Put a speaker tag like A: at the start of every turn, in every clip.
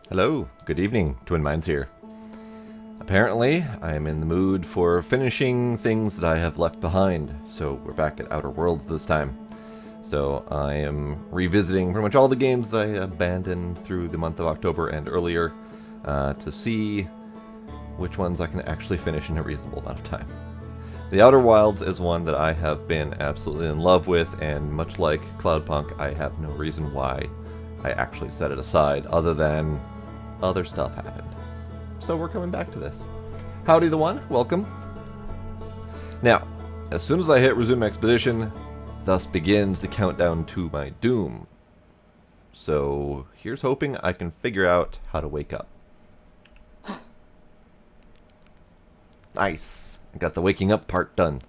A: Hello, good evening, Twin Minds here. Apparently, I am in the mood for finishing things that I have left behind, so we're back at Outer Worlds this time. So I am revisiting pretty much all the games that I abandoned through the month of October and earlier to see which ones I can actually finish in a reasonable amount of time. The Outer Wilds is one that I have been absolutely in love with, and much like Cloudpunk, I have no reason why I actually set it aside other than other stuff happened. So we're coming back to this. Howdy the one, welcome. Now, as soon as I hit resume expedition, thus begins the countdown to my doom. So here's hoping I can figure out how to wake up. Nice. I got the waking up part done.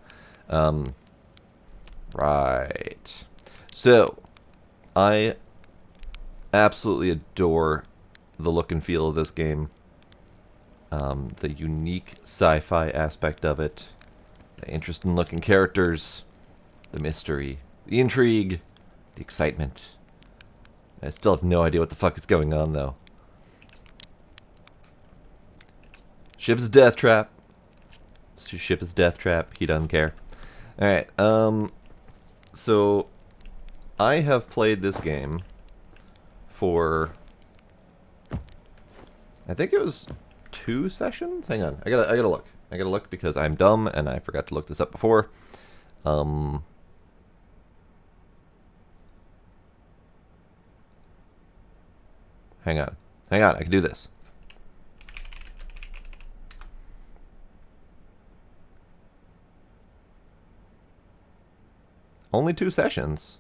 A: Right. So, I absolutely adore the look and feel of this game. The unique sci-fi aspect of it. The interesting looking characters. The mystery. The intrigue. The excitement. I still have no idea what the fuck is going on, though. Ship's death trap. Ship is death trap. He doesn't care. Alright, so I have played this game for, I think it was 2 sessions? Hang on, I gotta look. I gotta look because I'm dumb and I forgot to look this up before. Hang on, I can do this. Only 2 sessions?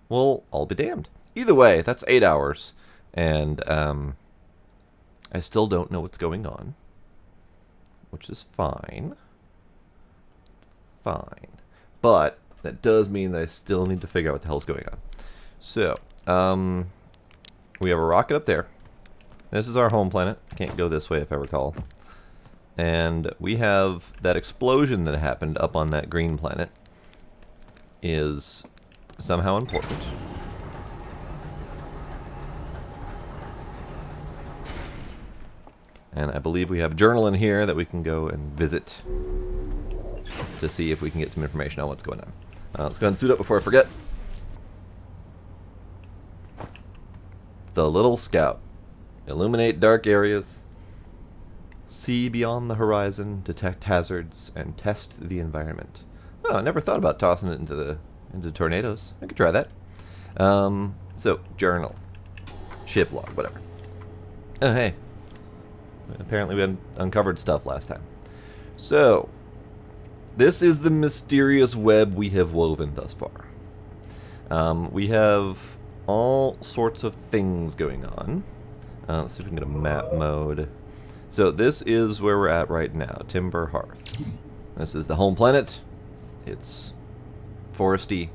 A: Well, I'll be damned. Either way, that's 8 hours. And, I still don't know what's going on. Which is fine. Fine. But, that does mean that I still need to figure out what the hell's going on. So, we have a rocket up there. This is our home planet. Can't go this way if I recall. And we have that explosion that happened up on that green planet. Is somehow important. And I believe we have a journal in here that we can go and visit to see if we can get some information on what's going on. Let's go ahead and suit up before I forget. The Little Scout. Illuminate dark areas. See beyond the horizon, detect hazards, and test the environment. Oh, I never thought about tossing it into tornadoes. I could try that. So, journal. Ship log, whatever. Oh, hey. Apparently we uncovered stuff last time. So, this is the mysterious web we have woven thus far. We have all sorts of things going on. Let's see if we can get a map mode. So, this is where we're at right now. Timber Hearth. This is the home planet. It's foresty,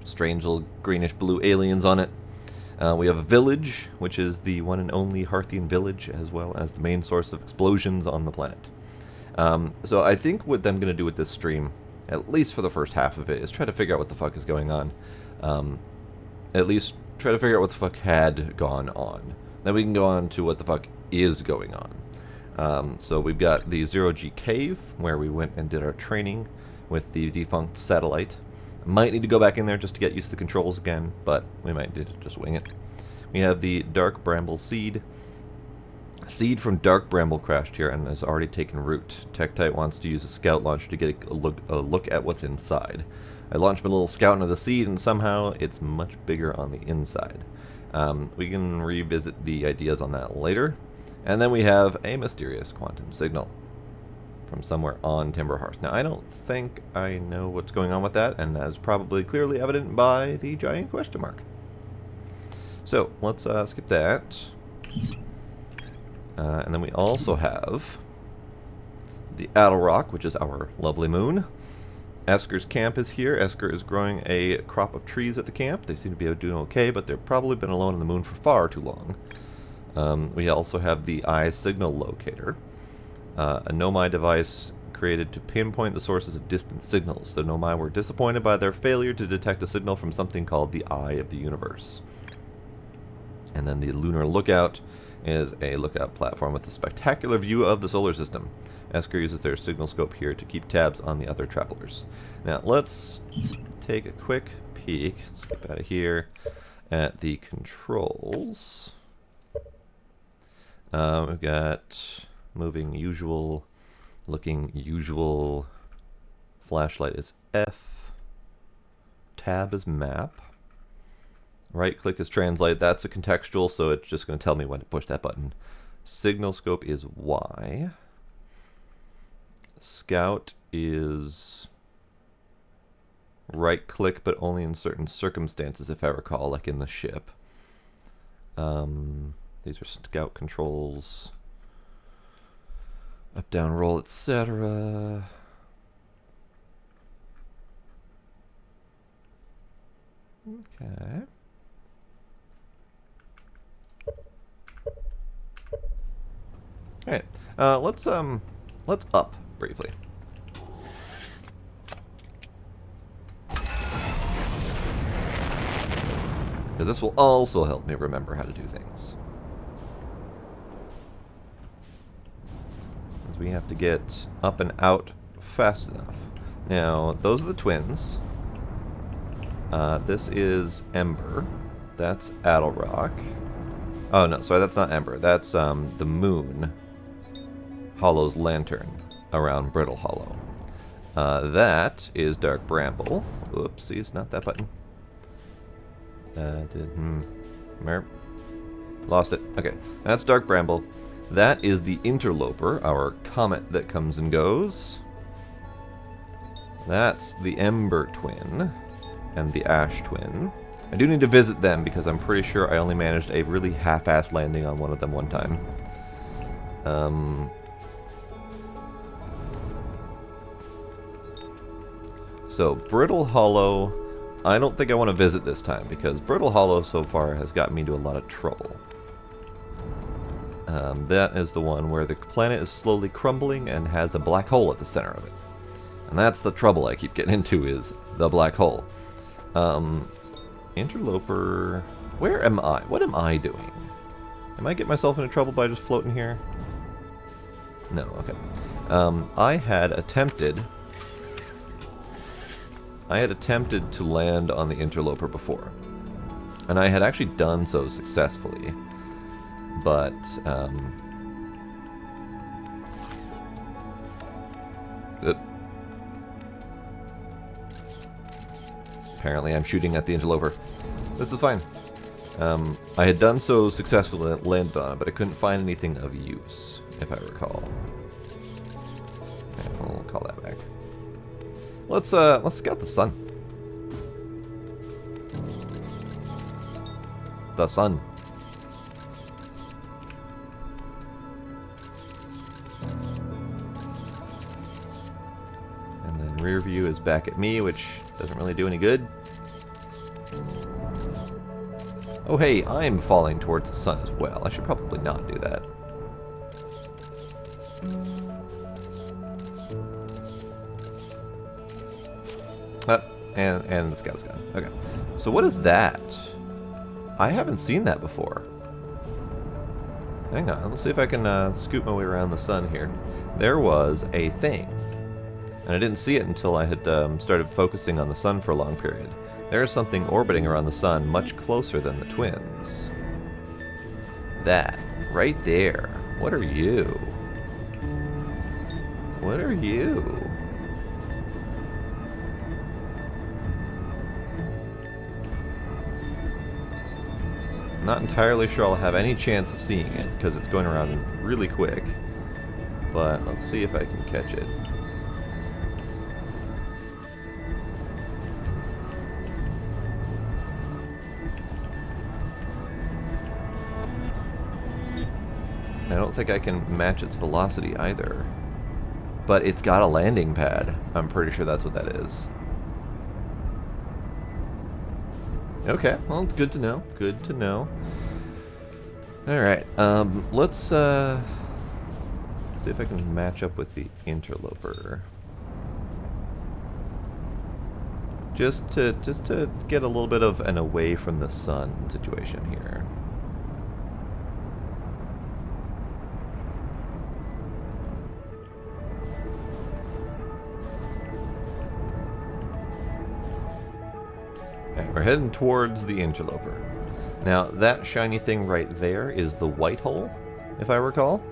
A: strange little greenish blue aliens on it. We have a village, which is the one and only Hearthian village, as well as the main source of explosions on the planet. So I think what I'm going to do with this stream, at least for the first half of it, is try to figure out what the fuck is going on. At least try to figure out what the fuck had gone on. Then we can go on to what the fuck is going on. So we've got the Zero-G Cave, where we went and did our training with the defunct satellite. Might need to go back in there just to get used to the controls again, but we might need to just wing it. We have the Dark Bramble Seed. Seed from Dark Bramble crashed here and has already taken root. Tektite wants to use a scout launcher to get a look at what's inside. I launched my little scout into the seed and somehow it's much bigger on the inside. We can revisit the ideas on that later. And then we have a mysterious quantum signal from somewhere on Timber Hearth. Now, I don't think I know what's going on with that, and that's probably clearly evident by the giant question mark. So, let's skip that. And then we also have the Addle Rock, which is our lovely moon. Esker's camp is here. Esker is growing a crop of trees at the camp. They seem to be doing okay, but they've probably been alone on the moon for far too long. We also have the eye signal locator. A Nomai device created to pinpoint the sources of distant signals. The Nomai were disappointed by their failure to detect a signal from something called the Eye of the Universe. And then the Lunar Lookout is a lookout platform with a spectacular view of the solar system. Esker uses their signal scope here to keep tabs on the other travelers. Now, let's take a quick peek, skip out of here, at the controls. We've got moving usual, looking usual, flashlight is F, tab is map. Right click is translate. That's a contextual, so it's just going to tell me when to push that button. Signal scope is Y. Scout is right click, but only in certain circumstances, if I recall, like in the ship. These are scout controls. Up, down, roll, etc. Okay. Alright, let's up briefly. Because this will also help me remember how to do things. Because we have to get up and out fast enough. Now, those are the twins. This is Ember. That's Addlerock. Oh no, sorry, that's not Ember. That's the moon. Hollow's lantern around Brittle Hollow. That is Dark Bramble. Oopsies, not that button. Lost it. Okay, that's Dark Bramble. That is the Interloper, our comet that comes and goes. That's the Ember Twin and the Ash Twin. I do need to visit them because I'm pretty sure I only managed a really half-assed landing on one of them one time. So, Brittle Hollow, I don't think I want to visit this time, because Brittle Hollow so far has gotten me into a lot of trouble. That is the one where the planet is slowly crumbling and has a black hole at the center of it. And that's the trouble I keep getting into, is the black hole. Interloper, where am I? What am I doing? Am I getting myself into trouble by just floating here? No, okay. I had attempted to land on the Interloper before, and I had actually done so successfully, but apparently I'm shooting at the Interloper. This is fine. I had done so successfully and landed on it, but I couldn't find anything of use, if I recall. Okay, we'll call that back. Let's scout the sun. The sun. And then rear view is back at me, which doesn't really do any good. Oh hey, I'm falling towards the sun as well. I should probably not do that. And the scout's gone. Okay. So what is that? I haven't seen that before. Hang on. Let's see if I can scoot my way around the sun here. There was a thing. And I didn't see it until I had started focusing on the sun for a long period. There is something orbiting around the sun much closer than the twins. That. Right there. What are you? What are you? Not entirely sure I'll have any chance of seeing it, because it's going around really quick. But let's see if I can catch it. I don't think I can match its velocity either. But it's got a landing pad. I'm pretty sure that's what that is. Okay, well, it's good to know. Good to know. Alright, let's see if I can match up with the Interloper. Just to get a little bit of an away from the sun situation here. We're heading towards the Interloper. Now, that shiny thing right there is the white hole, if I recall,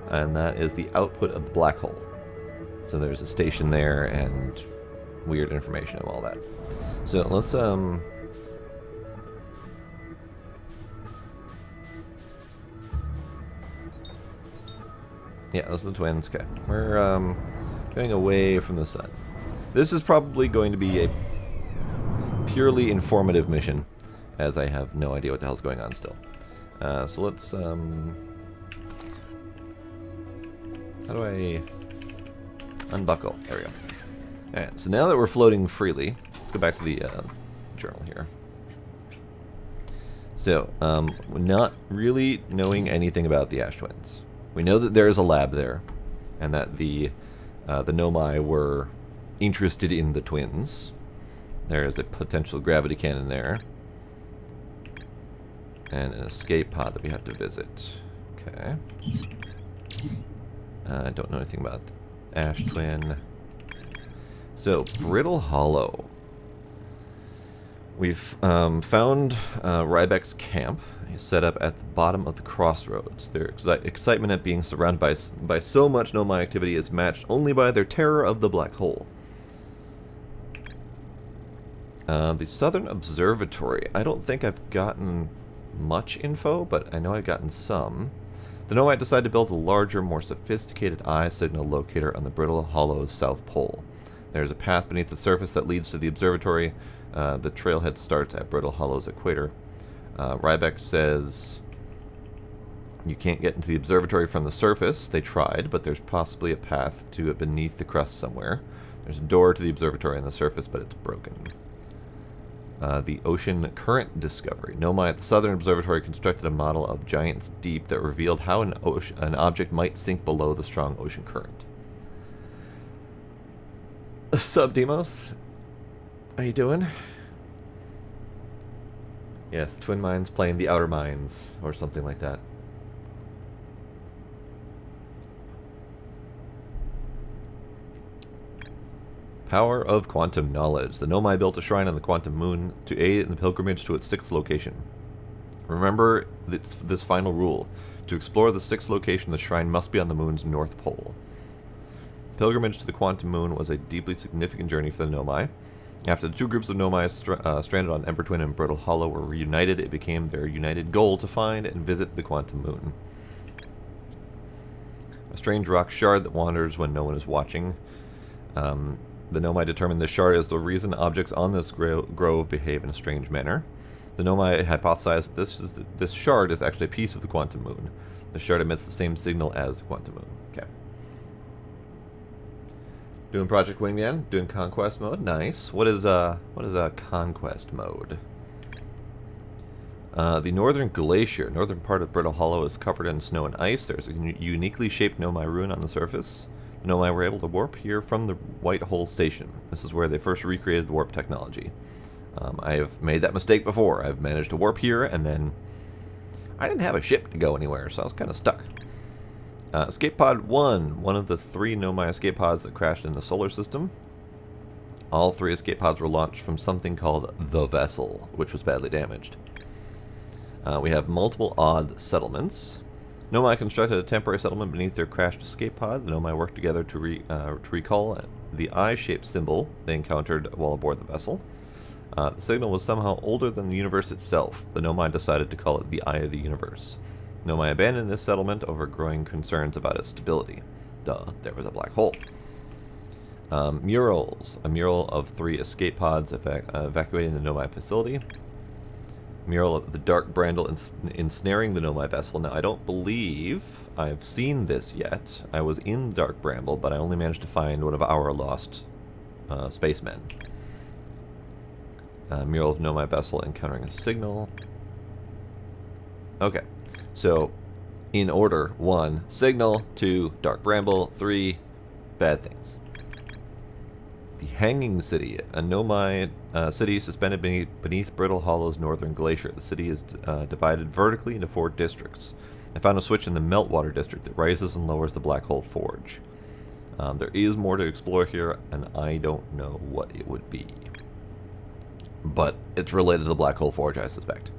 A: and that is the output of the black hole. So there's a station there and weird information and all that. So let's yeah, those are the twins. Okay, we're going away from the sun. This is probably going to be a purely informative mission, as I have no idea what the hell's going on still. So let's how do I unbuckle? There we go. Alright, so now that we're floating freely, let's go back to the journal here. So, not really knowing anything about the Ash Twins. We know that there is a lab there, and that the Nomai were interested in the twins. There is a potential gravity cannon there. And an escape pod that we have to visit. Okay. I don't know anything about the Ash Twin. So, Brittle Hollow. We've found Rybek's camp. He's set up at the bottom of the crossroads. Their excitement at being surrounded by so much Nomai activity is matched only by their terror of the black hole. The Southern Observatory. I don't think I've gotten much info, but I know I've gotten some. The Nomai decided to build a larger, more sophisticated eye signal locator on the Brittle Hollow's south pole. There's a path beneath the surface that leads to the observatory. The trailhead starts at Brittle Hollow's equator. Rybek says you can't get into the observatory from the surface. They tried, but there's possibly a path to it beneath the crust somewhere. There's a door to the observatory on the surface, but it's broken. The ocean current discovery. Nomai at the Southern Observatory constructed a model of Giant's Deep that revealed how an object might sink below the strong ocean current. Sub Demos? How you doing? Yes, Twin Minds playing the Outer Minds, or something like that. Power of quantum knowledge. The Nomai built a shrine on the quantum moon to aid in the pilgrimage to its sixth location. Remember this final rule. To explore the sixth location, the shrine must be on the moon's north pole. Pilgrimage to the quantum moon was a deeply significant journey for the Nomai. After the two groups of Nomai stranded on Ember Twin and Brittle Hollow were reunited, it became their united goal to find and visit the quantum moon. A strange rock shard that wanders when no one is watching. The Nomai determined this shard is the reason objects on this grove behave in a strange manner. The Nomai hypothesized that this shard is actually a piece of the quantum moon. The shard emits the same signal as the quantum moon. Okay. Doing Project Wingman, doing Conquest mode. Nice. What is a Conquest mode? The northern glacier, northern part of Brittle Hollow, is covered in snow and ice. There's a uniquely shaped Nomai ruin on the surface. The Nomai were able to warp here from the White Hole Station. This is where they first recreated the warp technology. I have made that mistake before. I've managed to warp here, and then I didn't have a ship to go anywhere, so I was kind of stuck. Escape Pod 1, one of the 3 Nomai escape pods that crashed in the solar system. All 3 escape pods were launched from something called the Vessel, which was badly damaged. We have multiple odd settlements. Nomai constructed a temporary settlement beneath their crashed escape pod. The Nomai worked together to recall the eye-shaped symbol they encountered while aboard the vessel. The signal was somehow older than the universe itself. The Nomai decided to call it the Eye of the Universe. Nomai abandoned this settlement over growing concerns about its stability. Duh, there was a black hole. Murals. A mural of 3 escape pods evacuating the Nomai facility. Mural of the Dark Brandle ensnaring the Nomai vessel. Now, I don't believe I've seen this yet. I was in Dark Bramble, but I only managed to find one of our lost spacemen. Mural of Nomai vessel encountering a signal. Okay, so in order: 1, signal; 2, Dark Bramble; 3, bad things. The Hanging City, a Nomai city suspended beneath Brittle Hollow's northern glacier. The city is divided vertically into 4 districts. I found a switch in the Meltwater district that raises and lowers the Black Hole Forge. There is more to explore here, and I don't know what it would be. but it's related to the Black Hole Forge, I suspect.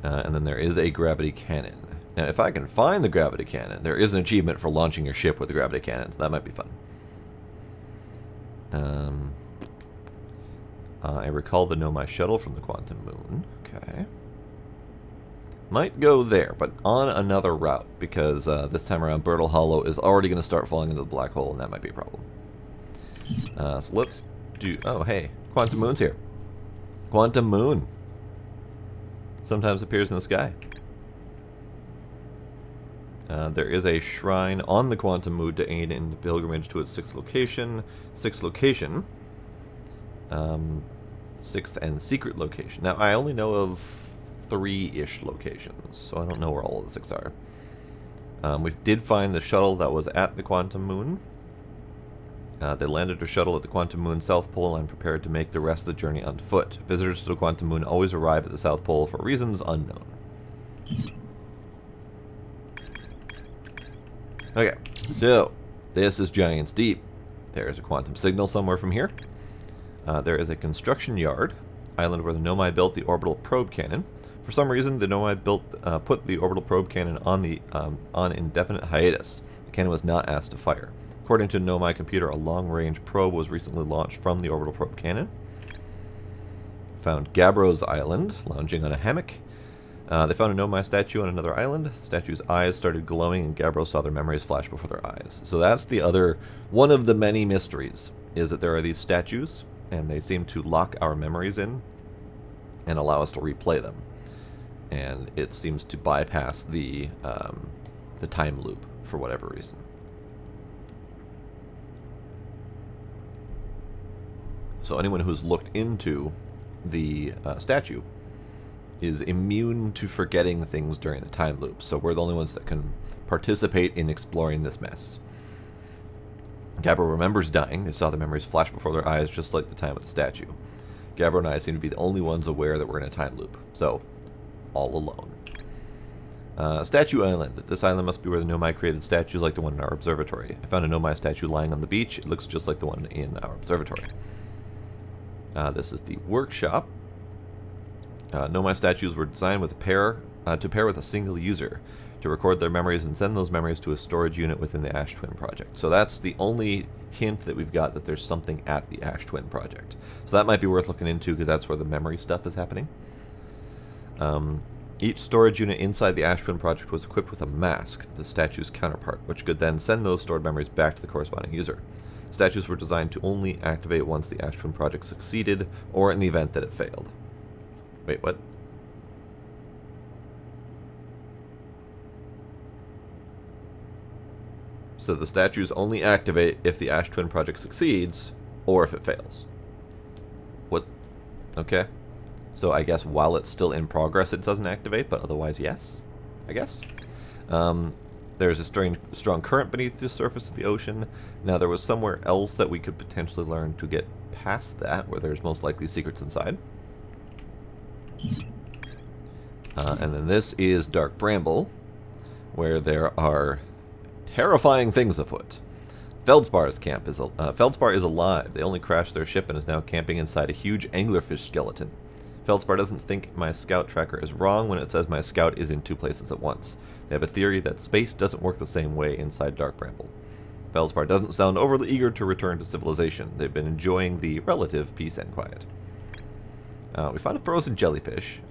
A: And then there is a gravity cannon. Now, if I can find the gravity cannon, there is an achievement for launching your ship with the gravity cannon, so that might be fun. I recall the Nomai shuttle from the Quantum Moon. Okay. Might go there, but on another route, because this time around Bertle Hollow is already going to start falling into the black hole, and that might be a problem. So let's do... Oh, hey. Quantum Moon's here. Quantum Moon. Sometimes appears in the sky. There is a shrine on the Quantum Moon to aid in the pilgrimage to its sixth location. Sixth and secret location. Now, I only know of 3-ish locations, so I don't know where all of the 6 are. We did find the shuttle that was at the Quantum Moon. They landed a shuttle at the Quantum Moon South Pole and prepared to make the rest of the journey on foot. Visitors to the Quantum Moon always arrive at the South Pole for reasons unknown. Okay, so this is Giant's Deep. There is a quantum signal somewhere from here. There is a construction yard, island where the Nomai built the orbital probe cannon. For some reason, the Nomai put the orbital probe cannon on indefinite hiatus. The cannon was not asked to fire. According to a Nomai computer, a long-range probe was recently launched from the orbital probe cannon. Found Gabbro's Island, lounging on a hammock. They found a Nomai statue on another island. The statue's eyes started glowing, and Gabbro saw their memories flash before their eyes. So that's the other, one of the many mysteries, is that there are these statues, and they seem to lock our memories in and allow us to replay them. And it seems to bypass the time loop for whatever reason. So anyone who's looked into the statue is immune to forgetting things during the time loop. So we're the only ones that can participate in exploring this mess. Gabbro remembers dying. They saw the memories flash before their eyes, just like the time of the statue. Gabbro and I seem to be the only ones aware that we're in a time loop. So, all alone. Statue Island. This island must be where the Nomai created statues like the one in our observatory. I found a Nomai statue lying on the beach. It looks just like the one in our observatory. This is the workshop. Nomai statues were designed with to pair with a single user to record their memories and send those memories to a storage unit within the Ash Twin project. So that's the only hint that we've got that there's something at the Ash Twin project. So that might be worth looking into, because that's where the memory stuff is happening. Each storage unit inside the Ash Twin project was equipped with a mask, the statue's counterpart, which could then send those stored memories back to the corresponding user. Statues were designed to only activate once the Ash Twin project succeeded, or in the event that it failed. Wait, what? So the statues only activate if the Ash Twin project succeeds, or if it fails. What? Okay. So I guess while it's still in progress, it doesn't activate, but otherwise, yes, I guess. There's a strong current beneath the surface of the ocean. Now, there was somewhere else that we could potentially learn to get past that, where there's most likely secrets inside. And then this is Dark Bramble, where there are terrifying things afoot. Feldspar's camp is Feldspar is alive. They only crashed their ship and is now camping inside a huge anglerfish skeleton. Feldspar doesn't think my scout tracker is wrong when it says my scout is in 2 places at once. They have a theory that space doesn't work the same way inside Dark Bramble. Feldspar doesn't sound overly eager to return to civilization. They've been enjoying the relative peace and quiet. We found a frozen jellyfish.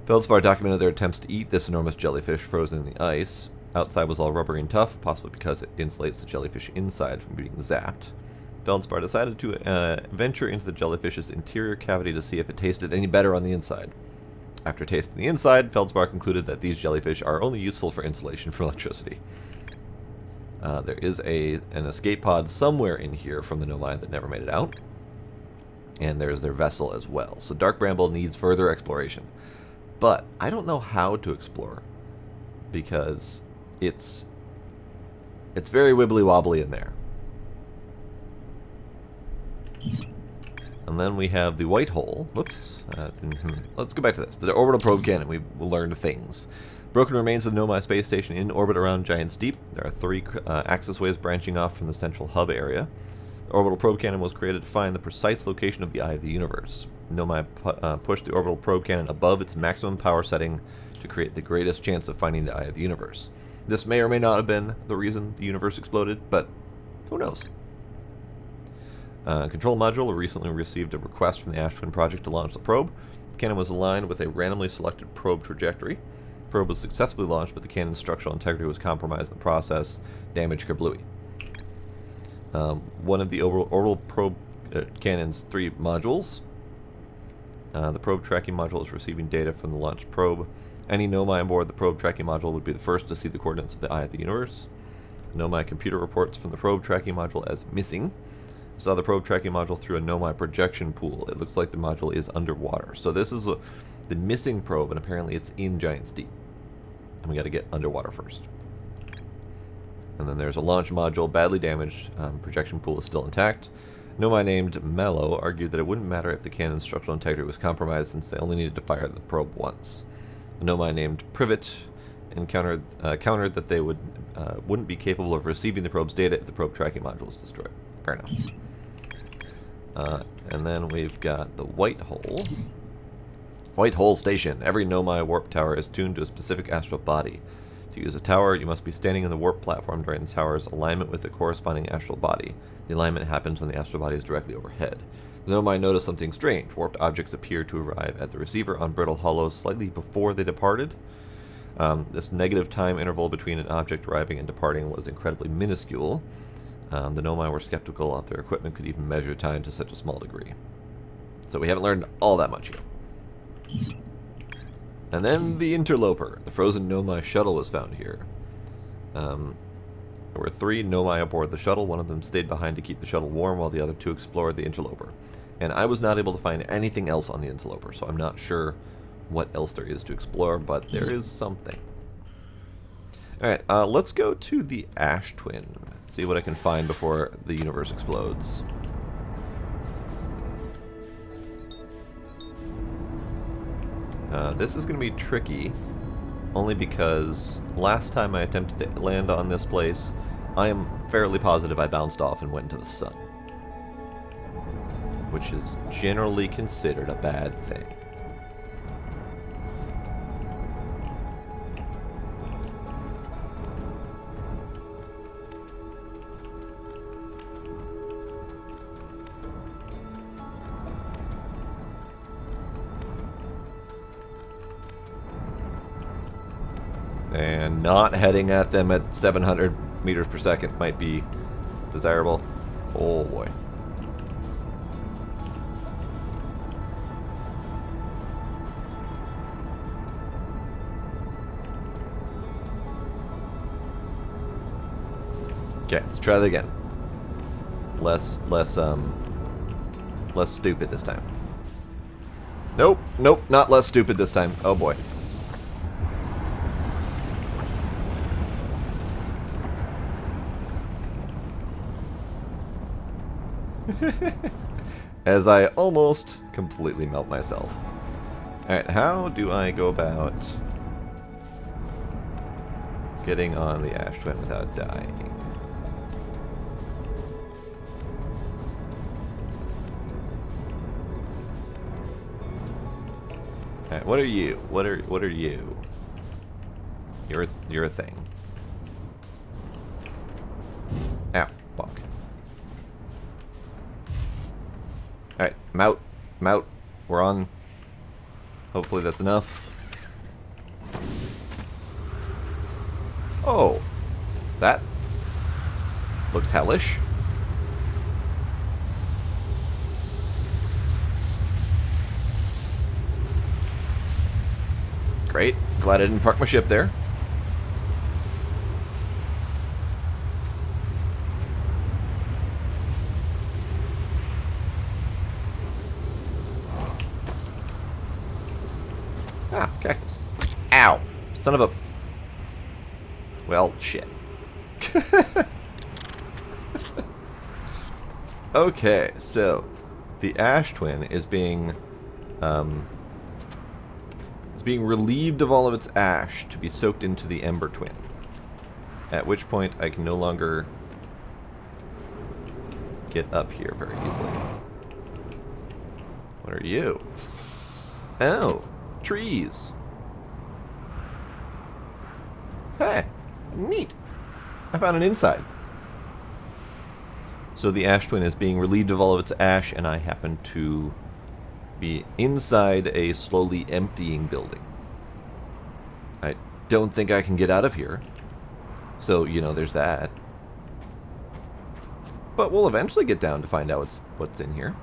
A: Feldspar documented their attempts to eat this enormous jellyfish frozen in the ice. Outside was all rubbery and tough, possibly because it insulates the jellyfish inside from being zapped. Feldspar decided to venture into the jellyfish's interior cavity to see if it tasted any better on the inside. After tasting the inside, Feldspar concluded that these jellyfish are only useful for insulation from electricity. There is an escape pod somewhere in here from the Nomai that never made it out. And there's their vessel as well. So Dark Bramble needs further exploration. But I don't know how to explore, because it's very wibbly-wobbly in there. And then we have the white hole. Whoops. Let's go back to this. The orbital probe cannon. We learned things. Broken remains of the Nomai space station in orbit around Giant's Deep. There are 3 access ways branching off from the central hub area. The The orbital probe cannon was created to find the precise location of the eye of the universe. Nomai pushed the orbital probe cannon above its maximum power setting to create the greatest chance of finding the eye of the universe. This may or may not have been the reason the universe exploded, but who knows? Control module recently received a request from the Ash Twin project to launch the probe. The cannon was aligned with a randomly selected probe trajectory. The probe was successfully launched, but the cannon's structural integrity was compromised in the process. Damage kablooey. One of the orbital probe cannon's 3 modules. The probe tracking module is receiving data from the launched probe. Any Nomai on board the probe tracking module would be the first to see the coordinates of the eye of the universe. The Nomai computer reports from the probe tracking module as missing. Saw the probe tracking module through a Nomai projection pool. It looks like the module is underwater. So this is the missing probe, and apparently it's in Giant's Deep. And we got to get underwater first. And then there's a launch module, badly damaged. Projection pool is still intact. Nomai named Mello argued that it wouldn't matter if the cannon's structural integrity was compromised, since they only needed to fire the probe once. A Nomai named Privet countered that they wouldn't be capable of receiving the probe's data if the probe tracking module is destroyed. Fair enough. And then we've got the White Hole. White Hole Station. Every Nomai warp tower is tuned to a specific astral body. To use a tower, you must be standing in the warp platform during the tower's alignment with the corresponding astral body. The alignment happens when the astral body is directly overhead. The Nomai noticed something strange. Warped objects appear to arrive at the receiver on brittle hollows slightly before they departed. This negative time interval between an object arriving and departing was incredibly minuscule. The Nomai were skeptical if their equipment could even measure time to such a small degree. So we haven't learned all that much yet. And then the Interloper. The frozen Nomai shuttle was found here. There were 3 Nomai aboard the shuttle. One of them stayed behind to keep the shuttle warm, while the other 2 explored the Interloper. And I was not able to find anything else on the Interloper, so I'm not sure what else there is to explore, but there is something. Alright, let's go to the Ash Twin. See what I can find before the universe explodes. This is going to be tricky, only because last time I attempted to land on this place, I am fairly positive I bounced off and went into the sun. Which is generally considered a bad thing. And not heading at them at 700 meters per second might be desirable. Oh boy. Okay, let's try that again. Less stupid this time. Nope, not less stupid this time. Oh boy. As I almost completely melt myself. Alright, how do I go about getting on the Ash Twin without dying? Alright, what are you? What are you? You're a thing. Ow, bonk. Alright, I'm out. We're on. Hopefully that's enough. Oh, that looks hellish. Great. Glad I didn't park my ship there. Ah, cactus. Ow. Son of a... Well, shit. Okay, so the Ash Twin is being relieved of all of its ash to be soaked into the Ember Twin. At which point I can no longer get up here very easily. What are you? Oh, trees. Hey, neat. I found an inside. So the ash twin is being relieved of all of its ash, and I happen to be inside a slowly emptying building. I don't think I can get out of here. So, you know, there's that. But we'll eventually get down to find out what's in here.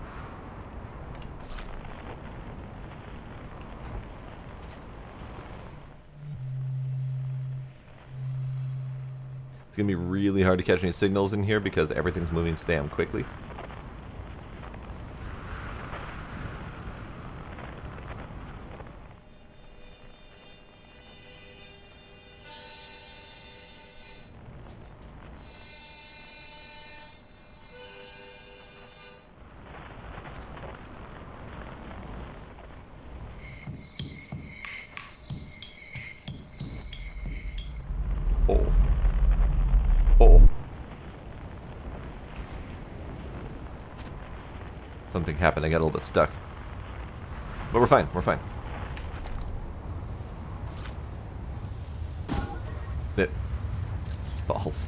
A: It's going to be really hard to catch any signals in here because everything's moving so damn quickly. Oh. Oh. Something happened. I got a little bit stuck. But we're fine. We're fine. It. Balls.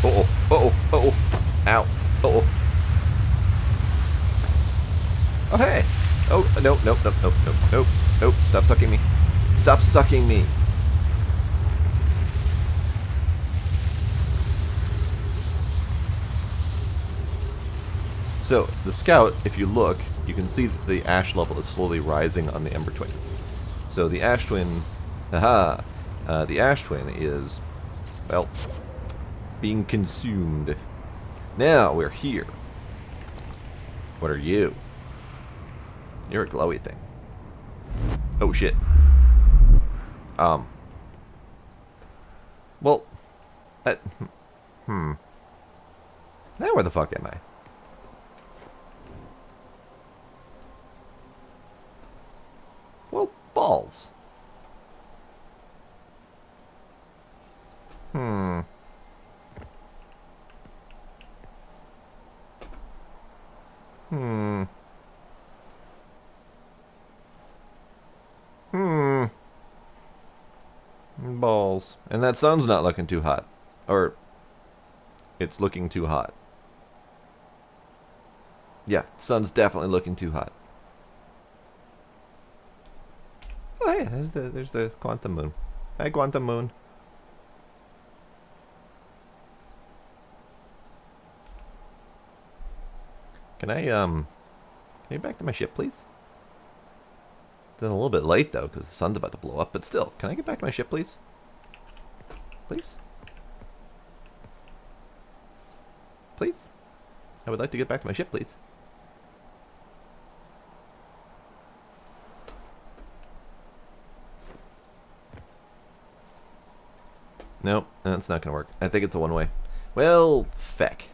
A: Uh-oh. Uh-oh. Uh-oh. Ow. Uh-oh. Oh, hey. Oh, no, nope, nope, nope, nope, nope, nope. Stop sucking me. Stop sucking me. So, the scout, if you look, you can see that the ash level is slowly rising on the Ember Twin. So the ash twin, the ash twin is, well, being consumed. Now we're here. What are you? You're a glowy thing. Oh shit. Well, now where the fuck am I? Well, balls. Hmm. Balls. And that sun's not looking too hot. Or, it's looking too hot. Yeah, sun's definitely looking too hot. Oh yeah, there's the quantum moon. Hi, quantum moon. Can I get back to my ship, please? It's a little bit late though, because the sun's about to blow up. But still, can I get back to my ship, please? Please? Please? I would like to get back to my ship, please. Nope, that's not gonna work. I think it's a one-way. Well, feck.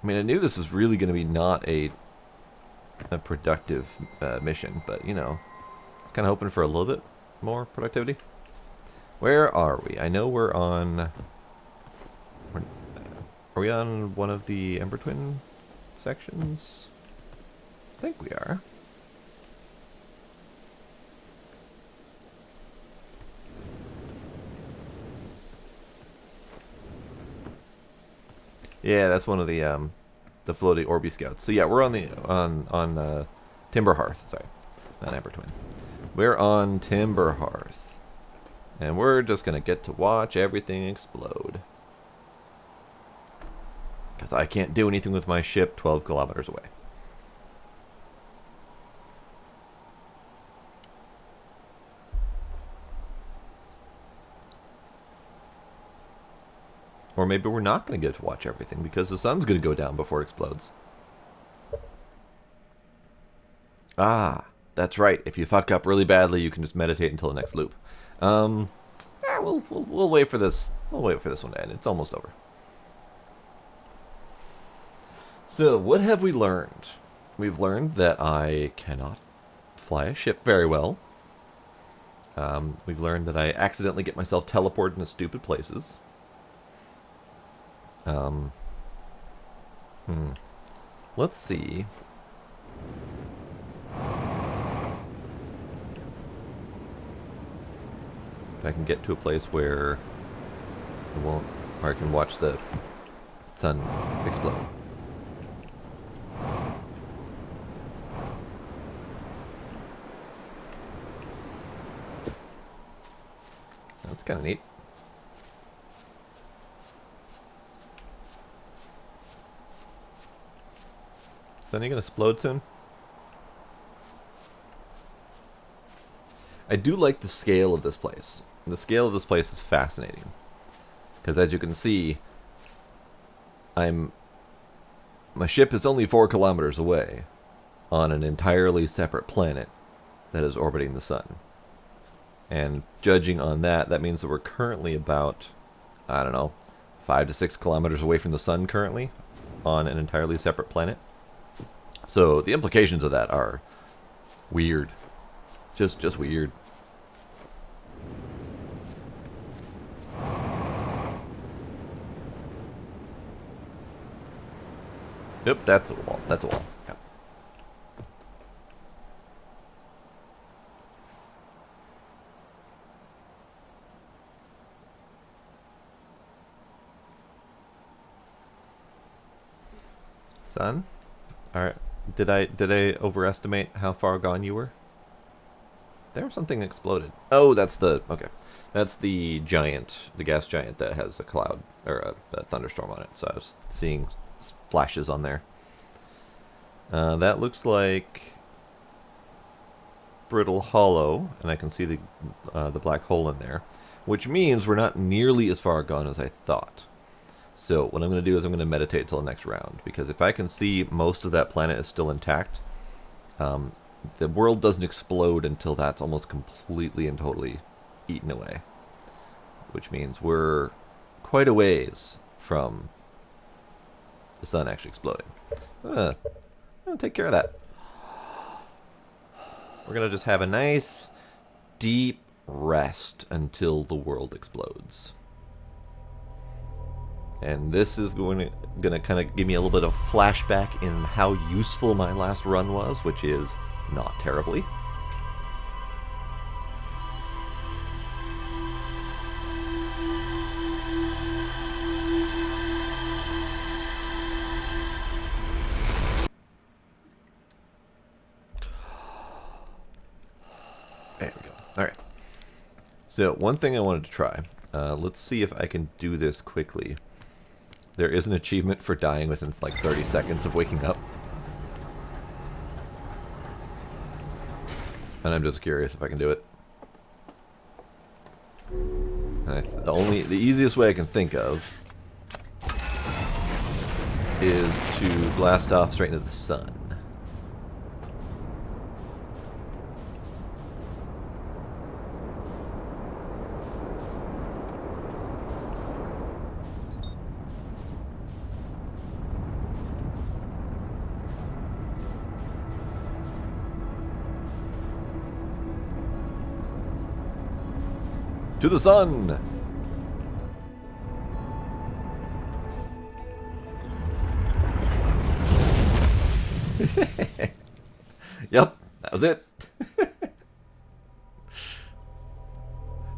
A: I mean, I knew this was really gonna be not a productive mission, but you know, I was kind of hoping for a little bit more productivity. Where are we? I know we're on. Are we on one of the Ember Twin sections? I think we are. Yeah, that's one of the floaty Orby Scouts. So yeah, we're on the on Timber Hearth. Sorry, not Ember Twin. We're on Timber Hearth, and we're just gonna get to watch everything explode. Because I can't do anything with my ship 12 kilometers away. Or maybe we're not going to get to watch everything because the sun's going to go down before it explodes. Ah, that's right. If you fuck up really badly, you can just meditate until the next loop. Yeah, we'll wait for this. We'll wait for this one to end. It's almost over. So, what have we learned? we've learned that I cannot fly a ship very well. We've learned that I accidentally get myself teleported into stupid places. Let's see. If I can get to a place where it won't, or I can watch the sun explode. That's kind of neat. Is that going to explode soon? I do like the scale of this place. The scale of this place is fascinating. Because as you can see, my ship is only 4 kilometers away on an entirely separate planet that is orbiting the sun. And judging on that, that means that we're currently about, I don't know, 5 to 6 kilometers away from the sun currently on an entirely separate planet. So the implications of that are weird. Just weird. Yep, that's a wall. That's a wall. Yep. Son? Alright. Did I overestimate how far gone you were? There was something exploded. Oh, that's the that's the giant, the gas giant that has a cloud or a thunderstorm on it. So I was seeing flashes on there. That looks like Brittle Hollow, and I can see the black hole in there, which means we're not nearly as far gone as I thought. So what I'm going to do is I'm going to meditate till the next round, because if I can see most of that planet is still intact, the world doesn't explode until that's almost completely and totally eaten away, which means we're quite a ways from the sun actually exploding. I'm gonna take care of that. We're gonna just have a nice deep rest until the world explodes. And this is gonna kind of give me a little bit of flashback in how useful my last run was, which is not terribly. There we go. Alright. So, one thing I wanted to try. Let's see if I can do this quickly. There is an achievement for dying within like 30 seconds of waking up. And I'm just curious if I can do it. The easiest way I can think of is to blast off straight into the sun. To the sun! Yep, that was it.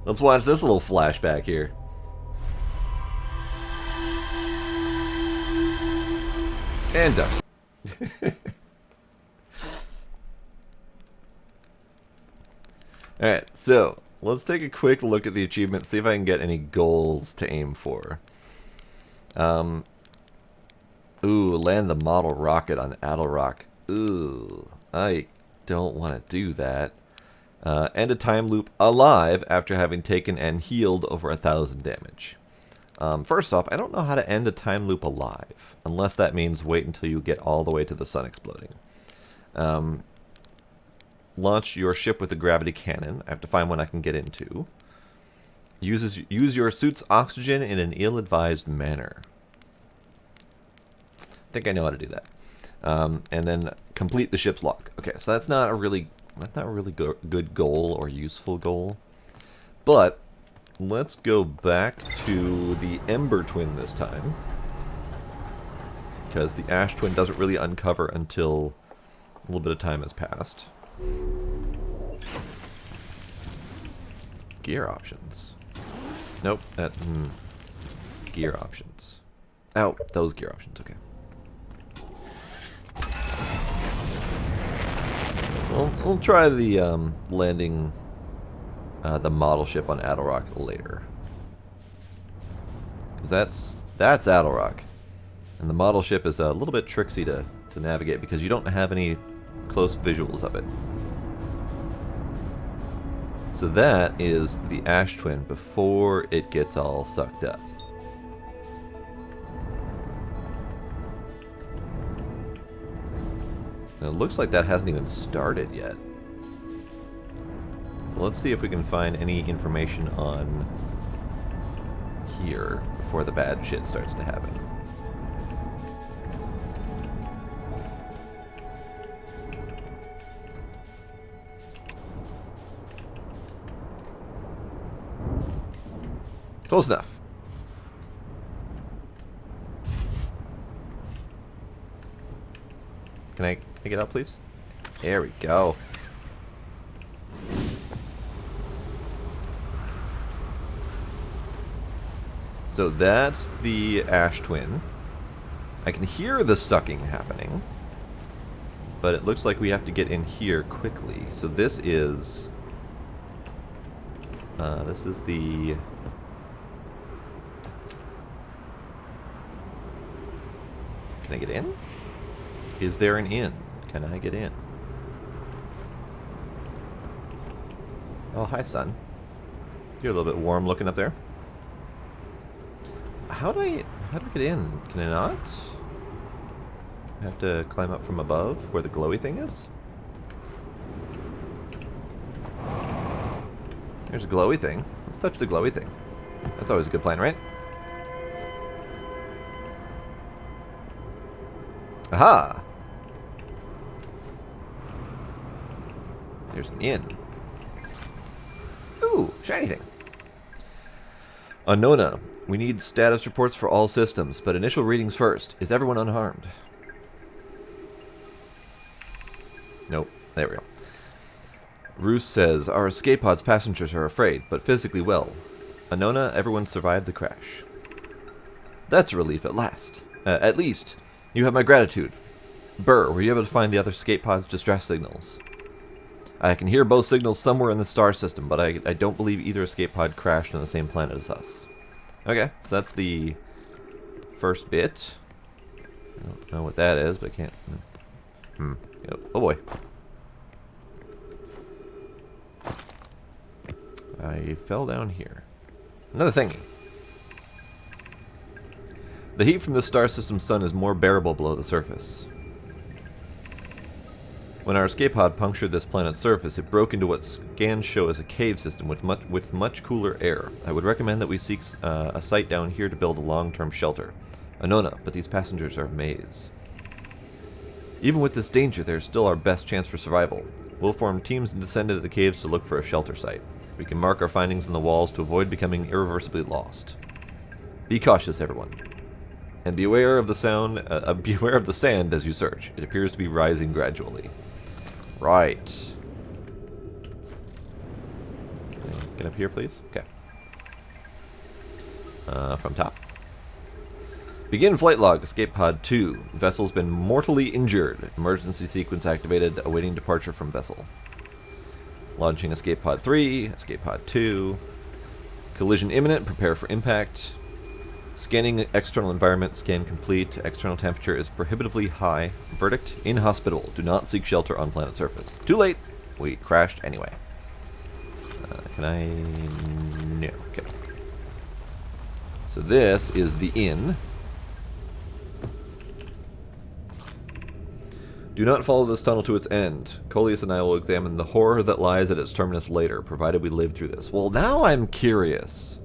A: Let's watch this little flashback here. And done. Alright, so let's take a quick look at the achievement, see if I can get any goals to aim for. Ooh, land the model rocket on Adelrock. Ooh, I don't want to do that. End a time loop alive after having taken and healed over 1,000 damage. First off, I don't know how to end a time loop alive, unless that means wait until you get all the way to the sun exploding. Launch your ship with a gravity cannon. I have to find one I can get into. Use your suit's oxygen in an ill-advised manner. I think I know how to do that. and then complete the ship's lock. Okay, so that's not a really good goal or useful goal. But let's go back to the Ember Twin this time, because the Ash Twin doesn't really uncover until a little bit of time has passed. Gear options. Nope. Gear options. Oh, those gear options. Okay. We'll try the landing the model ship on Adelrock later, because that's Adelrock, and the model ship is a little bit tricksy to navigate because you don't have any close visuals of it. So that is the Ash Twin before it gets all sucked up. And it looks like that hasn't even started yet. So let's see if we can find any information on here before the bad shit starts to happen. Close enough. Can I get up, please? There we go. So that's the Ash Twin. I can hear the sucking happening, but it looks like we have to get in here quickly. So this is the... Can I get in? Is there an inn? Can I get in? Oh, hi, sun. You're a little bit warm looking up there. How do I get in? Can I not? I have to climb up from above where the glowy thing is? There's a glowy thing. Let's touch the glowy thing. That's always a good plan, right? Aha! There's an inn. Ooh, shiny thing. Anona, we need status reports for all systems, but initial readings first. Is everyone unharmed? Nope. There we go. Roos says, our escape pod's passengers are afraid, but physically well. Anona, everyone survived the crash. That's a relief at last. At least, you have my gratitude. Burr, were you able to find the other escape pod's distress signals? I can hear both signals somewhere in the star system, but I don't believe either escape pod crashed on the same planet as us. Okay, so that's the first bit. I don't know what that is, but I can't... Oh boy. I fell down here. Another thing. The heat from the star system's sun is more bearable below the surface. When our escape pod punctured this planet's surface, it broke into what scans show as a cave system with much cooler air. I would recommend that we seek a site down here to build a long-term shelter. Anona, but these passengers are maze. Even with this danger, there's still our best chance for survival. We'll form teams and descend into the caves to look for a shelter site. We can mark our findings on the walls to avoid becoming irreversibly lost. Be cautious, everyone. And beware of the sand as you search. It appears to be rising gradually. Right. Get up here, please. Okay. From top. Begin flight log, escape pod 2. Vessel's been mortally injured. Emergency sequence activated, awaiting departure from vessel. Launching escape pod 3, escape pod 2. Collision imminent, prepare for impact. Scanning external environment, scan complete. External temperature is prohibitively high. Verdict, inhospitable. Do not seek shelter on planet surface. Too late. We crashed anyway. Can I... No. Okay. So this is the inn. Do not follow this tunnel to its end. Coleus and I will examine the horror that lies at its terminus later, provided we live through this. Well, now I'm curious.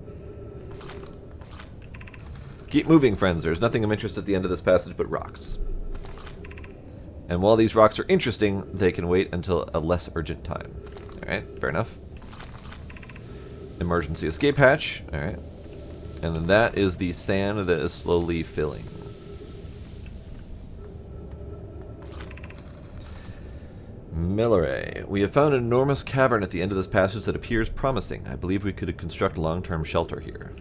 A: Keep moving, friends. There's nothing of interest at the end of this passage but rocks. And while these rocks are interesting, they can wait until a less urgent time. Alright, fair enough. Emergency escape hatch. Alright. And then that is the sand that is slowly filling. Milleray. We have found an enormous cavern at the end of this passage that appears promising. I believe we could construct long-term shelter here.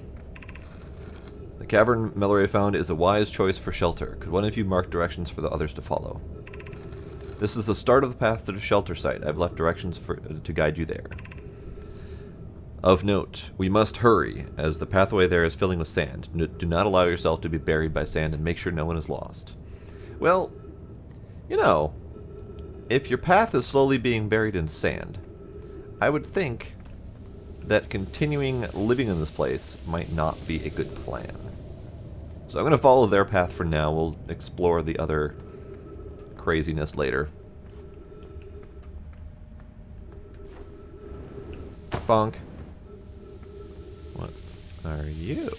A: The cavern Milleray found is a wise choice for shelter. Could one of you mark directions for the others to follow? This is the start of the path to the shelter site. I've left directions to guide you there. Of note, we must hurry, as the pathway there is filling with sand. Do not allow yourself to be buried by sand, and make sure no one is lost. Well, you know, if your path is slowly being buried in sand, I would think that continuing living in this place might not be a good plan. So I'm going to follow their path for now. We'll explore the other craziness later. Bonk. What are you?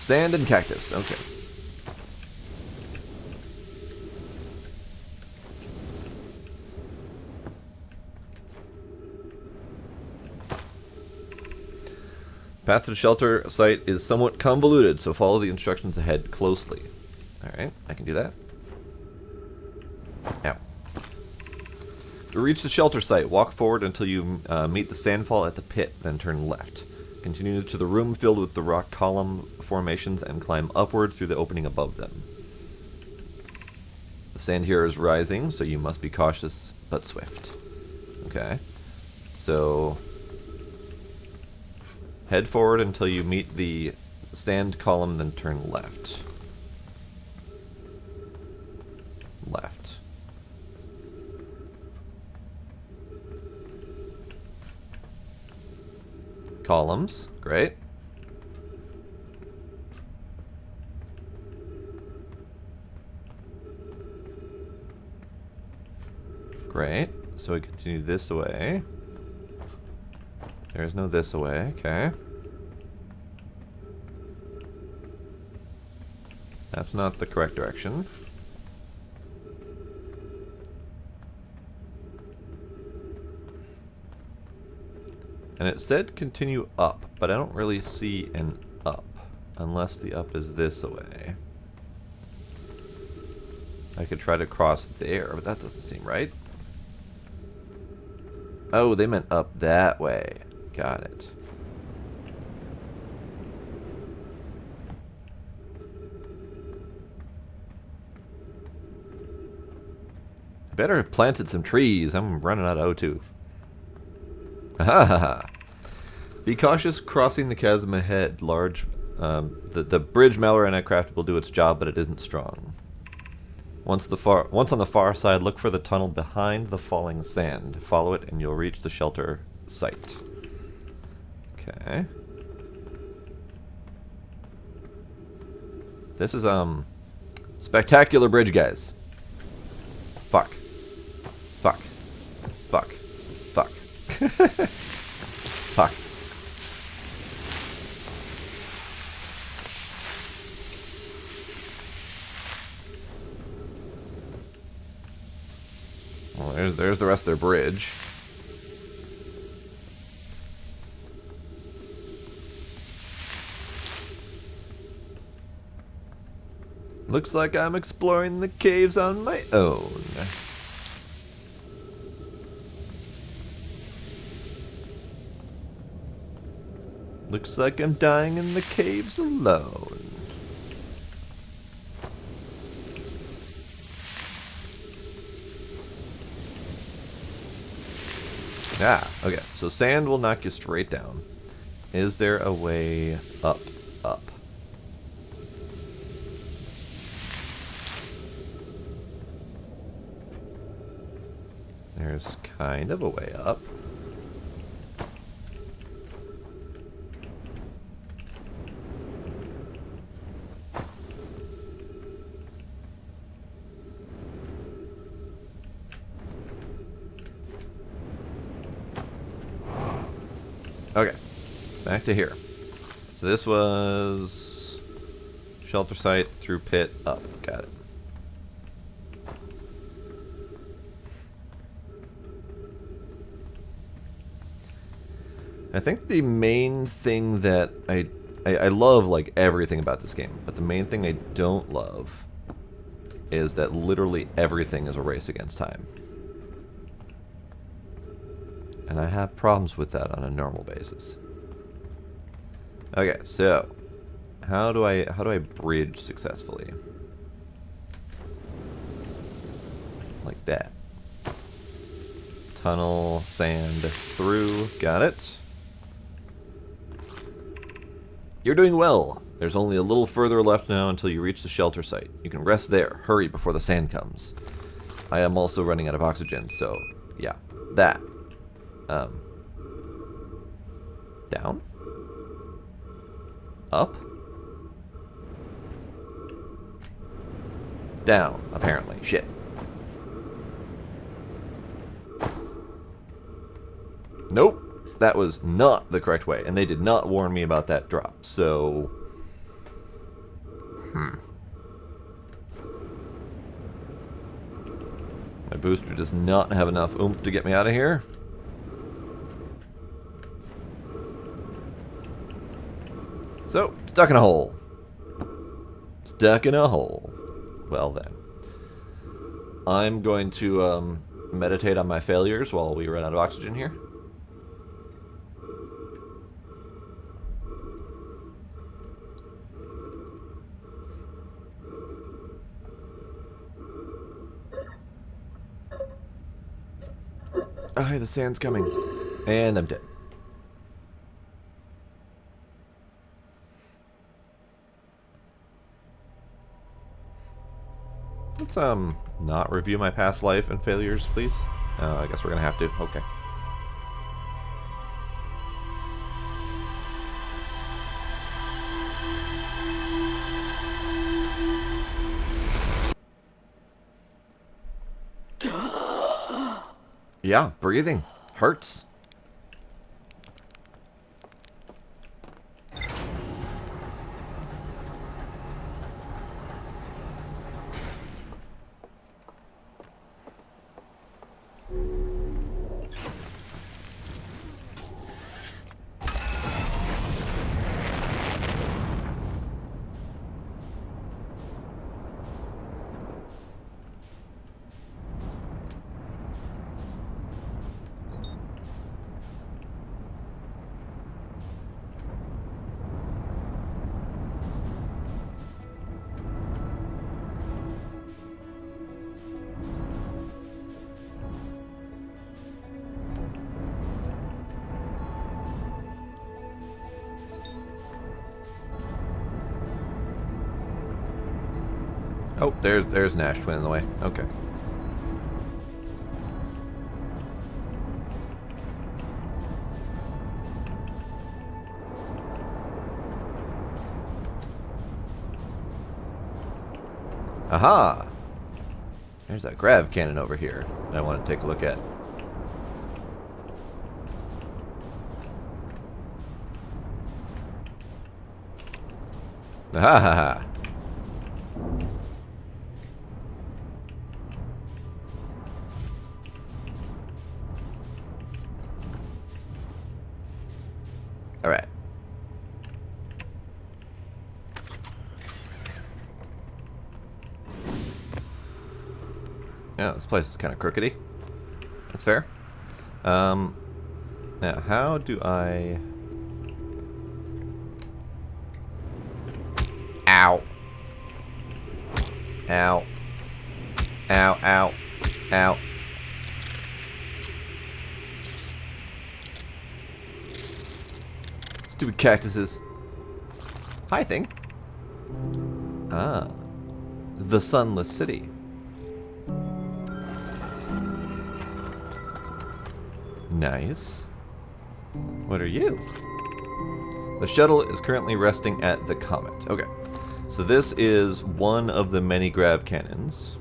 A: Sand and cactus. Okay. Path to the shelter site is somewhat convoluted, so follow the instructions ahead closely. Alright, I can do that. Ow. To reach the shelter site, walk forward until you meet the sandfall at the pit, then turn left. Continue to the room filled with the rock column formations and climb upward through the opening above them. The sand here is rising, so you must be cautious but swift. Okay. So head forward until you meet the sand column, then turn left. Left. Columns. Great. Great. So we continue this way. There's no this way. Okay. That's not the correct direction. And it said continue up, but I don't really see an up, unless the up is this way. I could try to cross there, but that doesn't seem right. Oh, they meant up that way. Got it. Better have planted some trees. I'm running out of O2. Ha ha ha. Be cautious crossing the chasm ahead. The bridge Mallory and I crafted will do its job, but it isn't strong. Once on the far side, look for the tunnel behind the falling sand. Follow it and you'll reach the shelter site. Okay. This is spectacular bridge, guys. Fuck. Fuck. Fuck. Fuck. Fuck. Well, there's the rest of their bridge. Looks like I'm exploring the caves on my own. Looks like I'm dying in the caves alone. Ah, okay. So sand will knock you straight down. Is there a way up? Up. There's kind of a way up. Okay, back to here. So this was shelter site through pit up. Got it. I think the main thing that I love, like, everything about this game, but the main thing I don't love is that literally everything is a race against time. And I have problems with that on a normal basis. Okay, so how do I bridge successfully? Like that. Tunnel, sand, through. Got it. You're doing well. There's only a little further left now until you reach the shelter site. You can rest there. Hurry before the sand comes. I am also running out of oxygen, so yeah. That. Down? Up? Down, apparently. Shit. Nope. That was not the correct way, and they did not warn me about that drop, so... My booster does not have enough oomph to get me out of here. So, stuck in a hole. Stuck in a hole. Well then. I'm going to meditate on my failures while we run out of oxygen here. Oh, hey, the sand's coming. And I'm dead. Let's, not review my past life and failures, please. I guess we're gonna have to. Okay. Yeah, breathing. Hurts. Oh, there's an ash twin in the way. Okay. Aha! There's that grav cannon over here that I want to take a look at. Aha ha ha! Alright. Yeah, this place is kind of crookedy. That's fair. Now, how do I... Ow. Ow. Ow, ow, ow. Stupid cactuses. Hi, thing. Ah. The Sunless City. Nice. What are you? The shuttle is currently resting at the Comet. Okay. So this is one of the many grav cannons.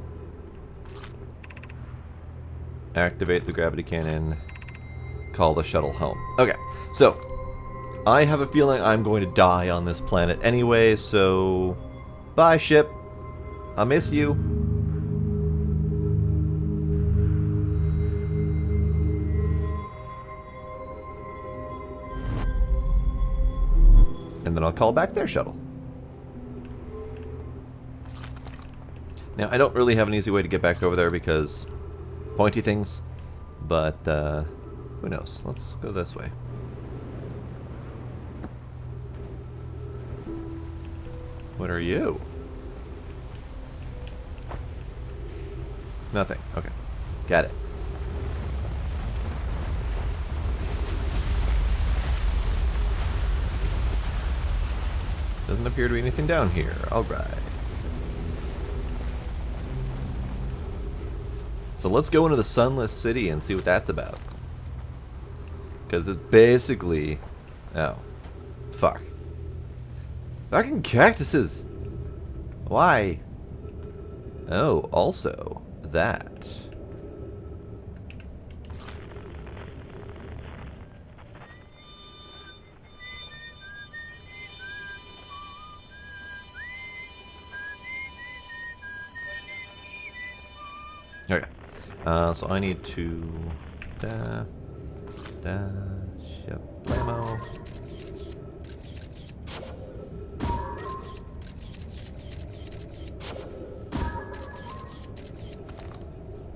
A: Activate the gravity cannon. Call the shuttle home. Okay. So, I have a feeling I'm going to die on this planet anyway, so... Bye, ship. I'll miss you. and then I'll call back their shuttle. Now, I don't really have an easy way to get back over there because pointy things, but who knows? Let's go this way. What are you? Nothing. Okay. Got it. Doesn't appear to be anything down here. Alright. So let's go into the Sunless City and see what that's about. Because it's basically... Oh. Fuck. Fucking cactuses! Why? Oh, also, that. Okay. So I need to... Shablamo.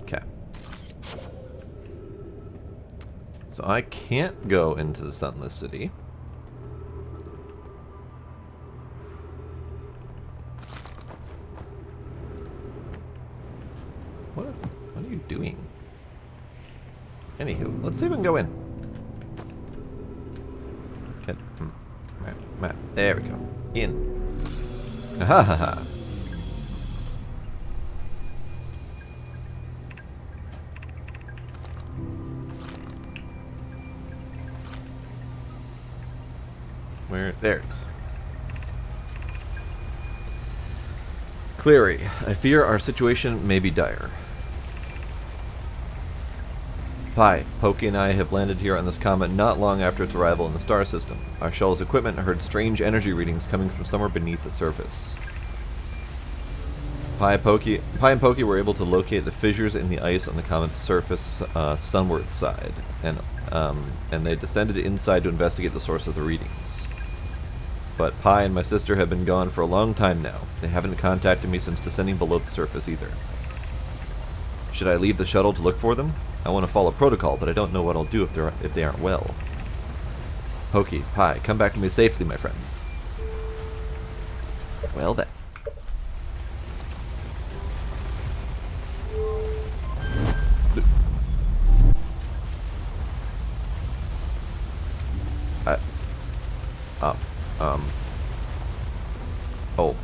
A: Okay. So I can't go into the Sunless City. What are you doing? Anywho, let's see if we can go in. Okay. Map. There we go. In. Ha ha ha. Where? There it is. Cleary, I fear our situation may be dire. Pi, Pokey and I have landed here on this comet not long after its arrival in the star system. Our shuttle's equipment heard strange energy readings coming from somewhere beneath the surface. Pi and Pokey were able to locate the fissures in the ice on the comet's surface sunward side, and they descended inside to investigate the source of the readings. But Pi and my sister have been gone for a long time now. They haven't contacted me since descending below the surface either. Should I leave the shuttle to look for them? I want to follow protocol, but I don't know what I'll do if they aren't well. Pokey, Pi, come back to me safely, my friends. Well then. Oh.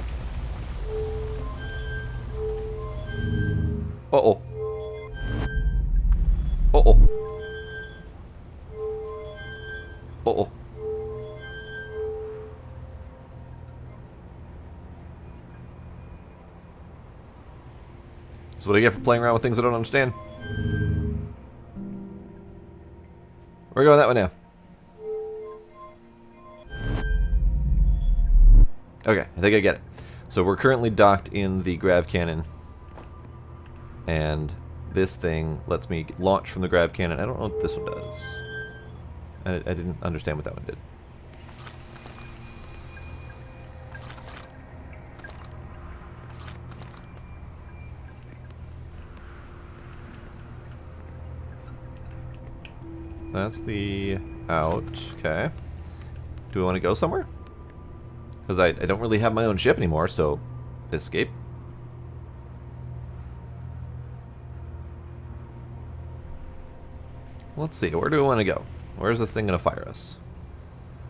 A: Uh-oh. Uh-oh. Uh-oh. That's what I get for playing around with things I don't understand. We're going that way now. Okay, I think I get it. So we're currently docked in the grav cannon. And this thing lets me launch from the grav cannon. I don't know what this one does. I didn't understand what that one did. That's the out. Okay. Do we want to go somewhere? Because I don't really have my own ship anymore, so escape. Let's see, where do we want to go? Where's this thing going to fire us?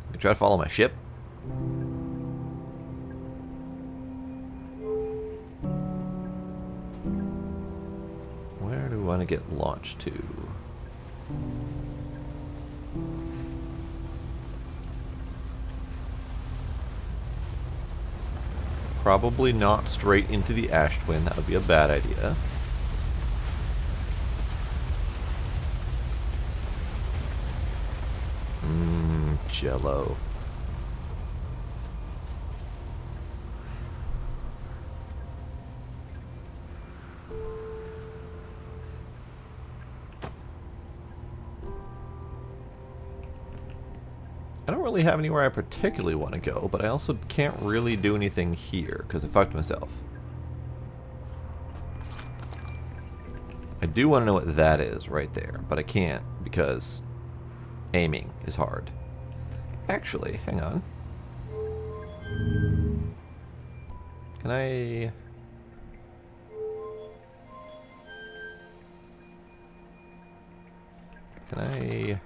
A: I can try to follow my ship. Where do we want to get launched to? Probably not straight into the ash twin. That would be a bad idea. Jello. I don't really have anywhere I particularly want to go, but I also can't really do anything here, because I fucked myself. I do want to know what that is right there, but I can't, because aiming is hard. Actually, hang on. Can I... Can I...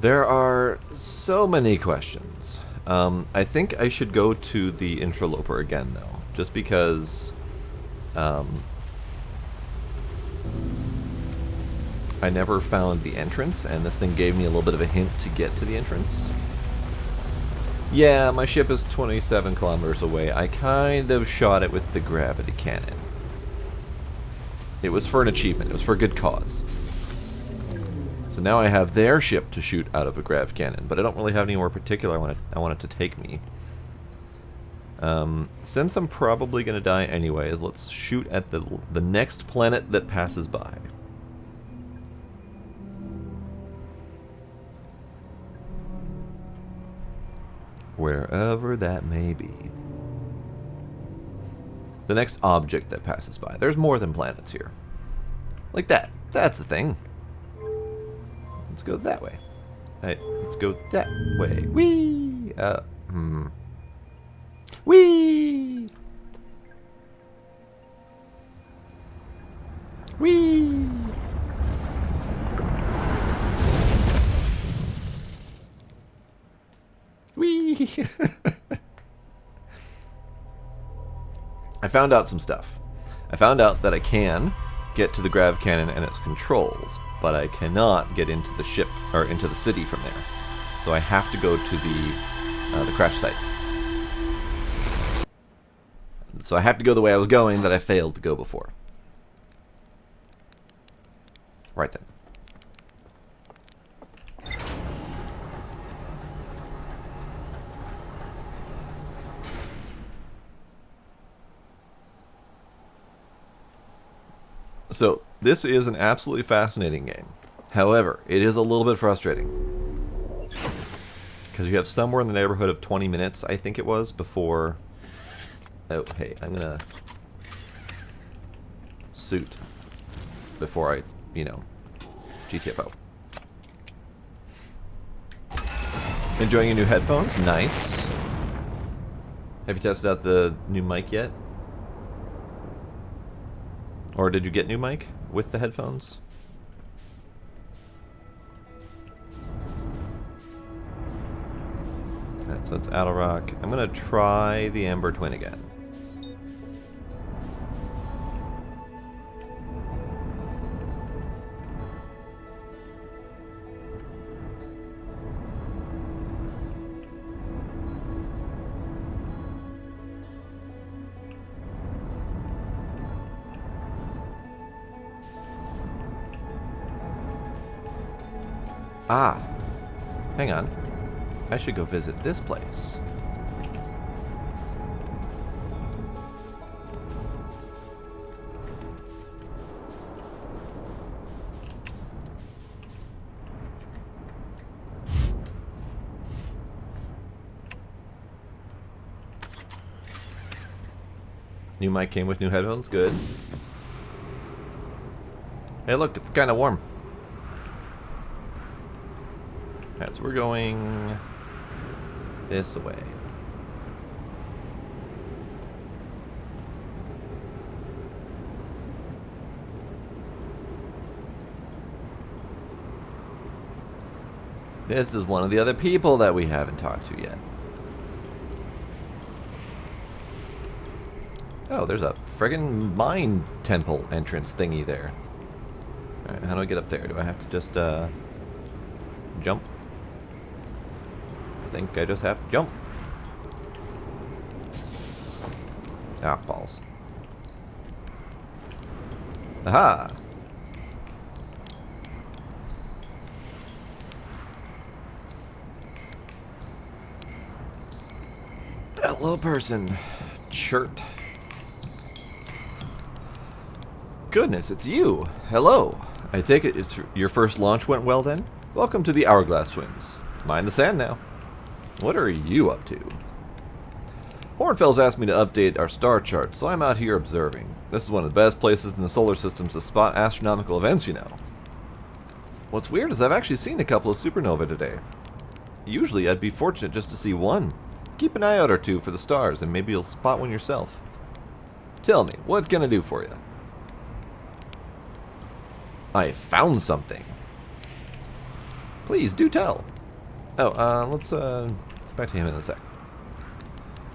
A: There are so many questions. I think I should go to the Interloper again, though, just because I never found the entrance, and this thing gave me a little bit of a hint to get to the entrance. Yeah, my ship is 27 kilometers away. I kind of shot it with the gravity cannon. It was for an achievement. It was for a good cause. So now I have their ship to shoot out of a grav cannon, but I don't really have anywhere particular I want it to take me. Since I'm probably going to die anyways, let's shoot at the next planet that passes by. Wherever that may be. The next object that passes by. There's more than planets here. Like that. That's the thing. Let's go that way. Alright, let's go that way. Whee! Whee! Whee! Whee! I found out some stuff. I found out that I can get to the grav cannon and its controls, but I cannot get into the ship or into the city from there. So I have to go to the crash site. So I have to go the way I was going that I failed to go before. Right then. So, this is an absolutely fascinating game. However, it is a little bit frustrating. Because you have somewhere in the neighborhood of 20 minutes, I think it was, before... Oh, hey, I'm gonna... suit. Before I, you know, GTFO. Enjoying your new headphones? Nice. Have you tested out the new mic yet? Or did you get new mic with the headphones? Alright, so that's Rock. I'm gonna try the Amber Twin again. Ah, hang on. I should go visit this place. New mic came with new headphones, good. Hey look, it's kind of warm. Alright, so we're going this way. This is one of the other people that we haven't talked to yet. Oh, there's a friggin' mine temple entrance thingy there. Alright, how do I get up there? Do I have to just, Jump. I think I just have to jump. Ah, balls. Aha! Hello, person. Shirt. Goodness, it's you. Hello. I take it your first launch went well then? Welcome to the Hourglass Twins. Mind the sand now. What are you up to? Hornfels asked me to update our star chart, so I'm out here observing. This is one of the best places in the solar system to spot astronomical events, you know. What's weird is I've actually seen a couple of supernovae today. Usually I'd be fortunate just to see one. Keep an eye out or two for the stars, and maybe you'll spot one yourself. Tell me, what can I do for you? I found something. Please, do tell. Oh, let's get back to him in a sec.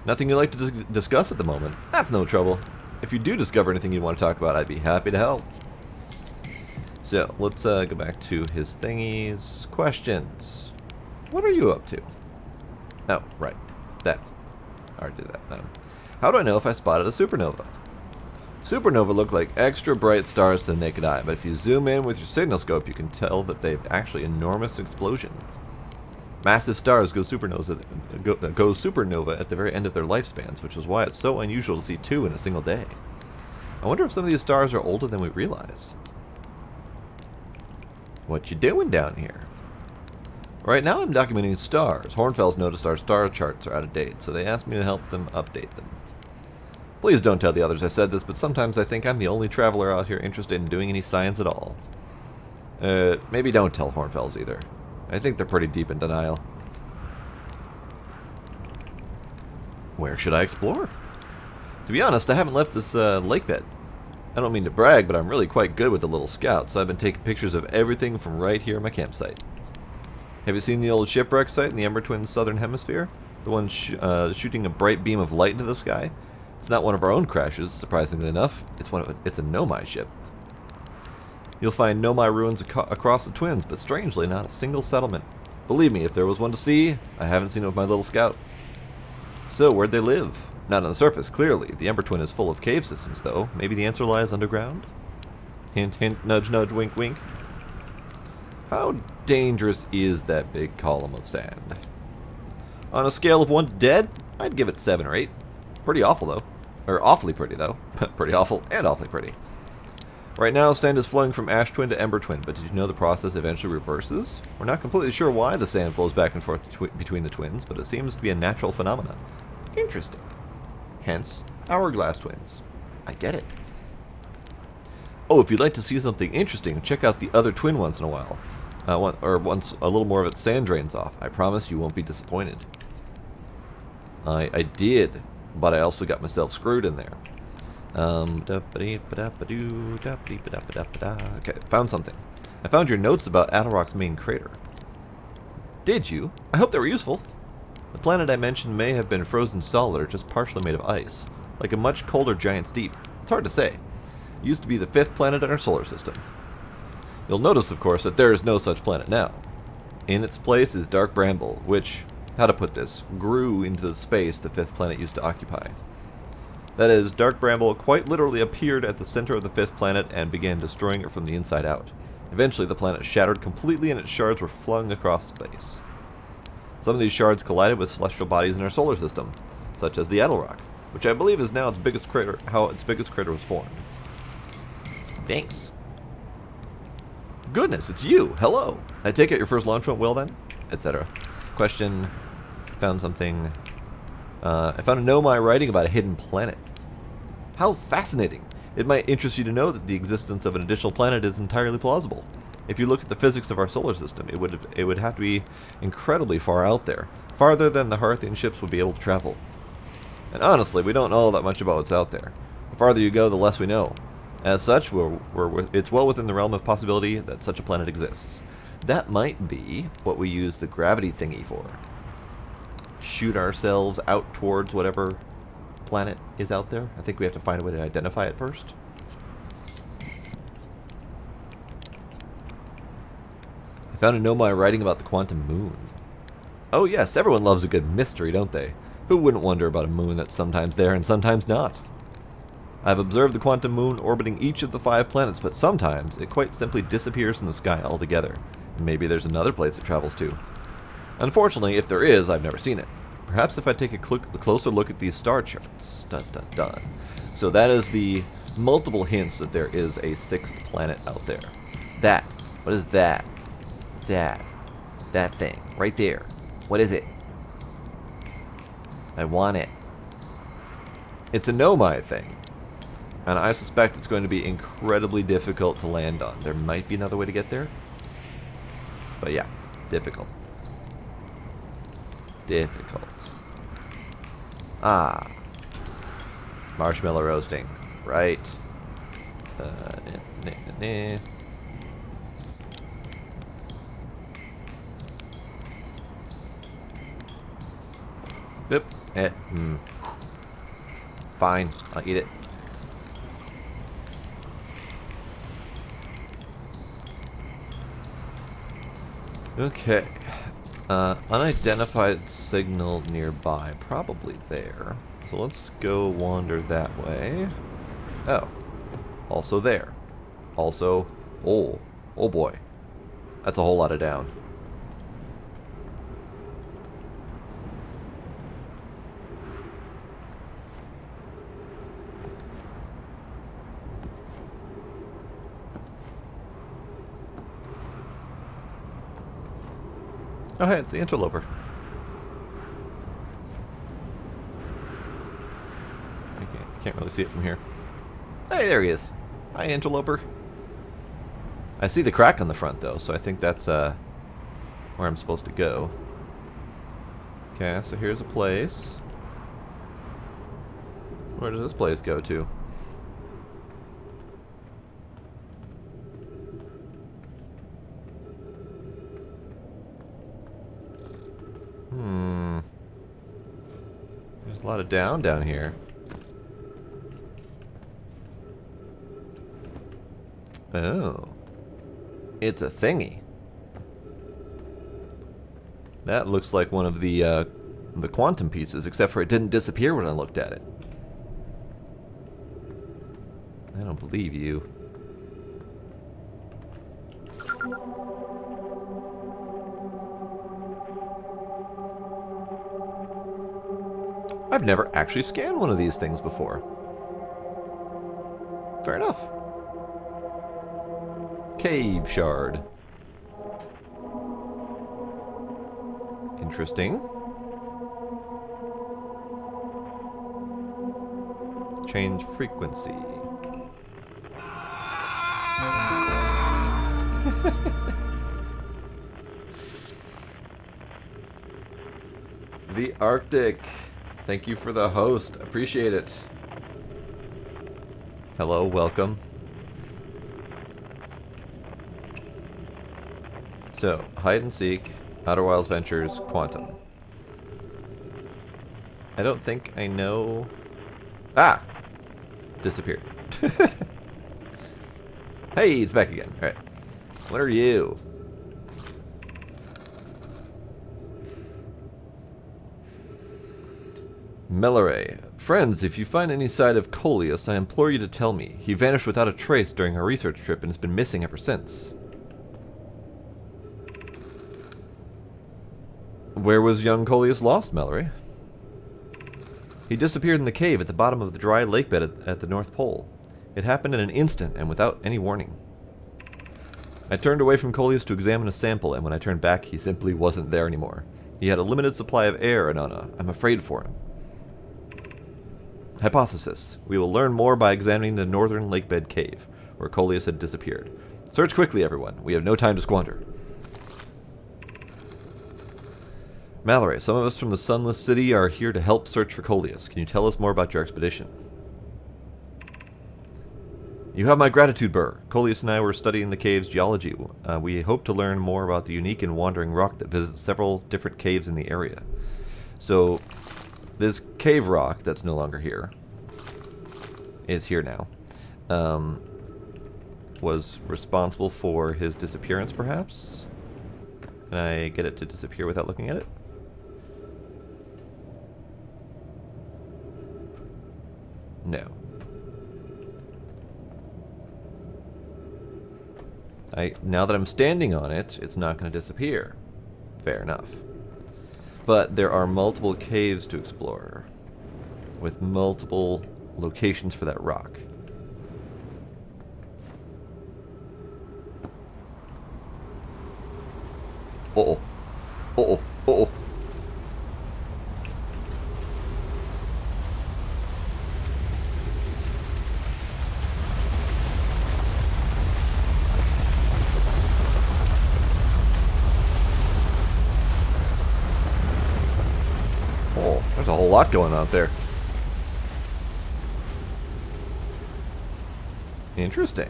A: Nothing you'd like to discuss at the moment? That's no trouble. If you do discover anything you want to talk about, I'd be happy to help. So, let's go back to his thingies. Questions. What are you up to? Oh, right. That. I already did that. How do I know if I spotted a supernova? Supernova look like extra bright stars to the naked eye, but if you zoom in with your signal scope, you can tell that they've actually enormous explosions. Massive stars go supernova at the very end of their lifespans, which is why it's so unusual to see two in a single day. I wonder if some of these stars are older than we realize. What you doing down here? Right now I'm documenting stars. Hornfels noticed our star charts are out of date, so they asked me to help them update them. Please don't tell the others I said this, but sometimes I think I'm the only traveler out here interested in doing any science at all. Maybe don't tell Hornfels either. I think they're pretty deep in denial. Where should I explore? To be honest, I haven't left this lake bed. I don't mean to brag, but I'm really quite good with the little scout, so I've been taking pictures of everything from right here at my campsite. Have you seen the old shipwreck site in the Ember Twins' southern hemisphere? The one shooting a bright beam of light into the sky? It's not one of our own crashes, surprisingly enough. It's a Nomai ship. You'll find Nomai ruins across the Twins, but strangely not a single settlement. Believe me, if there was one to see, I haven't seen it with my little scout. So, where'd they live? Not on the surface, clearly. The Ember Twin is full of cave systems, though. Maybe the answer lies underground? Hint, hint, nudge, nudge, wink, wink. How dangerous is that big column of sand? On a scale of 1 to dead, I'd give it 7 or 8. Pretty awful, though. Or awfully pretty, though. Pretty awful and awfully pretty. Right now, sand is flowing from Ash Twin to Ember Twin, but did you know the process eventually reverses? We're not completely sure why the sand flows back and forth between the twins, but it seems to be a natural phenomenon. Interesting. Hence, Hourglass Twins. I get it. Oh, if you'd like to see something interesting, check out the other twin once in a while. Once a little more of its sand drains off. I promise you won't be disappointed. I did, but I also got myself screwed in there. Okay, found something. I found your notes about Attlerock's main crater. Did you? I hope they were useful. The planet I mentioned may have been frozen solid or just partially made of ice, like a much colder giant's deep. It's hard to say. It used to be the 5th planet in our solar system. You'll notice, of course, that there is no such planet now. In its place is Dark Bramble, which, how to put this, grew into the space the 5th planet used to occupy. That is, Dark Bramble quite literally appeared at the center of the 5th planet and began destroying it from the inside out. Eventually, the planet shattered completely and its shards were flung across space. Some of these shards collided with celestial bodies in our solar system, such as the Attlerock, which I believe is now its biggest crater, how its biggest crater was formed. Thanks. Goodness, it's you! Hello! I take it your first launch went well then? Etc. Question. Found something. I found a Nomai writing about a hidden planet. How fascinating! It might interest you to know that the existence of an additional planet is entirely plausible. If you look at the physics of our solar system, it would have to be incredibly far out there, farther than the Hearthian ships would be able to travel. And honestly, we don't know all that much about what's out there. The farther you go, the less we know. As such, it's well within the realm of possibility that such a planet exists. That might be what we use the gravity thingy for. Shoot ourselves out towards whatever planet is out there. I think we have to find a way to identify it first. Found a Nomai writing about the quantum moon. Oh yes, everyone loves a good mystery, don't they? Who wouldn't wonder about a moon that's sometimes there and sometimes not? I've observed the quantum moon orbiting each of the 5 planets, but sometimes it quite simply disappears from the sky altogether. Maybe there's another place it travels to. Unfortunately, if there is, I've never seen it. Perhaps if I take a closer look at these star charts. Dun, dun, dun. So that is the multiple hints that there is a 6th planet out there. That. What is that? That thing. Right there. What is it? I want it. It's a Nomai thing. And I suspect it's going to be incredibly difficult to land on. There might be another way to get there. But yeah, difficult. Difficult. Ah. Marshmallow roasting. Right. Yep. Fine. I'll eat it. Okay. Unidentified signal nearby. Probably there. So let's go wander that way. Oh. Also there. Also... Oh. Oh boy. That's a whole lot of down. Oh hey, it's the Interloper. I can't really see it from here. Hey, there he is. Hi, Interloper. I see the crack on the front, though, so I think that's where I'm supposed to go. Okay, so here's a place. Where does this place go to? There's a lot of down here. Oh. It's a thingy. That looks like one of the quantum pieces, except for it didn't disappear when I looked at it. I don't believe you. I've never actually scanned one of these things before. Fair enough. Cave shard. Interesting. Change frequency. The Arctic. Thank you for the host. Appreciate it. Hello, welcome. So, hide and seek, Outer Wilds Ventures, Quantum. I don't think I know... Ah! Disappeared. Hey, it's back again. Alright. What are you? Melore. Friends, if you find any sign of Coleus, I implore you to tell me. He vanished without a trace during our research trip and has been missing ever since. Where was young Coleus lost, Melore? He disappeared in the cave at the bottom of the dry lake bed at the North Pole. It happened in an instant and without any warning. I turned away from Coleus to examine a sample, and when I turned back, he simply wasn't there anymore. He had a limited supply of air, Anana. I'm afraid for him. Hypothesis. We will learn more by examining the northern lakebed cave, where Coleus had disappeared. Search quickly, everyone. We have no time to squander. Mallory, some of us from the Sunless City are here to help search for Coleus. Can you tell us more about your expedition? You have my gratitude, Burr. Coleus and I were studying the cave's geology. We hope to learn more about the unique and wandering rock that visits several different caves in the area. So, this cave rock that's no longer here, is here now, was responsible for his disappearance, perhaps? Can I get it to disappear without looking at it? No. Now that I'm standing on it, it's not going to disappear. Fair enough. But there are multiple caves to explore, with multiple locations for that rock. Uh-oh. Uh-oh. Uh-oh. Oh, there's a whole lot going on there. Interesting.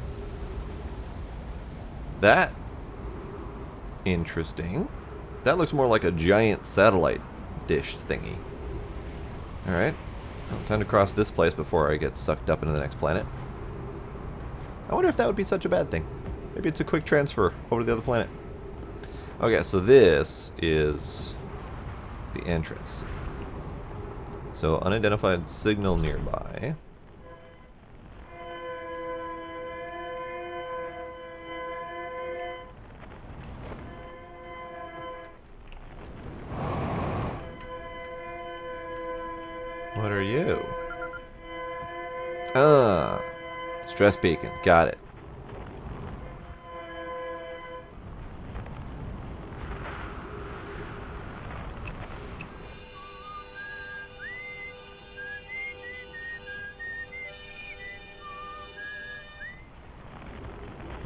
A: Interesting. That looks more like a giant satellite dish thingy. Alright. Well, time to cross this place before I get sucked up into the next planet. I wonder if that would be such a bad thing. Maybe it's a quick transfer over to the other planet. Okay, so this is the entrance. So, unidentified signal nearby. What are you? Ah, stress beacon. Got it.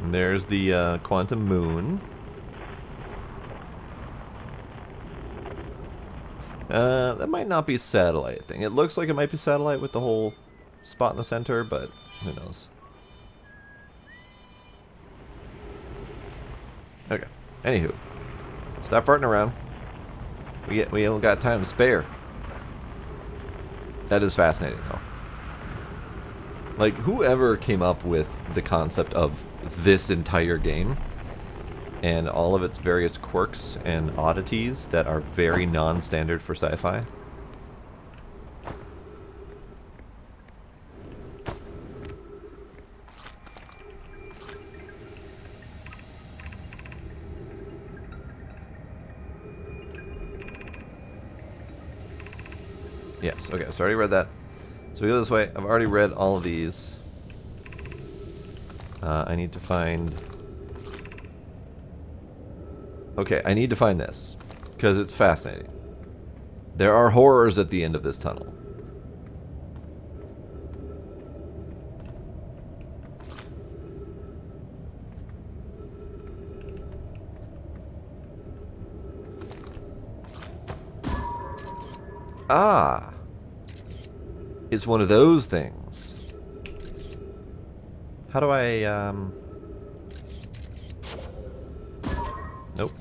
A: And there's the quantum moon. That might not be satellite thing. It looks like it might be satellite with the whole spot in the center, but who knows. Okay. Anywho, stop farting around. We don't got time to spare. That is fascinating, though. Like, whoever came up with the concept of this entire game and all of its various quirks and oddities that are very non-standard for sci-fi. Yes, okay, so I already read that. So we go this way. I've already read all of these. I need to find... Okay, I need to find this, because it's fascinating. There are horrors at the end of this tunnel. Ah! It's one of those things. How do I, Nope.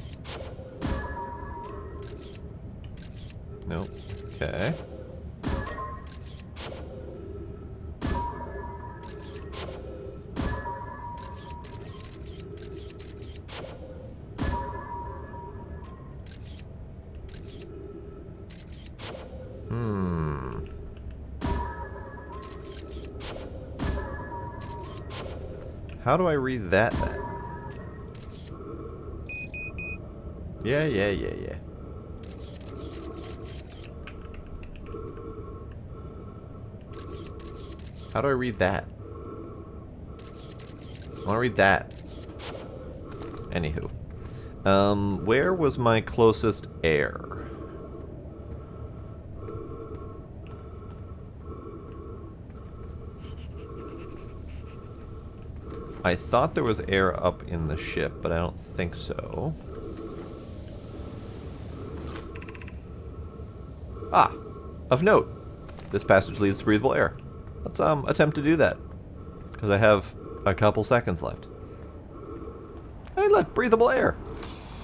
A: Nope. Okay. How do I read that then? Yeah. How do I read that? I want to read that. Anywho. Where was my closest air? I thought there was air up in the ship, but I don't think so. Ah! Of note! This passage leads to breathable air. Let's attempt to do that. Because I have a couple seconds left. Hey look! Breathable air!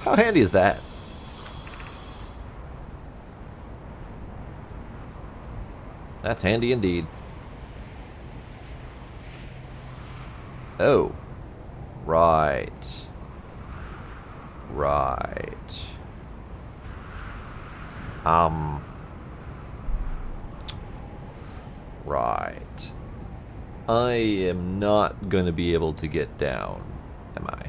A: How handy is that? That's handy indeed. Oh. Right. Right. Right. I am not going to be able to get down, am I?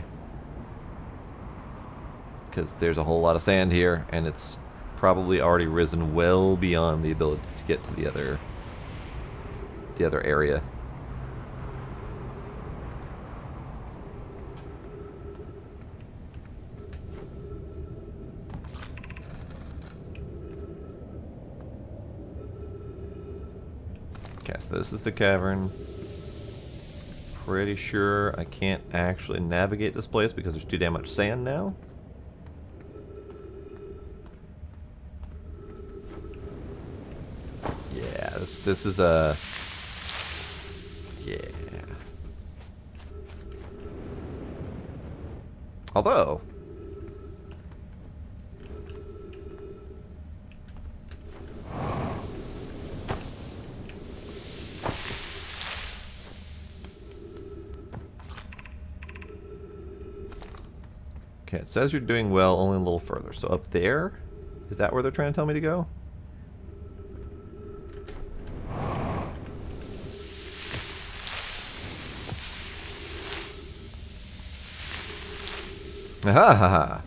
A: Because there's a whole lot of sand here, and it's probably already risen well beyond the ability to get to the other area. Okay, so this is the cavern. Pretty sure I can't actually navigate this place because there's too damn much sand now. Yeah, this is a... Yeah. Although... Okay, it says you're doing well, only a little further. So up there? Is that where they're trying to tell me to go? Aha ha ha!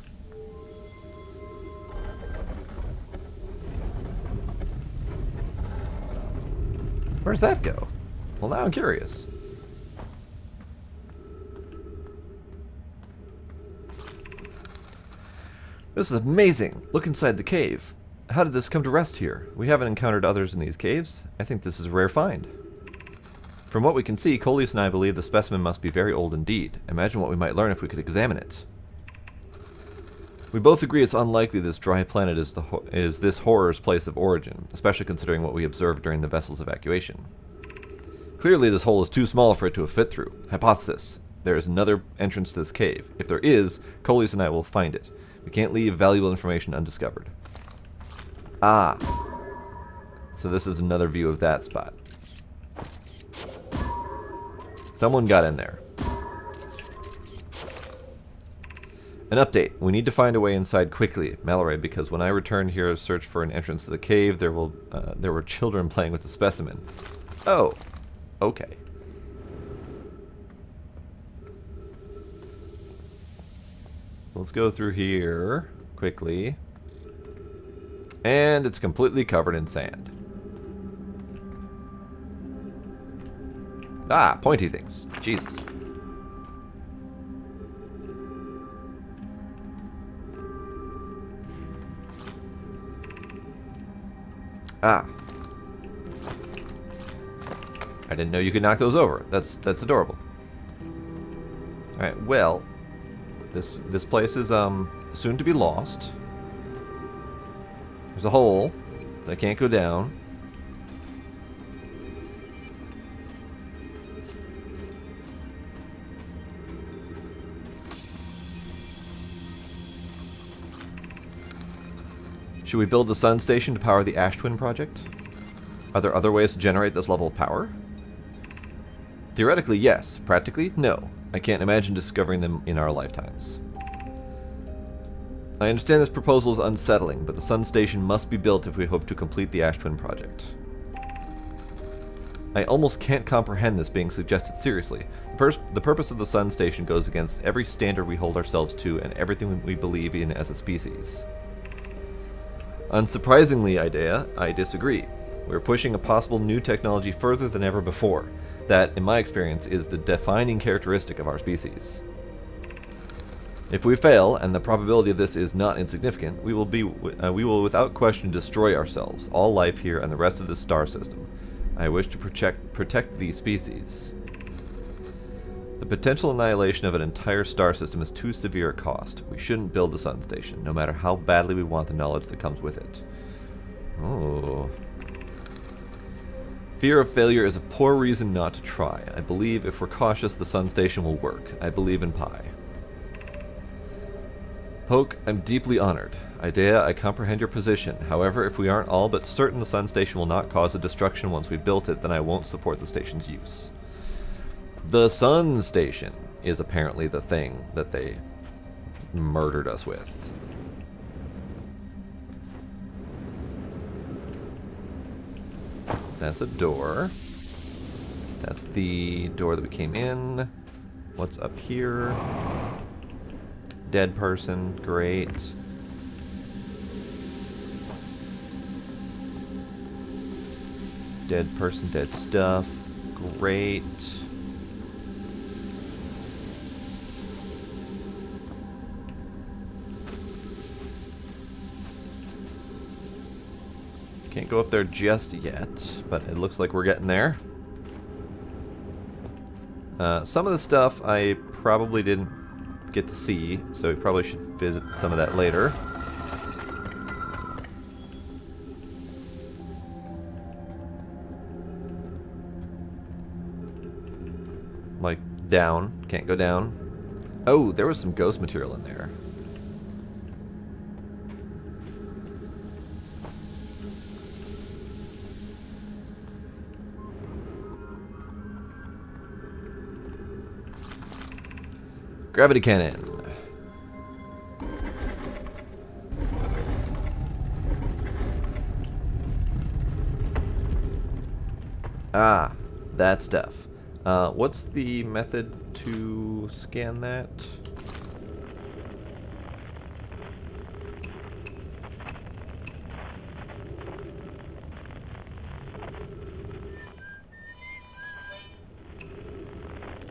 A: Where's that go? Well, now I'm curious. This is amazing! Look inside the cave. How did this come to rest here? We haven't encountered others in these caves. I think this is a rare find. From what we can see, Coleus and I believe the specimen must be very old indeed. Imagine what we might learn if we could examine it. We both agree it's unlikely this dry planet is this horror's place of origin, especially considering what we observed during the vessel's evacuation. Clearly this hole is too small for it to have fit through. Hypothesis. There is another entrance to this cave. If there is, Coleus and I will find it. We can't leave valuable information undiscovered. Ah. So this is another view of that spot. Someone got in there. An update. We need to find a way inside quickly, Mallory, because when I returned here to search for an entrance to the cave, there were children playing with the specimen. Oh. Okay. Let's go through here quickly. And it's completely covered in sand. Ah, pointy things. Jesus. Ah. I didn't know you could knock those over. That's adorable. Alright, well... This place is soon to be lost. There's a hole that can't go down. Should we build the sun station to power the Ash Twin project? Are there other ways to generate this level of power? Theoretically, yes. Practically, no. I can't imagine discovering them in our lifetimes. I understand this proposal is unsettling, but the sun station must be built if we hope to complete the Ash Twin project. I almost can't comprehend this being suggested seriously. The purpose of the sun station goes against every standard we hold ourselves to and everything we believe in as a species. Unsurprisingly, Idea, I disagree. We're pushing a possible new technology further than ever before. That, in my experience, is the defining characteristic of our species. If we fail, and the probability of this is not insignificant, we will without question destroy ourselves, all life here, and the rest of the star system. I wish to protect these species. The potential annihilation of an entire star system is too severe a cost. We shouldn't build the sun station, no matter how badly we want the knowledge that comes with it. Oh. Fear of failure is a poor reason not to try. I believe if we're cautious, the sun station will work. I believe in Pi. Poke, I'm deeply honored. Idea, I comprehend your position. However, if we aren't all but certain the sun station will not cause a destruction once we've built it, then I won't support the station's use. The sun station is apparently the thing that they murdered us with. That's a door. That's the door that we came in. What's up here? Dead person. Great. Dead person, dead stuff. Great. Can't go up there just yet, but it looks like we're getting there. Some of the stuff I probably didn't get to see, so we probably should visit some of that later. Like, down. Can't go down. Oh, there was some ghost material in there. Gravity cannon. Ah, that stuff. What's the method to scan that?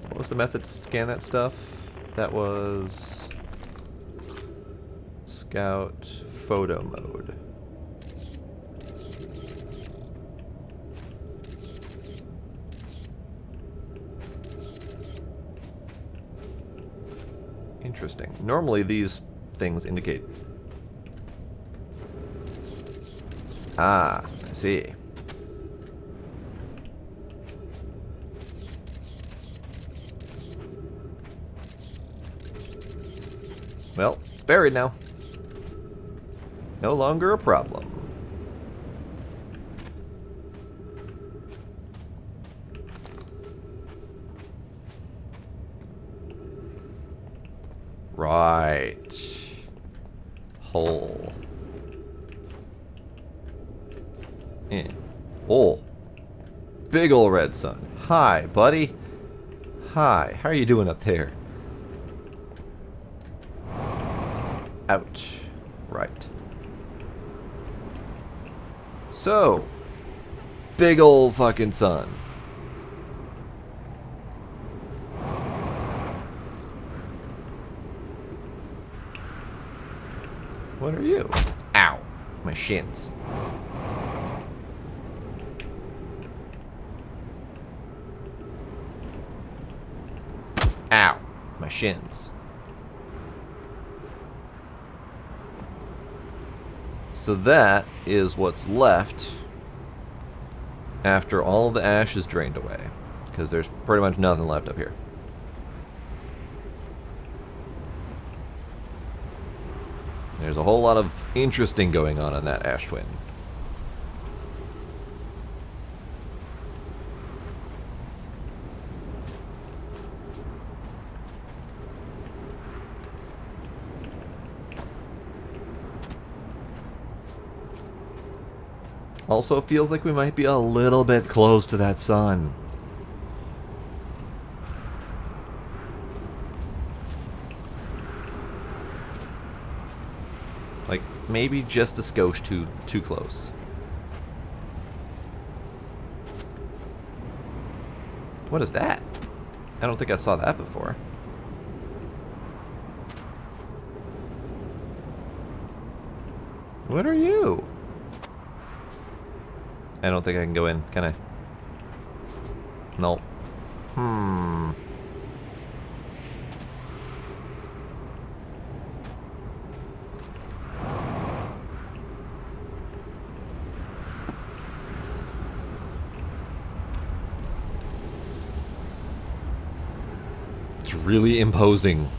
A: What was the method to scan that stuff? That was Scout photo mode. Interesting. Normally these things indicate... Ah, I see. Well, it's buried now. No longer a problem. Right. Hole. Oh. Big ol' red sun. Hi, buddy. Hi. How are you doing up there? Ouch. Right. So, big ol' fucking sun. What are you? Ow. My shins. Ow. My shins. So that is what's left after all of the ash is drained away. Because there's pretty much nothing left up here. There's a whole lot of interesting going on in that ash twin. Also feels like we might be a little bit close to that sun. Like, maybe just a skosh too close. What is that? I don't think I saw that before. What are you? I don't think I can go in, can I? No. It's really imposing.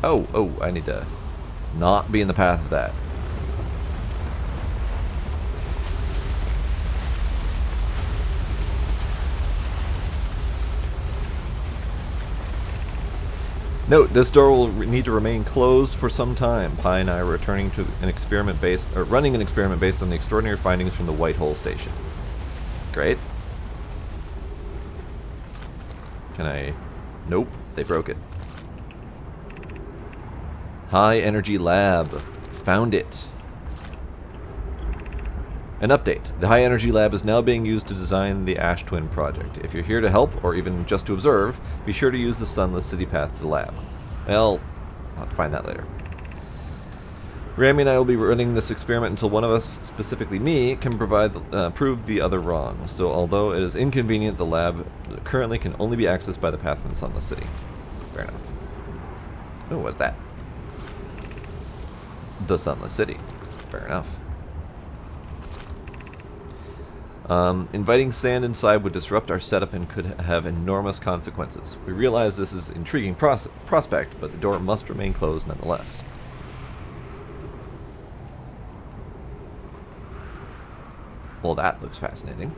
A: Oh, I need to not be in the path of that. Note, this door will need to remain closed for some time. Pi and I are returning to an experiment based, or running an experiment based on the extraordinary findings from the White Hole Station. Great. Can I... Nope, they broke it. High Energy Lab. Found it. An update. The High Energy Lab is now being used to design the Ash Twin project. If you're here to help, or even just to observe, be sure to use the Sunless City path to the lab. Well, I'll have to find that later. Rami and I will be running this experiment until one of us, specifically me, can prove the other wrong. So although it is inconvenient, the lab currently can only be accessed by the path from Sunless City. Fair enough. Oh, what's that? The Sunless City. Fair enough. Inviting sand inside would disrupt our setup and could have enormous consequences. We realize this is an intriguing prospect, but the door must remain closed nonetheless. Well, that looks fascinating.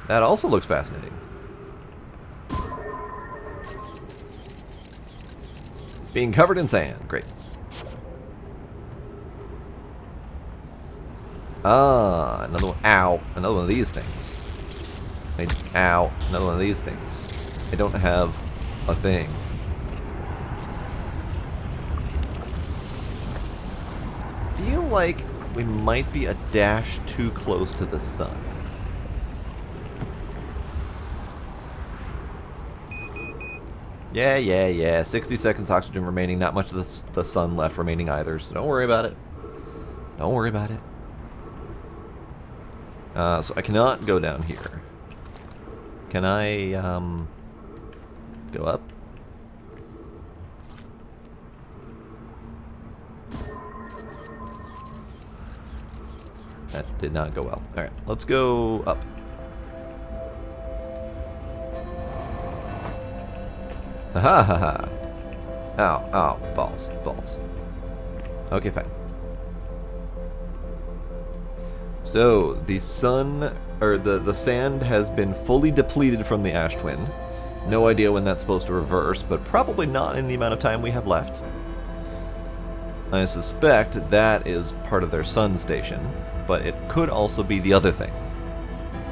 A: That also looks fascinating. Being covered in sand. Great. Ah, another one. Ow. Another one of these things. Ow. Another one of these things. I don't have a thing. Feel like we might be a dash too close to the sun. Yeah. 60 seconds oxygen remaining. Not much of the sun left remaining either, so don't worry about it. Don't worry about it. So I cannot go down here. Can I, go up? That did not go well. Alright, let's go up. Ha ha ha. Ow, balls. Okay, fine. So, the sun, or the sand has been fully depleted from the Ash Twin. No idea when that's supposed to reverse, but probably not in the amount of time we have left. I suspect that is part of their sun station, but it could also be the other thing.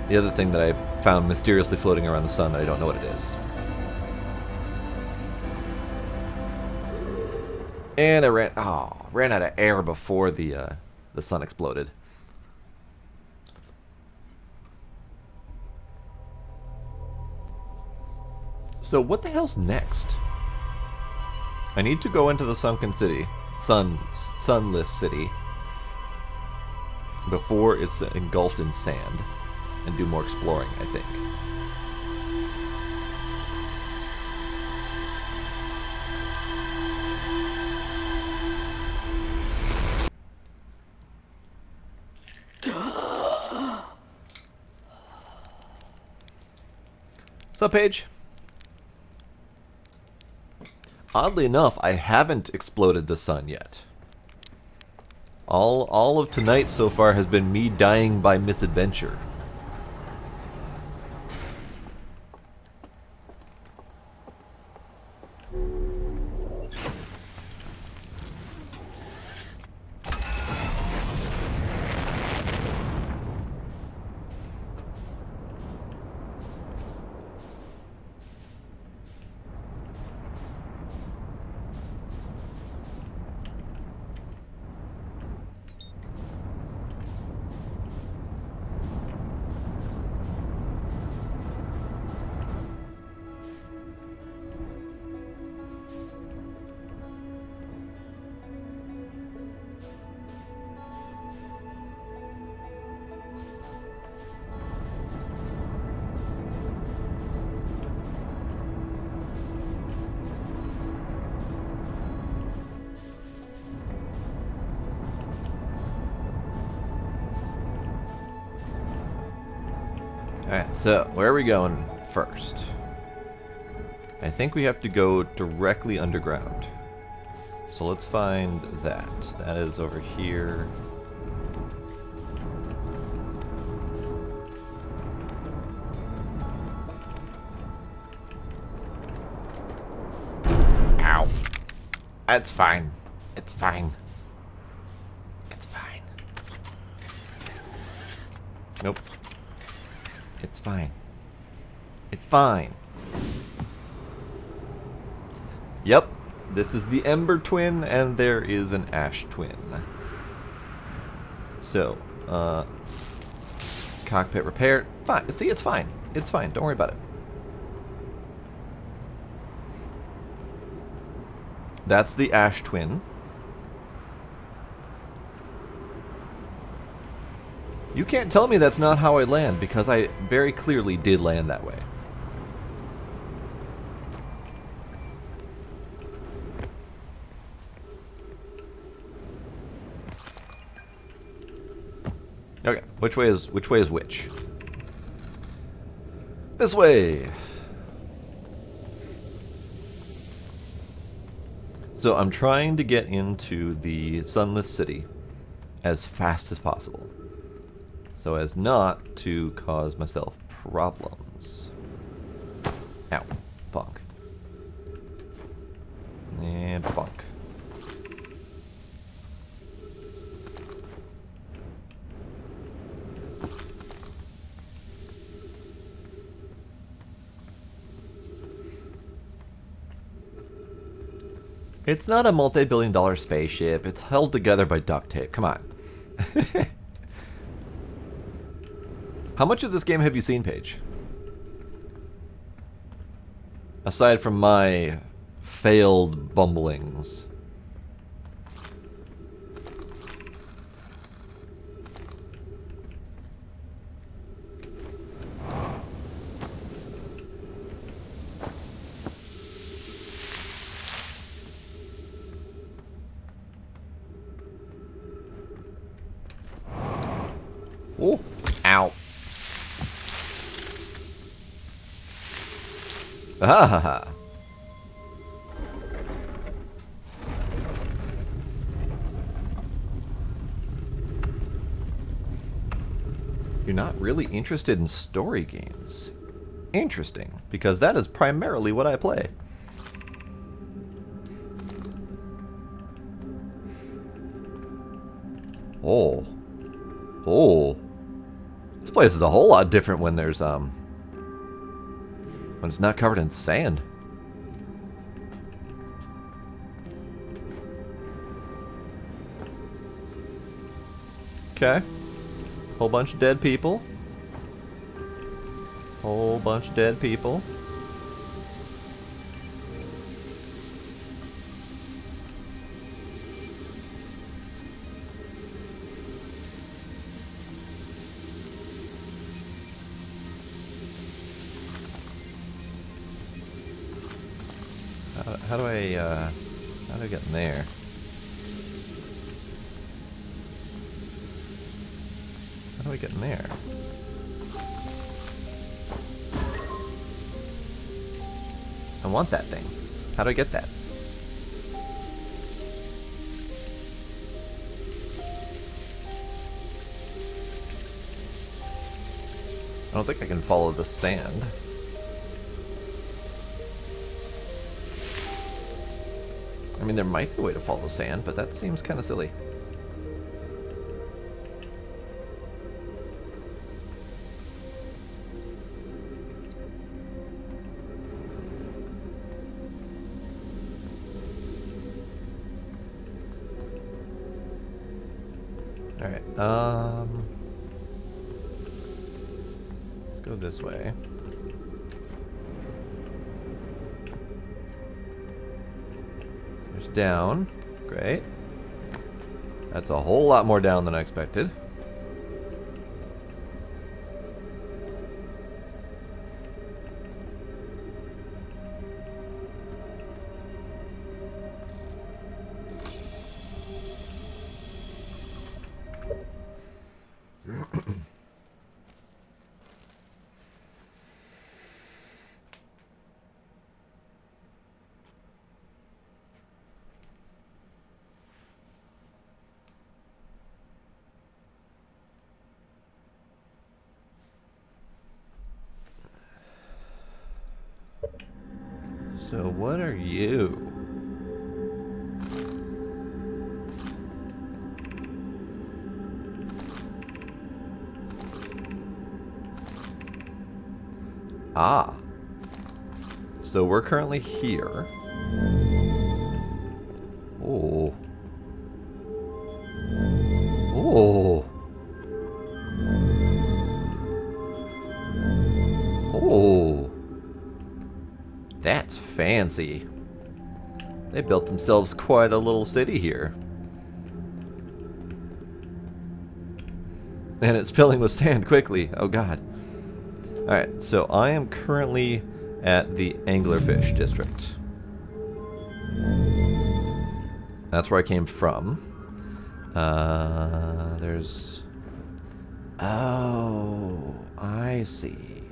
A: The other thing that I found mysteriously floating around the sun that I don't know what it is. And I ran out of air before the sun exploded. So what the hell's next? I need to go into the sunken city, sunless city, before it's engulfed in sand, and do more exploring, I think. What's up, Paige? Oddly enough, I haven't exploded the sun yet. All of tonight so far has been me dying by misadventure. Alright, so where are we going first? I think we have to go directly underground. So let's find that. That is over here. It's fine. It's fine. It's fine. Nope. It's fine. It's fine. Yep. This is the Ember Twin, and there is an Ash Twin. So, cockpit repair. Fine. See, it's fine. It's fine. Don't worry about it. That's the Ash Twin. You can't tell me that's not how I land, because I very clearly did land that way. Okay, which way is which? This way. So I'm trying to get into the Sunless City as fast as possible, so as not to cause myself problems. Ow. Bonk. And bonk. It's not a multi-billion-dollar spaceship. It's held together by duct tape. Come on. How much of this game have you seen, Paige? Aside from my failed bumblings. Oh, ow. Ah ha ha. You're not really interested in story games. Interesting, because that is primarily what I play. Oh. Oh. This place is a whole lot different when there's, when it's not covered in sand. Okay. Whole bunch of dead people. Whole bunch of dead people. How do I get in there? How do I get in there? I want that thing. How do I get that? I don't think I can follow the sand. I mean, there might be a way to follow the sand, but that seems kind of silly. Alright, let's go this way. There's down. Great. That's a whole lot more down than I expected. So what are you? Ah. So we're currently here. Oh. Oh. Oh. That's fancy. They built themselves quite a little city here. And it's filling with sand quickly. Oh god. Alright, so I am currently at the anglerfish district. That's where I came from. There's... Oh, I see.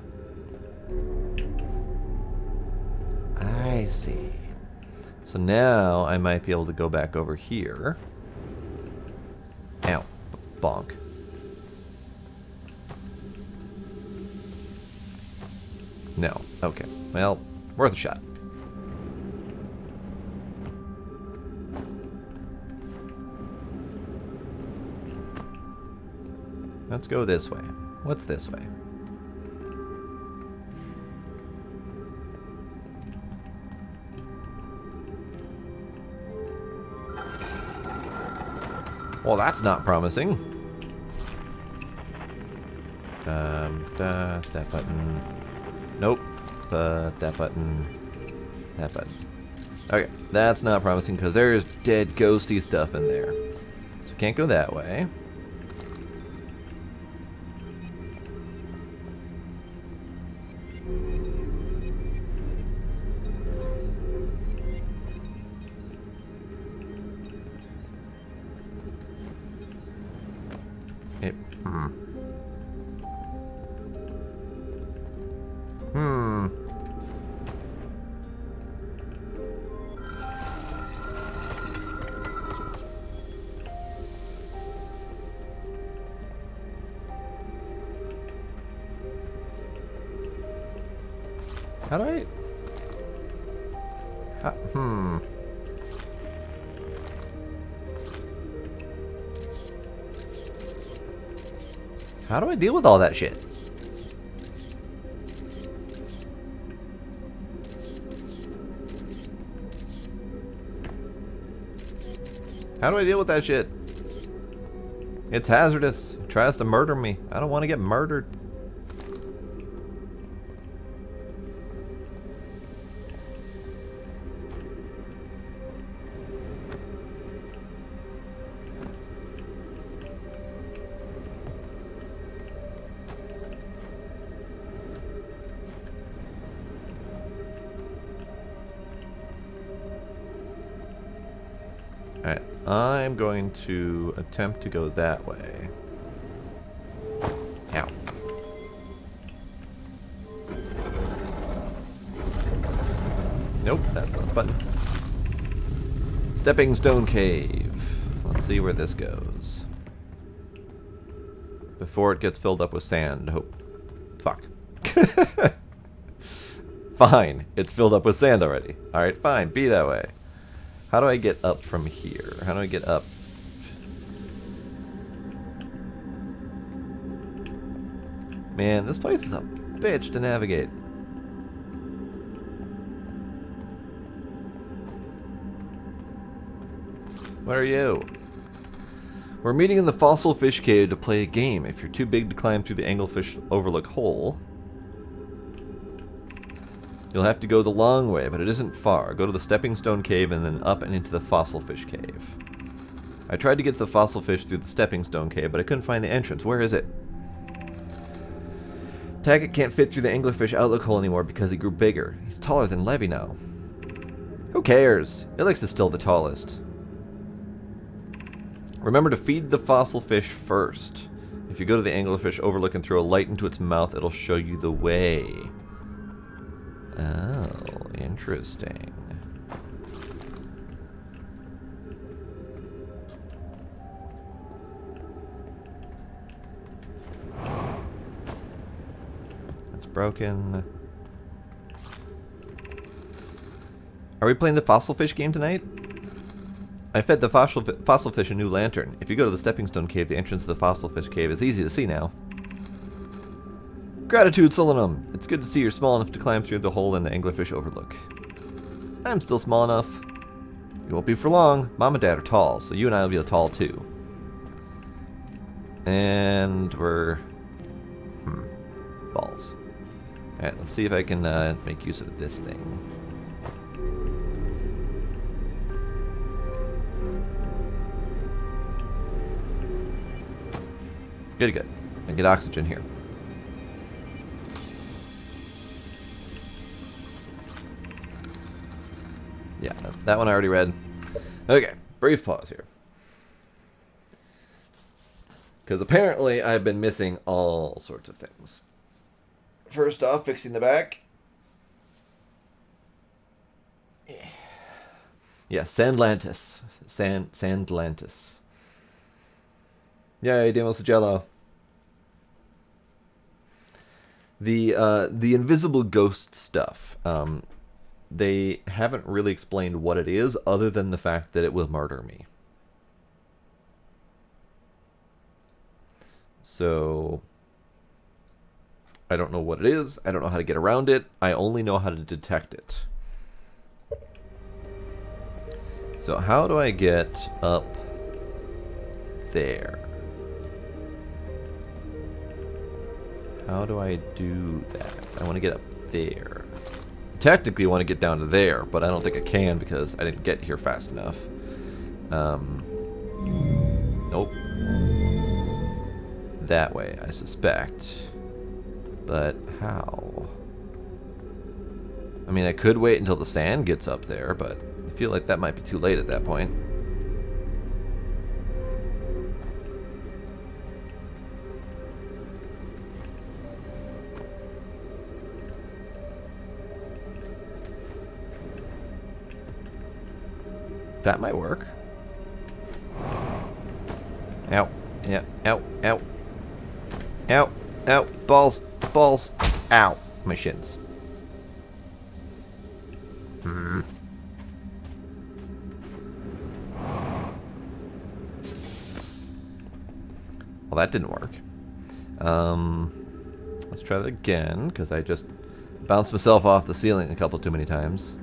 A: I see. So now I might be able to go back over here. Ow. Bonk. No. Okay. Well, worth a shot. Let's go this way. What's this way? Well, that's not promising. That button. Nope. That button. That button. Okay, that's not promising because there's dead ghosty stuff in there. So can't go that way. How do I... How do I deal with all that shit? How do I deal with that shit? It's hazardous. It tries to murder me. I don't want to get murdered. Alright, I'm going to attempt to go that way. Ow. Nope, that's not the button. Stepping Stone Cave. Let's see where this goes. Before it gets filled up with sand. Hope. Fuck. Fine, it's filled up with sand already. Alright, fine, be that way. How do I get up from here? How do I get up? Man, this place is a bitch to navigate. Where are you? We're meeting in the fossil fish cave to play a game. If you're too big to climb through the anglefish overlook hole, you'll have to go the long way, but it isn't far. Go to the stepping stone cave and then up and into the fossil fish cave. I tried to get to the fossil fish through the stepping stone cave, but I couldn't find the entrance. Where is it? Taggart can't fit through the anglerfish outlook hole anymore because he grew bigger. He's taller than Levy now. Who cares? Ilex is still the tallest. Remember to feed the fossil fish first. If you go to the anglerfish overlook and throw a light into its mouth, it'll show you the way. Oh, interesting. That's broken. Are we playing the fossil fish game tonight? I fed the fossil fish a new lantern. If you go to the stepping stone cave, the entrance to the fossil fish cave is easy to see now. Gratitude, Solanum. It's good to see you're small enough to climb through the hole in the anglerfish overlook. I'm still small enough. You won't be for long. Mom and Dad are tall, so you and I will be tall too. And we're... balls. Alright, let's see if I can make use of this thing. Good, good. I get oxygen here. Yeah, that one I already read. Okay, brief pause here. Because apparently I've been missing all sorts of things. First off, fixing the back. Yeah, Sandlantis. Sandlantis. Yay, Demos Jello. The invisible ghost stuff. They haven't really explained what it is, other than the fact that it will murder me. So, I don't know what it is. I don't know how to get around it. I only know how to detect it. So, how do I get up there? How do I do that? I want to get up there. Technically, I want to get down to there, but I don't think I can because I didn't get here fast enough. Nope. That way, I suspect. But how? I mean, I could wait until the sand gets up there, but I feel like that might be too late at that point. That might work. Ow. Yeah. Ow. Ow. Ow. Ow. Balls. Balls. Ow. My shins. Well, that didn't work. Let's try that again, because I just bounced myself off the ceiling a couple too many times.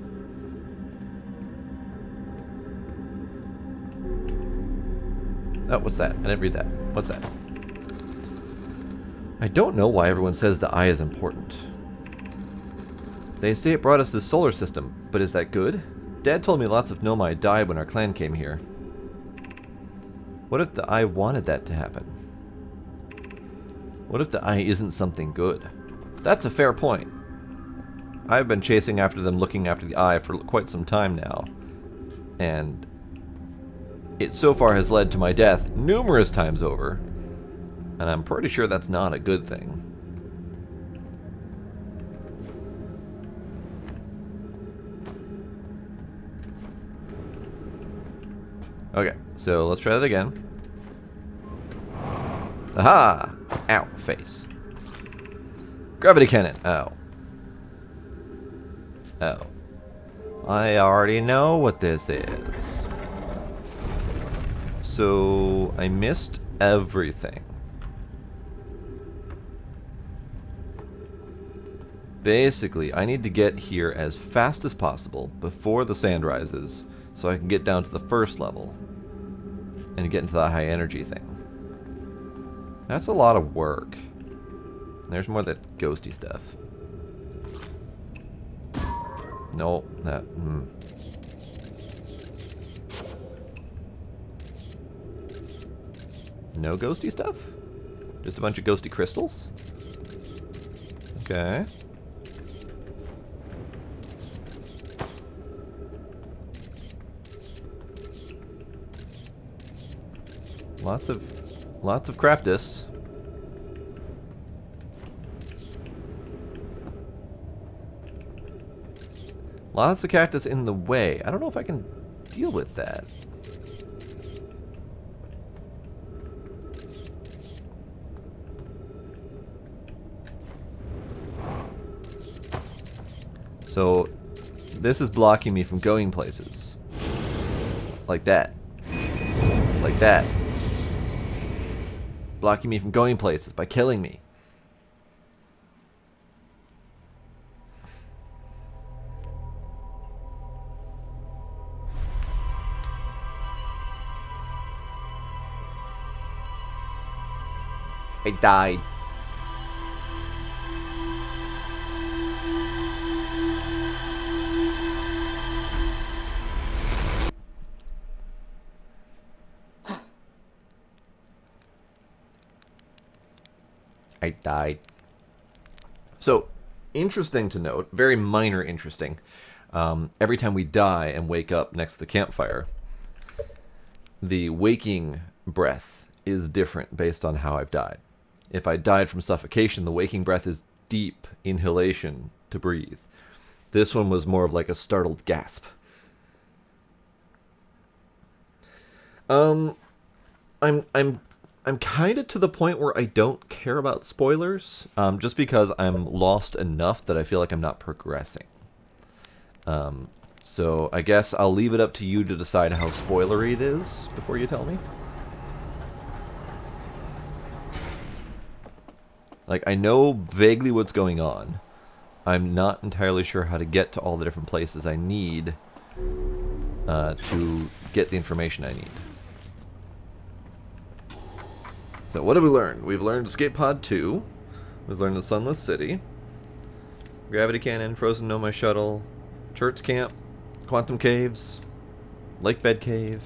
A: Oh, what's that? I didn't read that. What's that? I don't know why everyone says the eye is important. They say it brought us this solar system, but is that good? Dad told me lots of Nomai died when our clan came here. What if the eye wanted that to happen? What if the eye isn't something good? That's a fair point. I've been chasing after them, looking after the eye for quite some time now. And it so far has led to my death numerous times over. And I'm pretty sure that's not a good thing. Okay, so let's try that again. Aha! Ow, face. Gravity cannon. Oh. Oh. I already know what this is. So, I missed everything. Basically, I need to get here as fast as possible before the sand rises so I can get down to the first level and get into the high energy thing. That's a lot of work. There's more of that ghosty stuff. No, that... No ghosty stuff? Just a bunch of ghosty crystals? Okay. Lots of craftus. Lots of cactus in the way. I don't know if I can deal with that. So, this is blocking me from going places. Like that. Like that. Blocking me from going places by killing me. I died. I died. So, interesting to note, very minor interesting. Every time we die and wake up next to the campfire, the waking breath is different based on how I've died. If I died from suffocation, the waking breath is deep inhalation to breathe. This one was more of like a startled gasp. I'm kind of to the point where I don't care about spoilers, just because I'm lost enough that I feel like I'm not progressing. So I guess I'll leave it up to you to decide how spoilery it is before you tell me. Like, I know vaguely what's going on. I'm not entirely sure how to get to all the different places I need to get the information I need. So what have we learned? We've learned Escape Pod 2. We've learned the Sunless City. Gravity Cannon, Frozen Nomai Shuttle, Church Camp, Quantum Caves, Lake Bed Cave,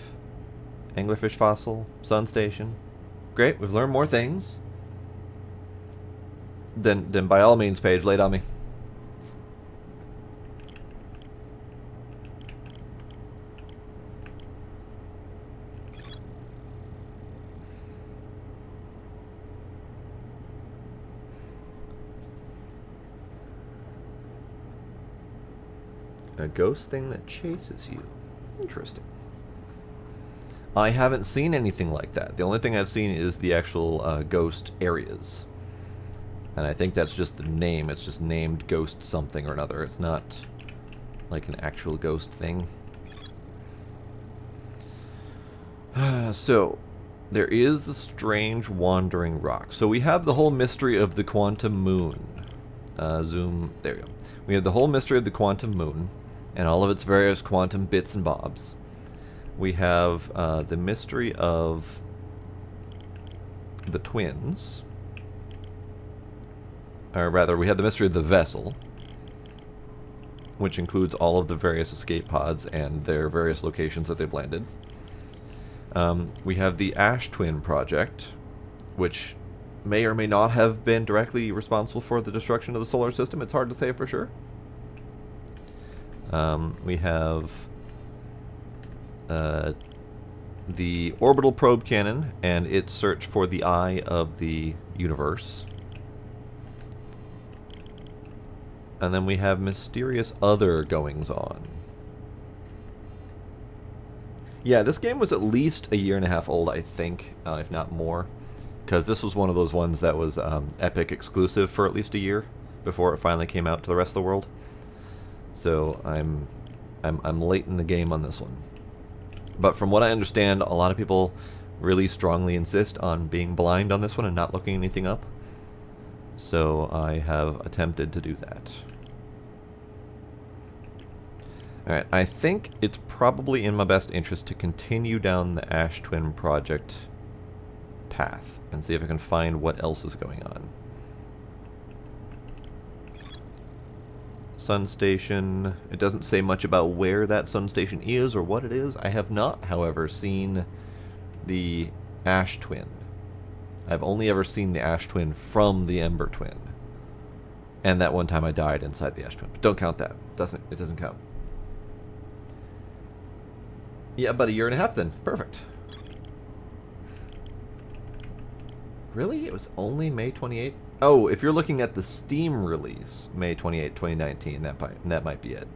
A: Anglerfish Fossil, Sun Station. Great, we've learned more things. Then by all means, Paige, lay it on me. A ghost thing that chases you. Interesting. I haven't seen anything like that. The only thing I've seen is the actual ghost areas. And I think that's just the name. It's just named Ghost something or another. It's not like an actual ghost thing. So, there is the strange wandering rock. So we have the whole mystery of the quantum moon. Zoom, there we go. We have the whole mystery of the quantum moon and all of its various quantum bits and bobs. We have the mystery of the twins. Or rather, we have the mystery of the vessel, which includes all of the various escape pods and their various locations that they've landed. We have the Ash Twin project, which may or may not have been directly responsible for the destruction of the solar system. It's hard to say for sure. We have the orbital probe cannon and its search for the eye of the universe. And then we have mysterious other goings-on. Yeah, this game was at least a year and a half old, I think, if not more. Because this was one of those ones that was Epic exclusive for at least a year before it finally came out to the rest of the world. So I'm late in the game on this one. But from what I understand, a lot of people really strongly insist on being blind on this one and not looking anything up. So I have attempted to do that. Alright, I think it's probably in my best interest to continue down the Ash Twin project path and see if I can find what else is going on. Sun Station. It doesn't say much about where that Sun Station is or what it is. I have not, however, seen the Ash Twin. I've only ever seen the Ash Twin from the Ember Twin. And that one time I died inside the Ash Twin. But don't count that. It doesn't count. Yeah, about a year and a half then. Perfect. Really? It was only May 28th? Oh, if you're looking at the Steam release, May 28, 2019, that might be it.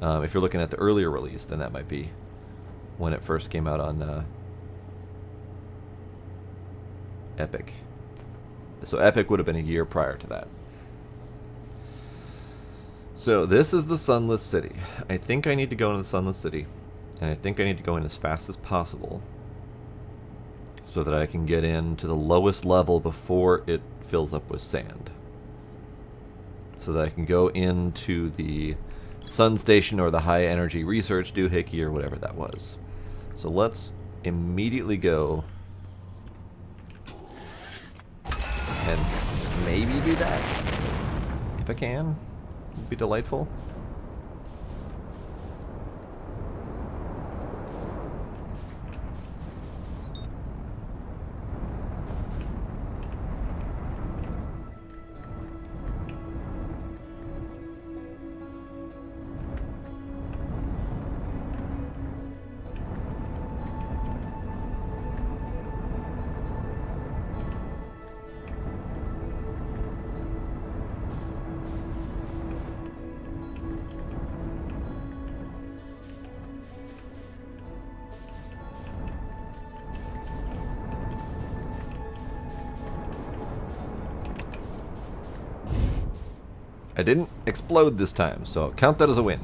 A: If you're looking at the earlier release, then that might be when it first came out on Epic. So Epic would have been a year prior to that. So this is the Sunless City. I think I need to go into the Sunless City. And I think I need to go in as fast as possible so that I can get into the lowest level before it fills up with sand. So that I can go into the Sun Station or the High Energy Research Doohickey or whatever that was. So let's immediately go Hence, maybe do that. If I can. It'd be delightful. I didn't explode this time, so count that as a win.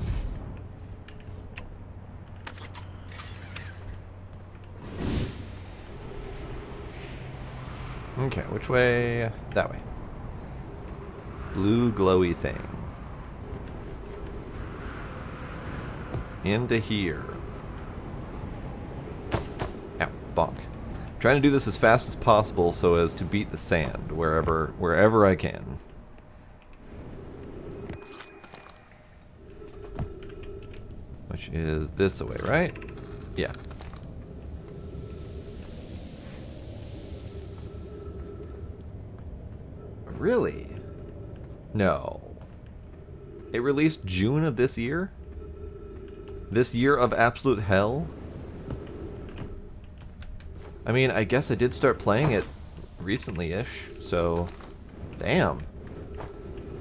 A: Okay, which way? That way. Blue glowy thing. Into here. Ow, bonk. Trying to do this as fast as possible so as to beat the sand wherever I can. Which is this way, right? Yeah. Really? No. It released June of this year? This year of absolute hell? I mean, I guess I did start playing it recently-ish, so... Damn.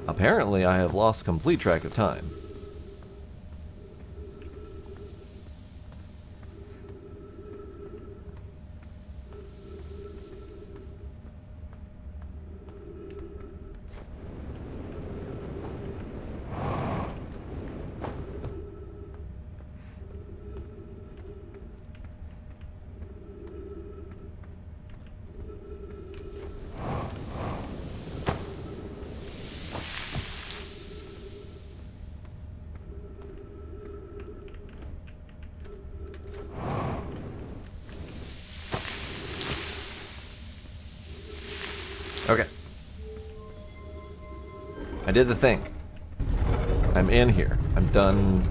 A: Apparently I have lost complete track of time. Okay. I did the thing. I'm in here. I'm done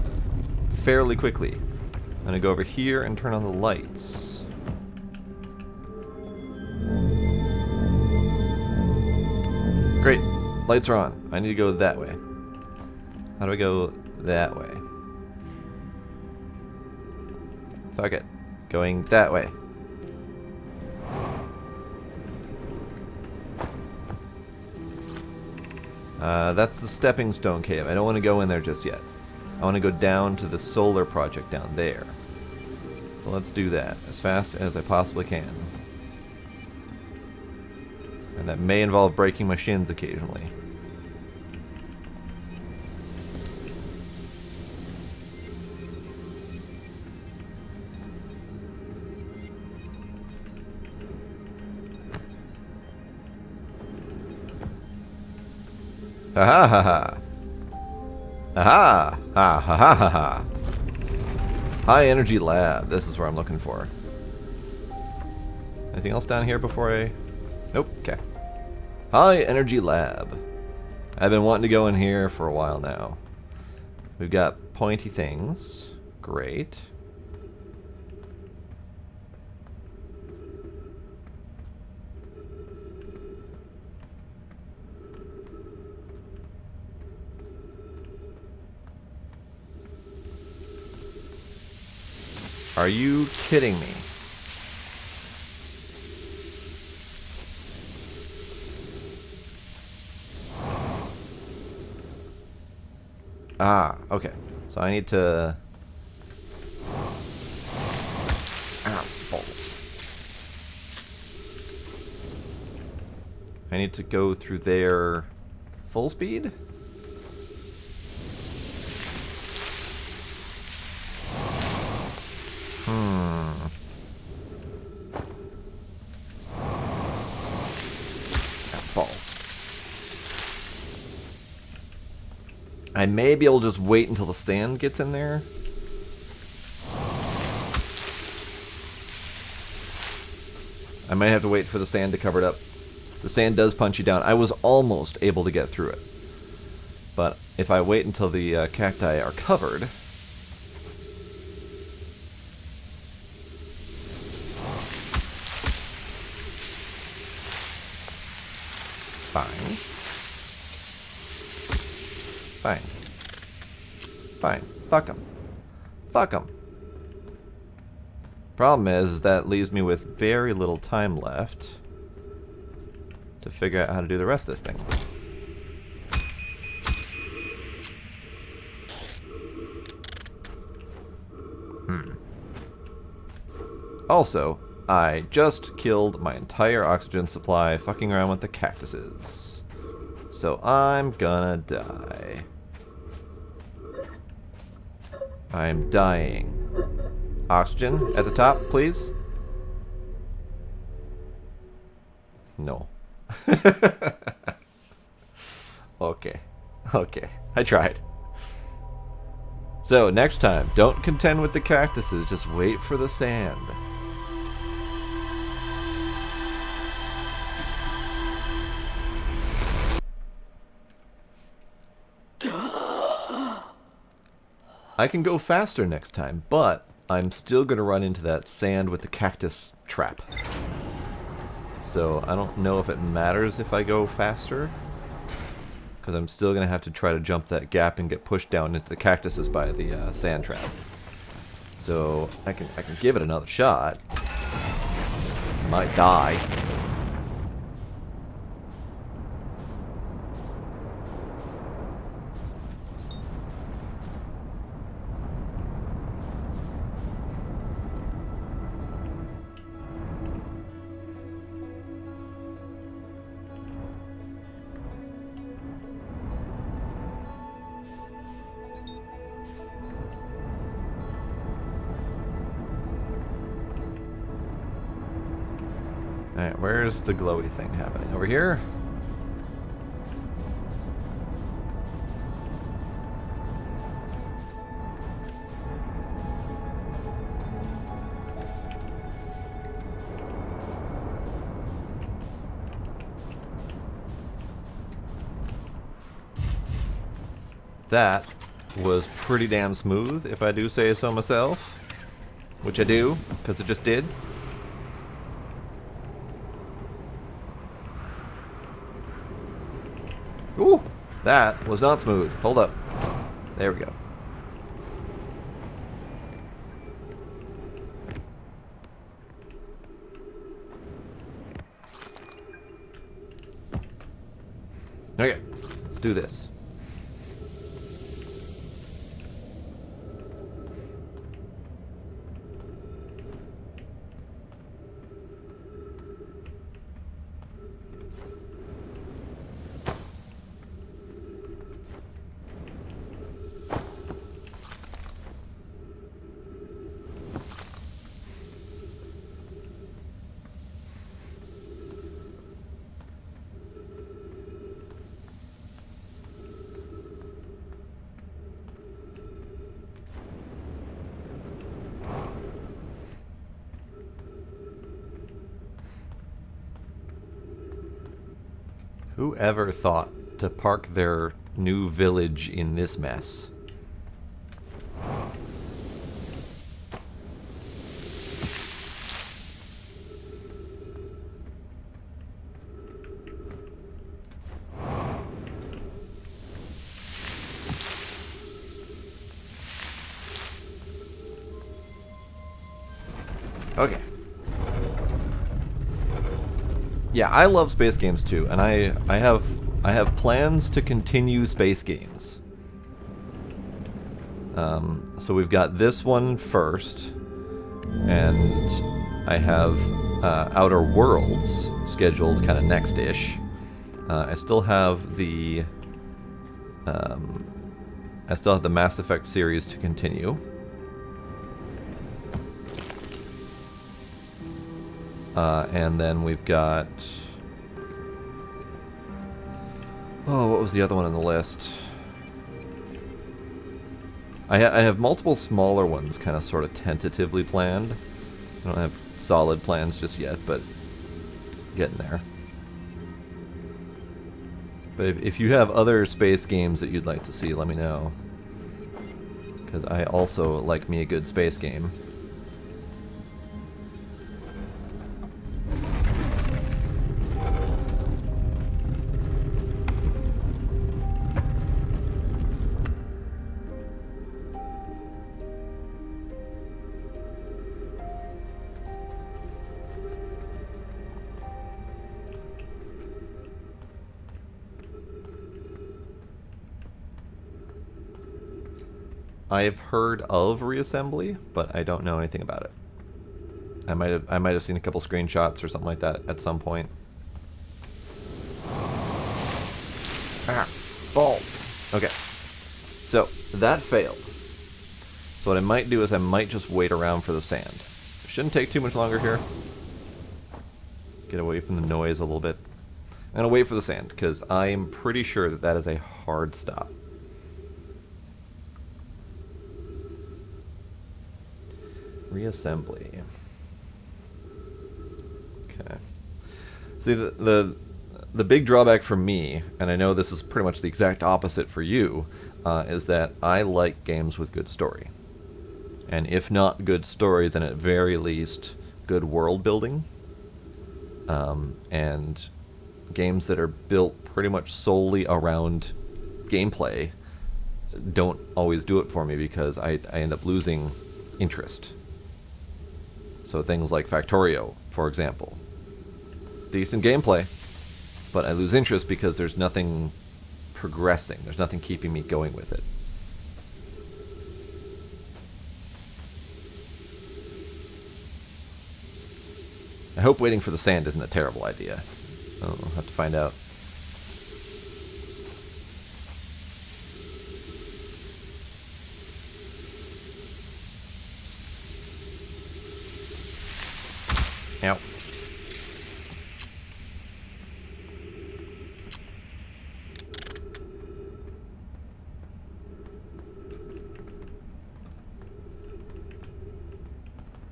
A: fairly quickly. I'm gonna go over here and turn on the lights. Great. Lights are on. I need to go that way. How do I go that way? Fuck it. Going that way. That's the stepping stone cave. I don't want to go in there just yet. I want to go down to the solar project down there. So let's do that as fast as I possibly can. And that may involve breaking my shins occasionally. Ha ha ha. Aha! Ha ha ha ha ha. High energy lab. This is where I'm looking for. Anything else down here before I... Nope. Okay. High energy lab. I've been wanting to go in here for a while now. We've got pointy things. Great. Are you kidding me? Ah, okay. So I need to... Ah, balls. I need to go through there full speed? I may be able to just wait until the stand gets in there. I might have to wait for the stand to cover it up. The sand does punch you down. I was almost able to get through it. But if I wait until the cacti are covered... Fine. Fine. Fine. Fuck 'em. Fuck 'em. Problem is that leaves me with very little time left to figure out how to do the rest of this thing. Also, I just killed my entire oxygen supply fucking around with the cactuses. So I'm gonna die. I'm dying. Oxygen at the top, please. No. Okay. Okay. I tried. So, next time, don't contend with the cactuses, just wait for the sand. I can go faster next time, but I'm still going to run into that sand with the cactus trap. So I don't know if it matters if I go faster, because I'm still going to have to try to jump that gap and get pushed down into the cactuses by the sand trap. So I can give it another shot. Might die. Alright, where's the glowy thing happening? Over here? That was pretty damn smooth, if I do say so myself. Which I do, because it just did. Ooh, that was not smooth. Hold up. There we go. Okay, let's do this. Whoever thought to park their new village in this mess? Okay. Yeah, I love space games too, and I have plans to continue space games. So we've got this one first, and I have Outer Worlds scheduled kind of next-ish. I still have the Mass Effect series to continue. And then we've got... Oh, what was the other one on the list? I have multiple smaller ones kind of sort of tentatively planned. I don't have solid plans just yet, but getting there. But if you have other space games that you'd like to see, let me know. Because I also like me a good space game. I've heard of reassembly, but I don't know anything about it. I might have seen a couple screenshots or something like that at some point. Ah, balls. Okay, so that failed. So what I might do is I might just wait around for the sand. Shouldn't take too much longer here. Get away from the noise a little bit. I'm gonna wait for the sand because I'm pretty sure that that is a hard stop. Reassembly. Okay. See, the big drawback for me, and I know this is pretty much the exact opposite for you, is that I like games with good story. And if not good story, then at very least good world building. And games that are built pretty much solely around gameplay don't always do it for me because I end up losing interest. So things like Factorio, for example. Decent gameplay, but I lose interest because there's nothing progressing. There's nothing keeping me going with it. I hope waiting for the sand isn't a terrible idea. I'll have to find out. Ow.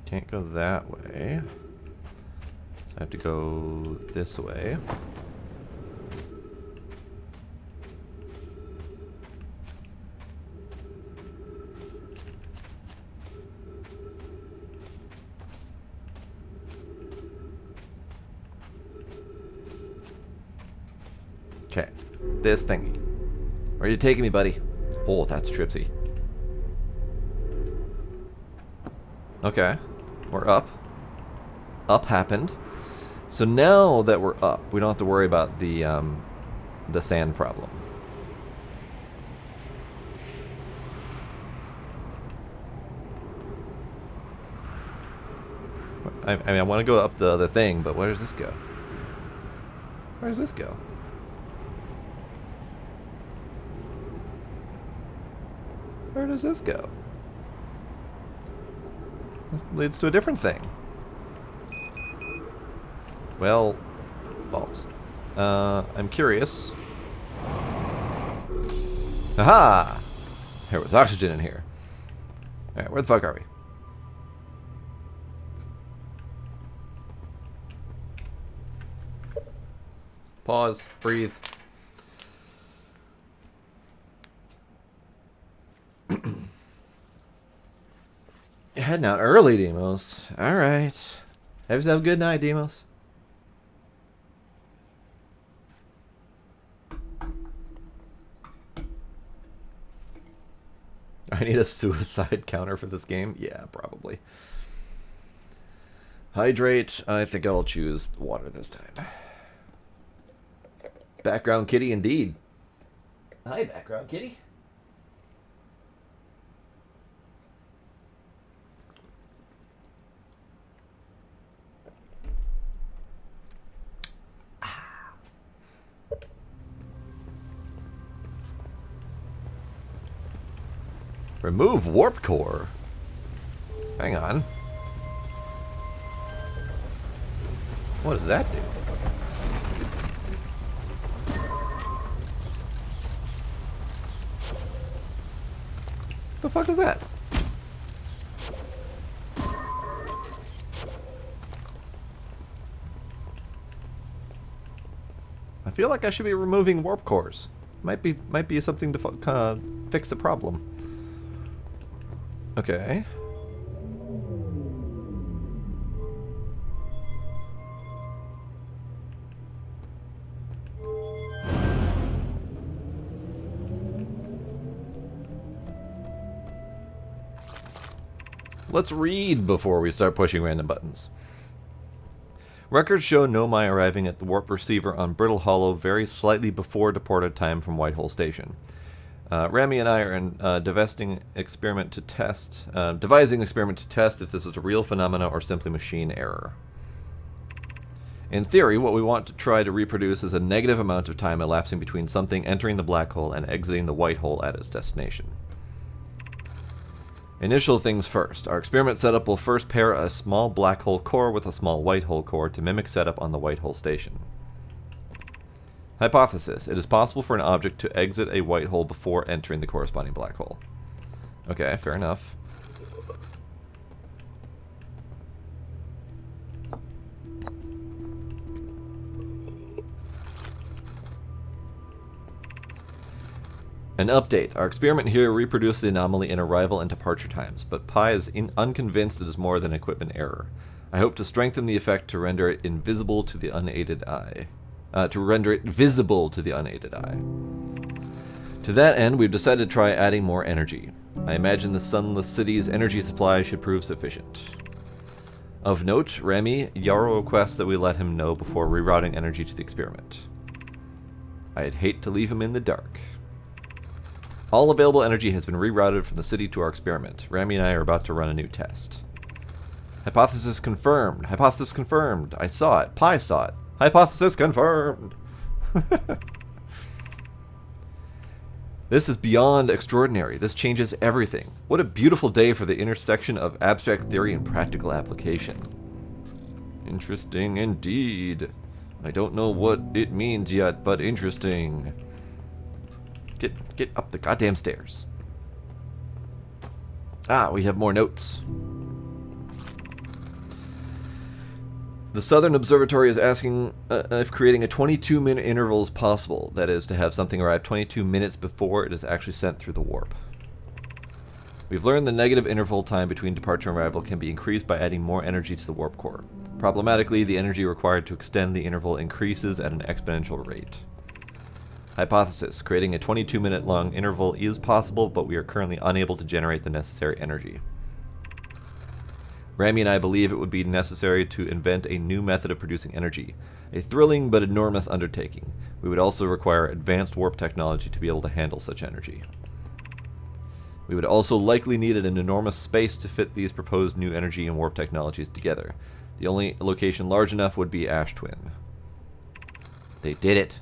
A: Can't go that way. So I have to go this way. Okay, this thingy. Where are you taking me, buddy? Oh, that's Tripsy. Okay, we're up. Up happened. So now that we're up, we don't have to worry about the sand problem. I mean, I want to go up the other thing, but where does this go? Where does this go? Where does this go? This leads to a different thing. Well, balls. I'm curious. Aha! There was oxygen in here. Alright, where the fuck are we? Pause. Breathe. You're heading out early, Demos. Alright. Have yourself a good night, Demos. I need a suicide counter for this game? Yeah, probably. Hydrate. I think I'll choose water this time. Background kitty indeed. Hi, background kitty. Remove warp core. Hang on. What does that do? The fuck is that? I feel like I should be removing warp cores. Might be something to fix the problem. Okay. Let's read before we start pushing random buttons. Records show Nomai arriving at the warp receiver on Brittle Hollow very slightly before departed time from Whitehall Station. Rami and I are devising an experiment to test if this is a real phenomena or simply machine error. In theory, what we want to try to reproduce is a negative amount of time elapsing between something entering the black hole and exiting the white hole at its destination. Initial things first. Our experiment setup will first pair a small black hole core with a small white hole core to mimic setup on the white hole station. Hypothesis. It is possible for an object to exit a white hole before entering the corresponding black hole. Okay, fair enough. An update. Our experiment here reproduced the anomaly in arrival and departure times, but Pi is unconvinced it is more than equipment error. I hope to strengthen the effect to render it invisible to the unaided eye. Visible to the unaided eye. To that end, we've decided to try adding more energy. I imagine the sunless city's energy supply should prove sufficient. Of note, Rami, Yarrow requests that we let him know before rerouting energy to the experiment. I'd hate to leave him in the dark. All available energy has been rerouted from the city to our experiment. Rami and I are about to run a new test. Hypothesis confirmed. Hypothesis confirmed. I saw it. Pi saw it. Hypothesis confirmed. This is beyond extraordinary. This changes everything. What a beautiful day for the intersection of abstract theory and practical application. Interesting indeed. I don't know what it means yet, but interesting. Get up the goddamn stairs. Ah, we have more notes. The Southern Observatory is asking if creating a 22-minute interval is possible. That is, to have something arrive 22 minutes before it is actually sent through the warp. We've learned the negative interval time between departure and arrival can be increased by adding more energy to the warp core. Problematically, the energy required to extend the interval increases at an exponential rate. Hypothesis. Creating a 22-minute long interval is possible, but we are currently unable to generate the necessary energy. Rami and I believe it would be necessary to invent a new method of producing energy. A thrilling but enormous undertaking. We would also require advanced warp technology to be able to handle such energy. We would also likely need an enormous space to fit these proposed new energy and warp technologies together. The only location large enough would be Ash Twin. They did it.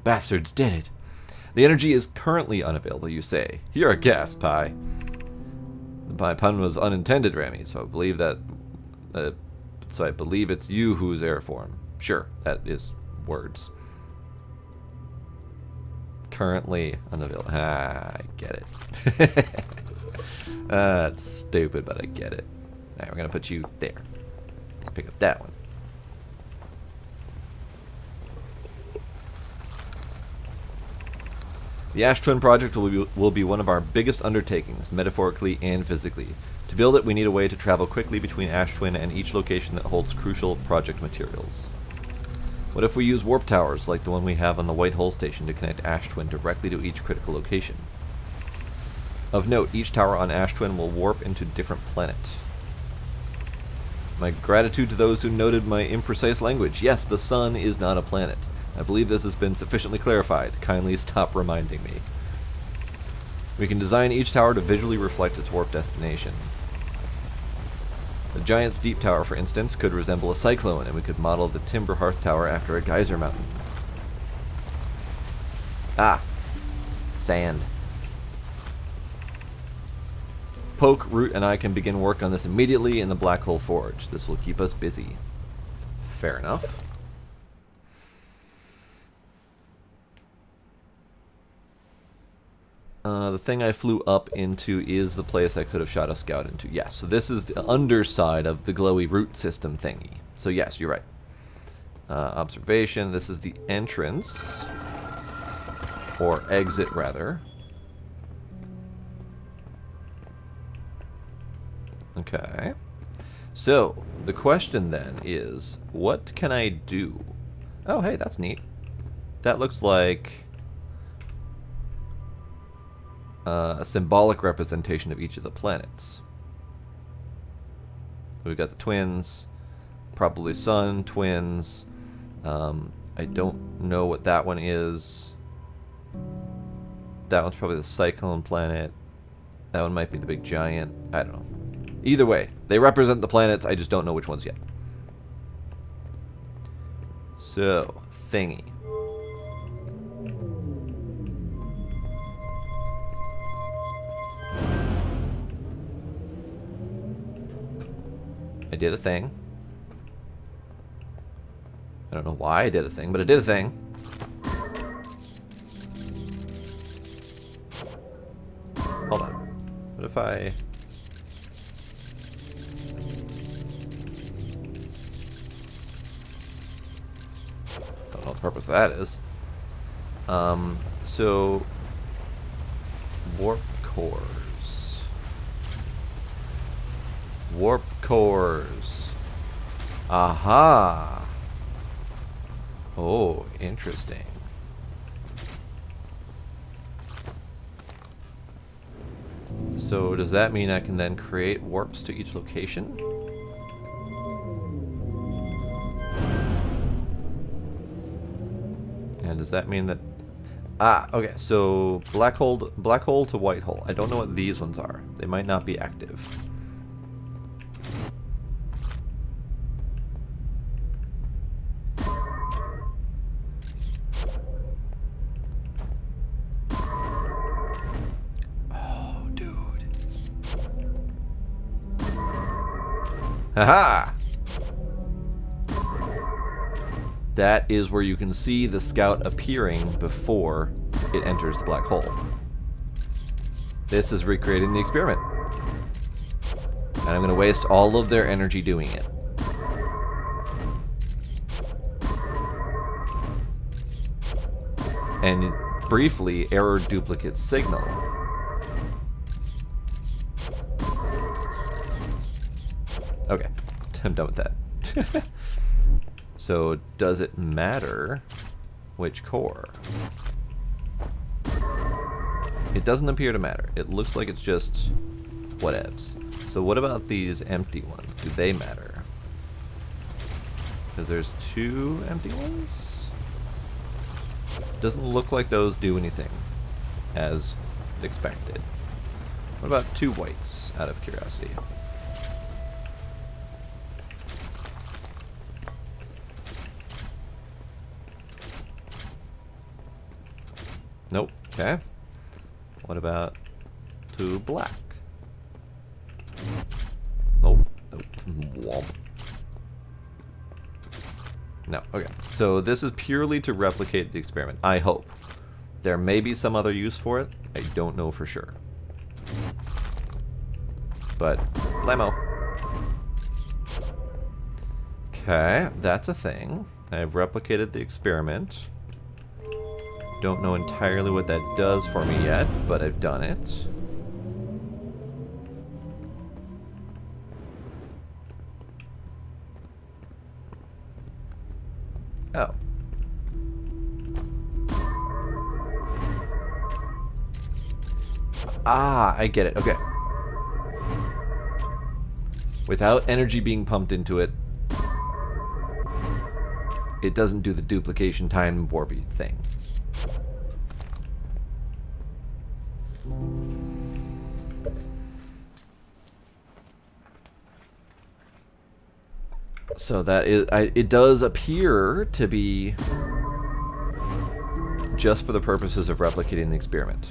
A: Bastards did it. The energy is currently unavailable, you say. You're a gas, Pi. My pun was unintended, Rami, so I believe that... I believe it's you who's air form. Sure, that is words. Currently unavailable. Ah, I get it. That's stupid, but I get it. Alright, we're gonna put you there. Pick up that one. The Ash Twin project will be one of our biggest undertakings, metaphorically and physically. To build it, we need a way to travel quickly between Ash Twin and each location that holds crucial project materials. What if we use warp towers, like the one we have on the White Hole Station, to connect Ash Twin directly to each critical location? Of note, each tower on Ash Twin will warp into a different planet. My gratitude to those who noted my imprecise language. Yes, the sun is not a planet. I believe this has been sufficiently clarified. Kindly stop reminding me. We can design each tower to visually reflect its warp destination. The Giant's Deep Tower, for instance, could resemble a cyclone, and we could model the Timber Hearth Tower after a geyser mountain. Ah. Sand. Poke, Root, and I can begin work on this immediately in the Black Hole Forge. This will keep us busy. Fair enough. The thing I flew up into is the place I could have shot a scout into. Yes, so this is the underside of the glowy root system thingy. So yes, you're right. Observation. This is the entrance. Or exit, rather. Okay. So, the question then is, what can I do? Oh, hey, that's neat. That looks like a symbolic representation of each of the planets. We've got the twins, probably sun, twins. I don't know what that one is. That one's probably the cyclone planet. That one might be the big giant. I don't know. Either way, they represent the planets. I just don't know which ones yet. So, thingy. I did a thing. I don't know why I did a thing, but I did a thing. Hold on. What if I... don't know what the purpose of that is. So... warp cores. Warp cores. Aha! Oh, interesting. So does that mean I can then create warps to each location? And does that mean that... Ah, okay, so black hole to white hole. I don't know what these ones are. They might not be active. Haha! That is where you can see the scout appearing before it enters the black hole. This is recreating the experiment. And I'm going to waste all of their energy doing it. And briefly, error duplicate signal. Okay, I'm done with that. So, does it matter which core? It doesn't appear to matter. It looks like it's just whatevs. So what about these empty ones? Do they matter? Because there's two empty ones? Doesn't look like those do anything, as expected. What about two whites, out of curiosity? Nope. Okay. What about two black? Nope. Nope. Womp. No. Okay. So this is purely to replicate the experiment. I hope. There may be some other use for it. I don't know for sure. But, blammo. Okay. That's a thing. I've replicated the experiment. Don't know entirely what that does for me yet, but I've done it. Oh. Ah, I get it. Okay. Without energy being pumped into it, it doesn't do the duplication time warpy thing. So that is, it does appear to be just for the purposes of replicating the experiment.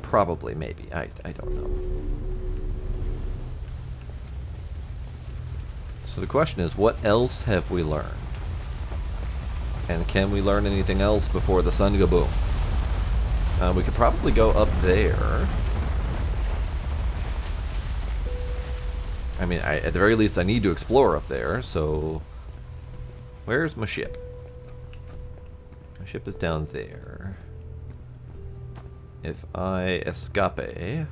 A: Probably, maybe. I don't know. So the question is, what else have we learned? And can we learn anything else before the sun go boom? We could probably go up there. I mean, at the very least, I need to explore up there, so... Where's my ship? My ship is down there. If I escape...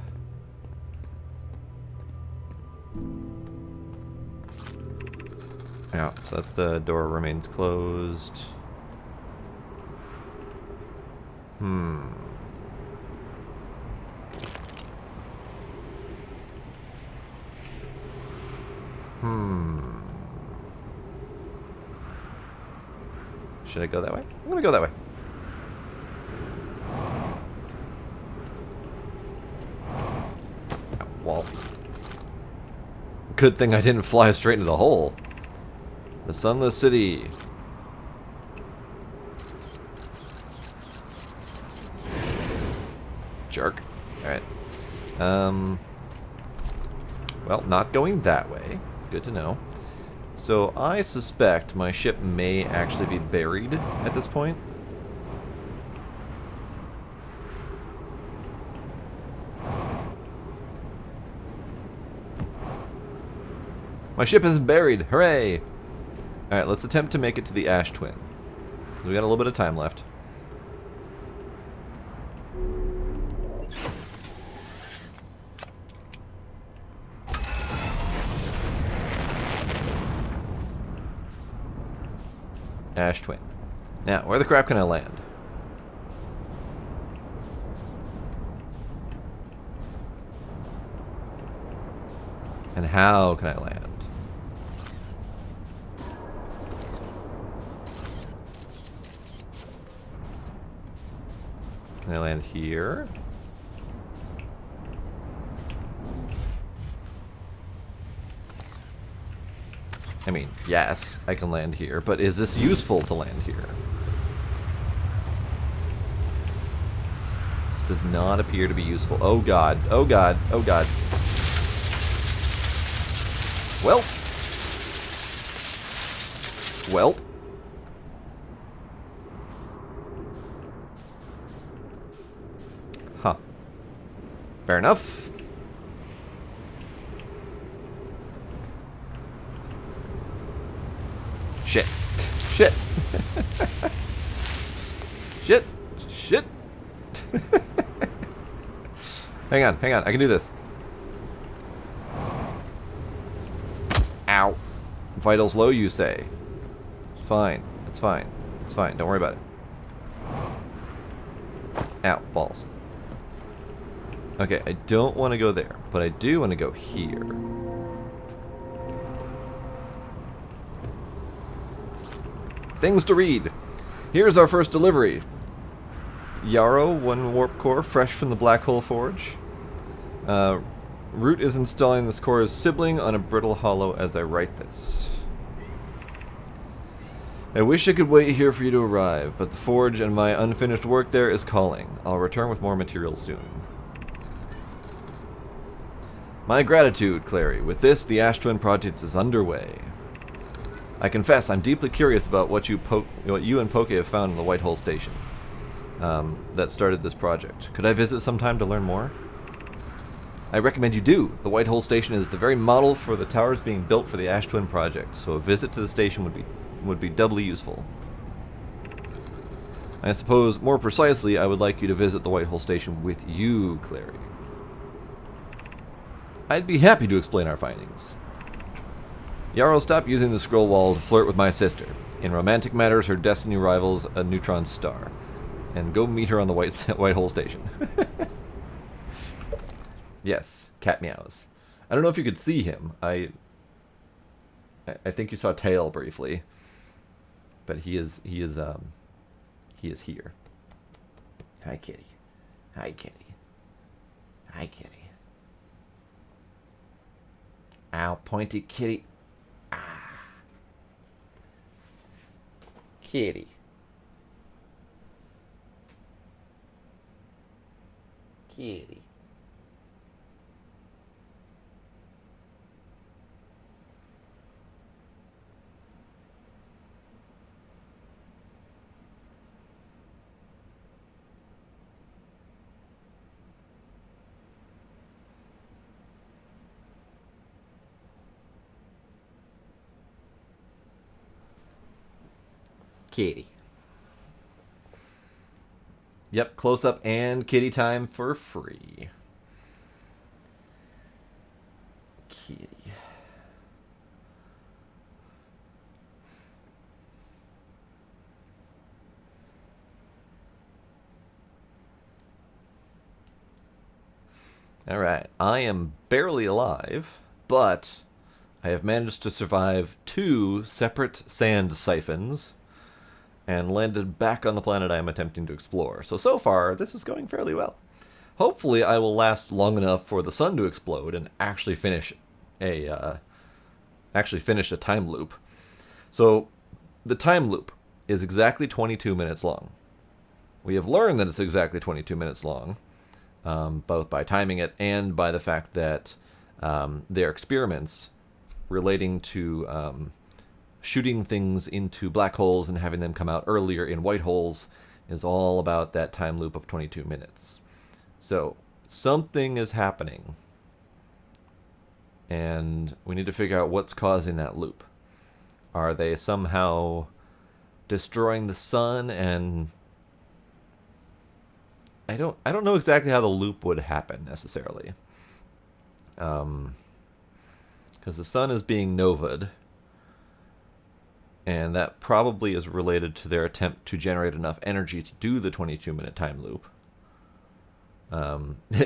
A: Yeah, so that's the door remains closed. Hmm. Should I go that way? I'm gonna go that way. Oh, wall. Good thing I didn't fly straight into the hole. The Sunless City. Jerk. Alright. Well, not going that way. Good to know. So I suspect my ship may actually be buried at this point. My ship is buried! Hooray! Alright, let's attempt to make it to the Ash Twin. We got a little bit of time left. Ash Twin. Now, where the crap can I land? And how can I land? Can I land here? I mean, yes, I can land here, but is this useful to land here? This does not appear to be useful. Oh god, oh god, oh god. Well. Well. Huh. Fair enough. Shit. Shit. Shit. Shit. Hang on, I can do this. Ow. Vitals low, you say? It's fine. It's fine. It's fine. Don't worry about it. Ow. Balls. Okay, I don't want to go there, but I do want to go here. Things to read. Here's our first delivery. Yarrow, 1 warp core, fresh from the Black Hole Forge. Root is installing this core's sibling on a brittle hollow as I write this. I wish I could wait here for you to arrive, but the forge and my unfinished work there is calling. I'll return with more materials soon. My gratitude, Clary. With this, the Ash Twin project is underway. I confess, I'm deeply curious about what you and Poke have found in the White Hole Station that started this project. Could I visit sometime to learn more? I recommend you do. The White Hole Station is the very model for the towers being built for the Ash Twin project, so a visit to the station would be doubly useful. I suppose, more precisely, I would like you to visit the White Hole Station with you, Clary. I'd be happy to explain our findings. Yarrow, stop using the scroll wall to flirt with my sister. In romantic matters, her destiny rivals a neutron star. And go meet her on the White Hole Station. Yes, cat meows. I don't know if you could see him. I think you saw tail briefly. But he is here. Hi, kitty. Hi, kitty. Hi, kitty. Ow, pointy kitty. Ah. Kitty. Kitty. Kitty. Yep, close up and kitty time for free. Kitty. Alright, I am barely alive, but I have managed to survive 2 separate sand siphons and landed back on the planet I am attempting to explore. So far, this is going fairly well. Hopefully, I will last long enough for the sun to explode and actually finish a time loop. So, the time loop is exactly 22 minutes long. We have learned that it's exactly 22 minutes long, both by timing it and by the fact that their experiments relating to shooting things into black holes and having them come out earlier in white holes is all about that time loop of 22 minutes. So something is happening, and we need to figure out what's causing that loop. Are they somehow destroying the sun? And I don't know exactly how the loop would happen necessarily. Because the sun is being novaed, and that probably is related to their attempt to generate enough energy to do the 22-minute time loop.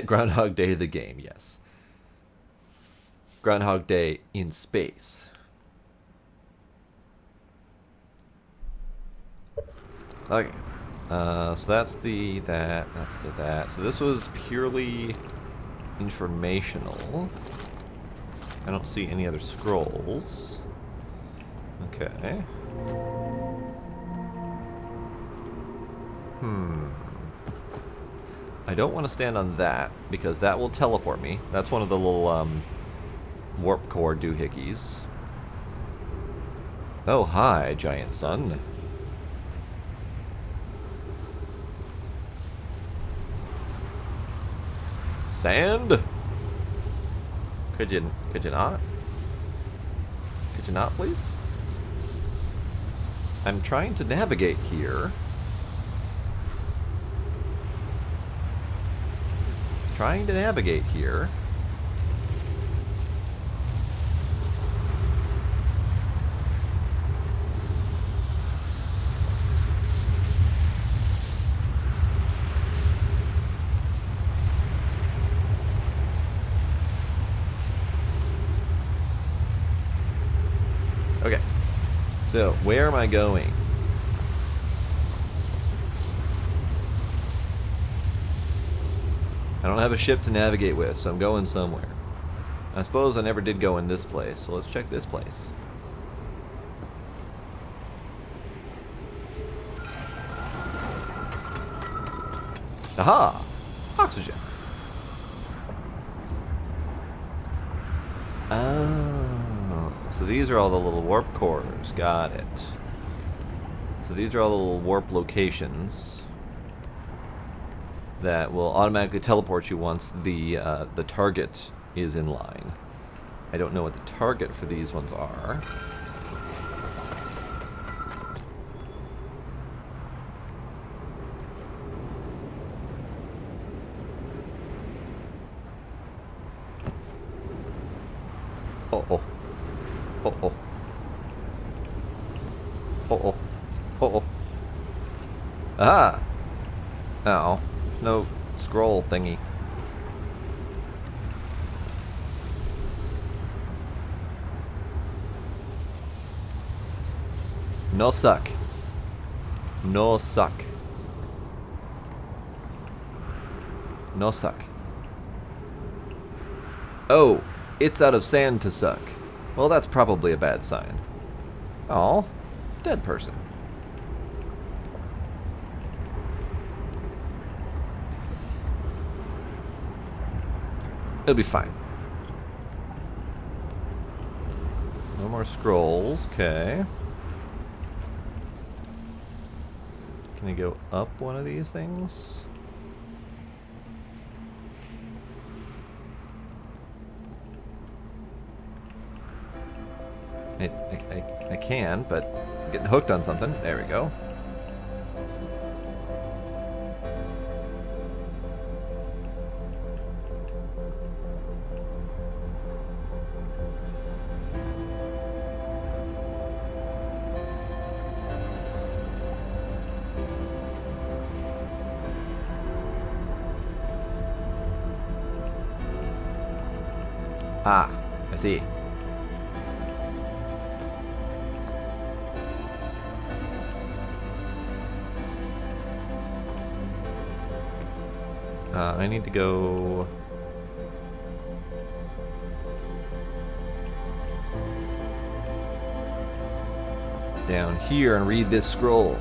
A: Groundhog Day the game, yes. Groundhog Day in space. Okay. So that's that's that. So this was purely informational. I don't see any other scrolls. Okay. I don't want to stand on that, because that will teleport me. That's one of the little warp core doohickeys. Oh, hi, giant sun. Sand? Could you not? Could you not, please? I'm trying to navigate here. Trying to navigate here. Okay. So, where am I going? I don't have a ship to navigate with, so I'm going somewhere. I suppose I never did go in this place, so let's check this place. Aha! Oxygen. Oh, so these are all the little warp cores. Got it. So these are all the little warp locations that will automatically teleport you once the target is in line. I don't know what the target for these ones are. Oh oh. Oh oh. Oh oh. Oh oh. Ah! Ow. No scroll thingy. No suck. No suck. No suck. Oh, it's out of sand to suck. Well, that's probably a bad sign. Aw, dead person. It'll be fine. No more scrolls. Okay. Can I go up one of these things? I can, but getting hooked on something. There we go. Ah, I see. I need to go... down here and read this scroll.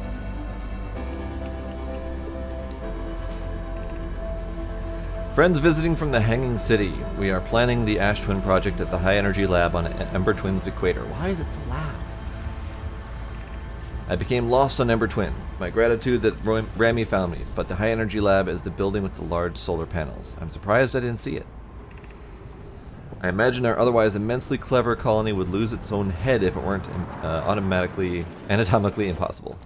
A: Friends visiting from the Hanging City. We are planning the Ash Twin project at the High Energy Lab on Ember Twin's equator. Why is it so loud? I became lost on Ember Twin. My gratitude that Rami found me, but the High Energy Lab is the building with the large solar panels. I'm surprised I didn't see it. I imagine our otherwise immensely clever colony would lose its own head if it weren't anatomically impossible.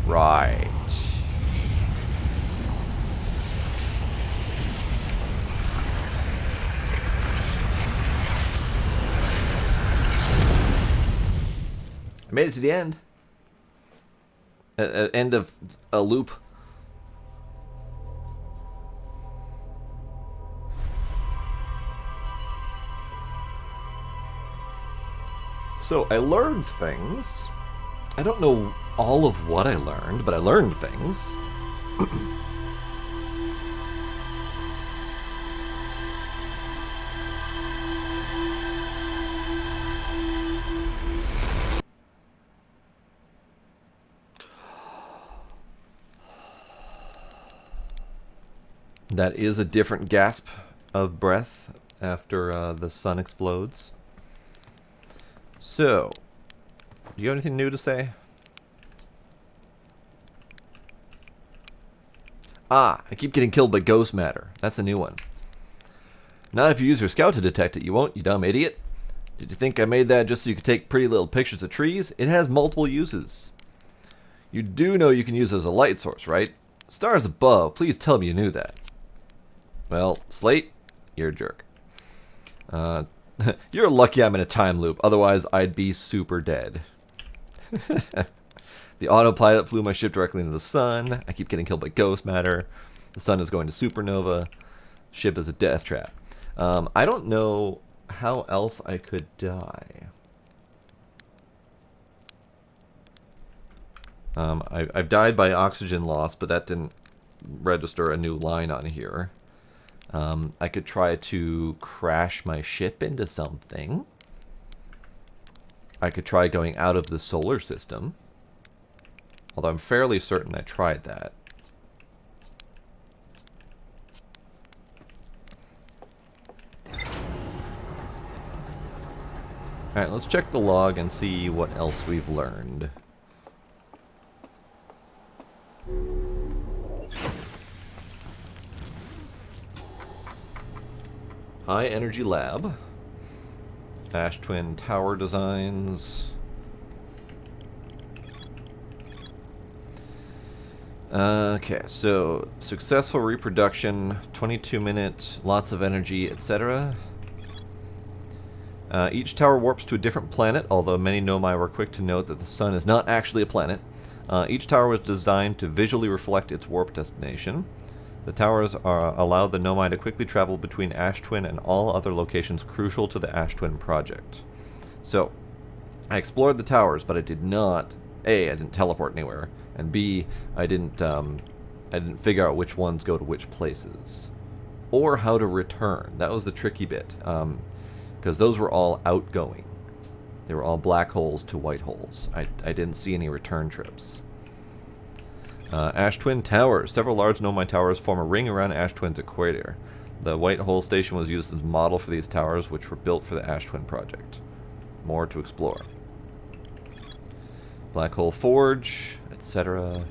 A: Right. I made it to the end. End of a loop. So I learned things. I don't know all of what I learned, but I learned things. That is a different gasp of breath after the sun explodes. So, do you have anything new to say? Ah, I keep getting killed by ghost matter. That's a new one. Not if you use your scout to detect it, you won't, you dumb idiot. Did you think I made that just so you could take pretty little pictures of trees? It has multiple uses. You do know you can use it as a light source, right? Stars above, please tell me you knew that. Well, Slate, you're a jerk. You're lucky I'm in a time loop, otherwise I'd be super dead. The autopilot flew my ship directly into the sun. I keep getting killed by ghost matter. The sun is going to supernova. Ship is a death trap. I don't know how else I could die. I've died by oxygen loss, but that didn't register a new line on here. I could try to crash my ship into something. I could try going out of the solar system. Although I'm fairly certain I tried that. Alright, let's check the log and see what else we've learned. High Energy Lab. Ash Twin Tower Designs. Okay, so successful reproduction, 22-minute, lots of energy, etc. Each tower warps to a different planet, although many Nomai were quick to note that the sun is not actually a planet. Each tower was designed to visually reflect its warp destination. The towers allow the Nomai to quickly travel between Ash Twin and all other locations crucial to the Ash Twin project. So, I explored the towers, but I did not... A, I didn't teleport anywhere, and B, I didn't figure out which ones go to which places. Or how to return. That was the tricky bit, because those were all outgoing. They were all black holes to white holes. I didn't see any return trips. Ash Twin Towers. Several large Nomai towers form a ring around Ash Twin's equator. The White Hole Station was used as a model for these towers, which were built for the Ash Twin project. More to explore. Black Hole Forge, etc.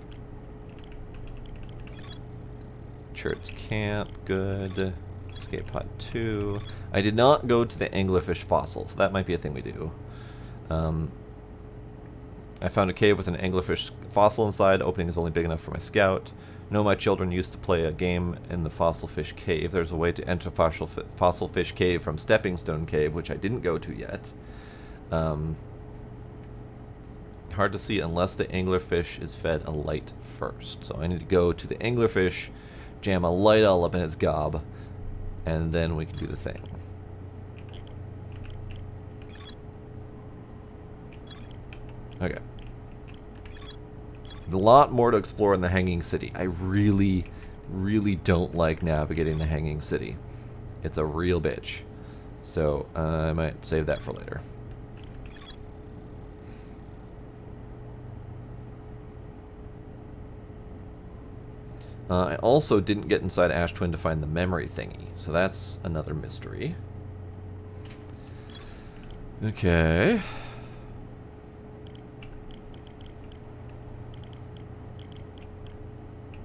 A: Church Camp, good. Escape Pod 2. I did not go to the anglerfish fossil, so that might be a thing we do. I found a cave with an anglerfish fossil inside. Opening is only big enough for my scout. No, my children used to play a game in the fossil fish cave. There's a way to enter fossil fish cave from Stepping Stone Cave, which I didn't go to yet. Hard to see unless the anglerfish is fed a light first. So I need to go to the anglerfish, jam a light all up in its gob, and then we can do the thing. Okay. A lot more to explore in the Hanging City. I really, really don't like navigating the Hanging City. It's a real bitch. So I might save that for later. I also didn't get inside Ash Twin to find the memory thingy, so that's another mystery. Okay.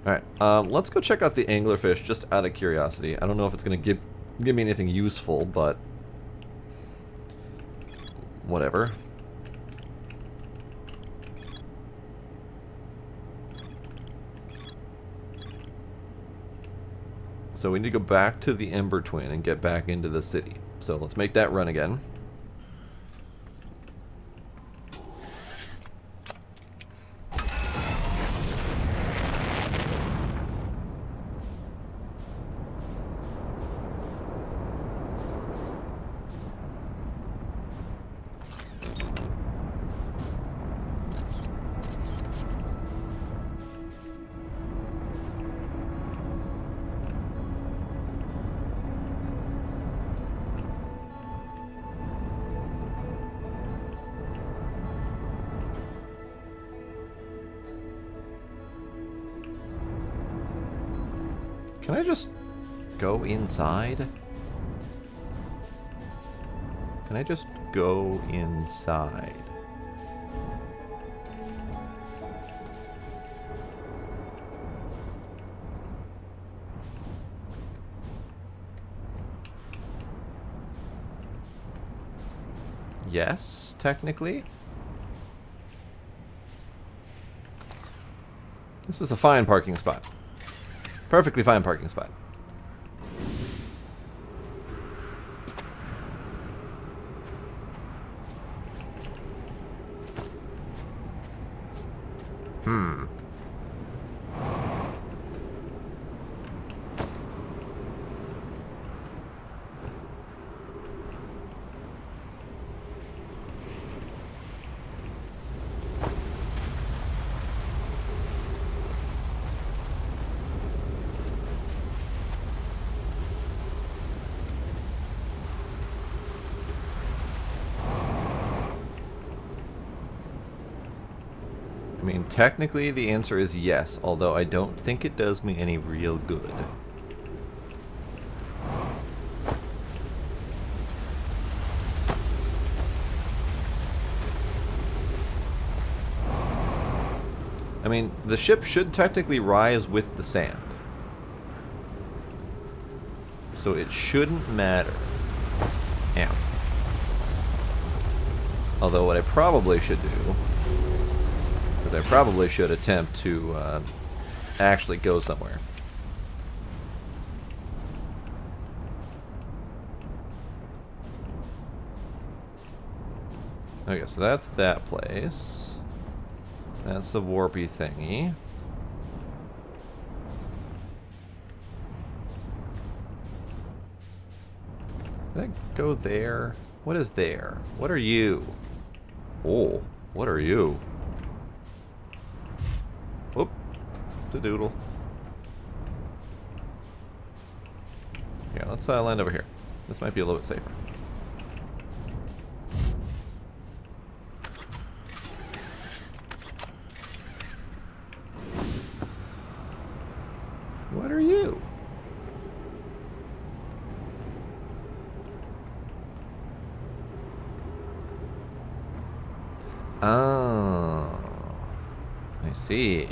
A: Alright, let's go check out the anglerfish just out of curiosity. I don't know if it's going to give me anything useful, but whatever. So we need to go back to the Ember Twin and get back into the city. So let's make that run again. Can I just go inside? Can I just go inside? Yes, technically. This is a fine parking spot. Perfectly fine parking spot. I mean, technically the answer is yes, although I don't think it does me any real good. I mean, the ship should technically rise with the sand. So it shouldn't matter. Yeah. Although what I probably should do, because I probably should attempt to actually go somewhere. Okay, so that's that place. That's the warpy thingy. Did I go there? What is there? What are you? Oh, what are you? Whoop. The doodle. Yeah, let's land over here. This might be a little bit safer. What are you? Oh, I see.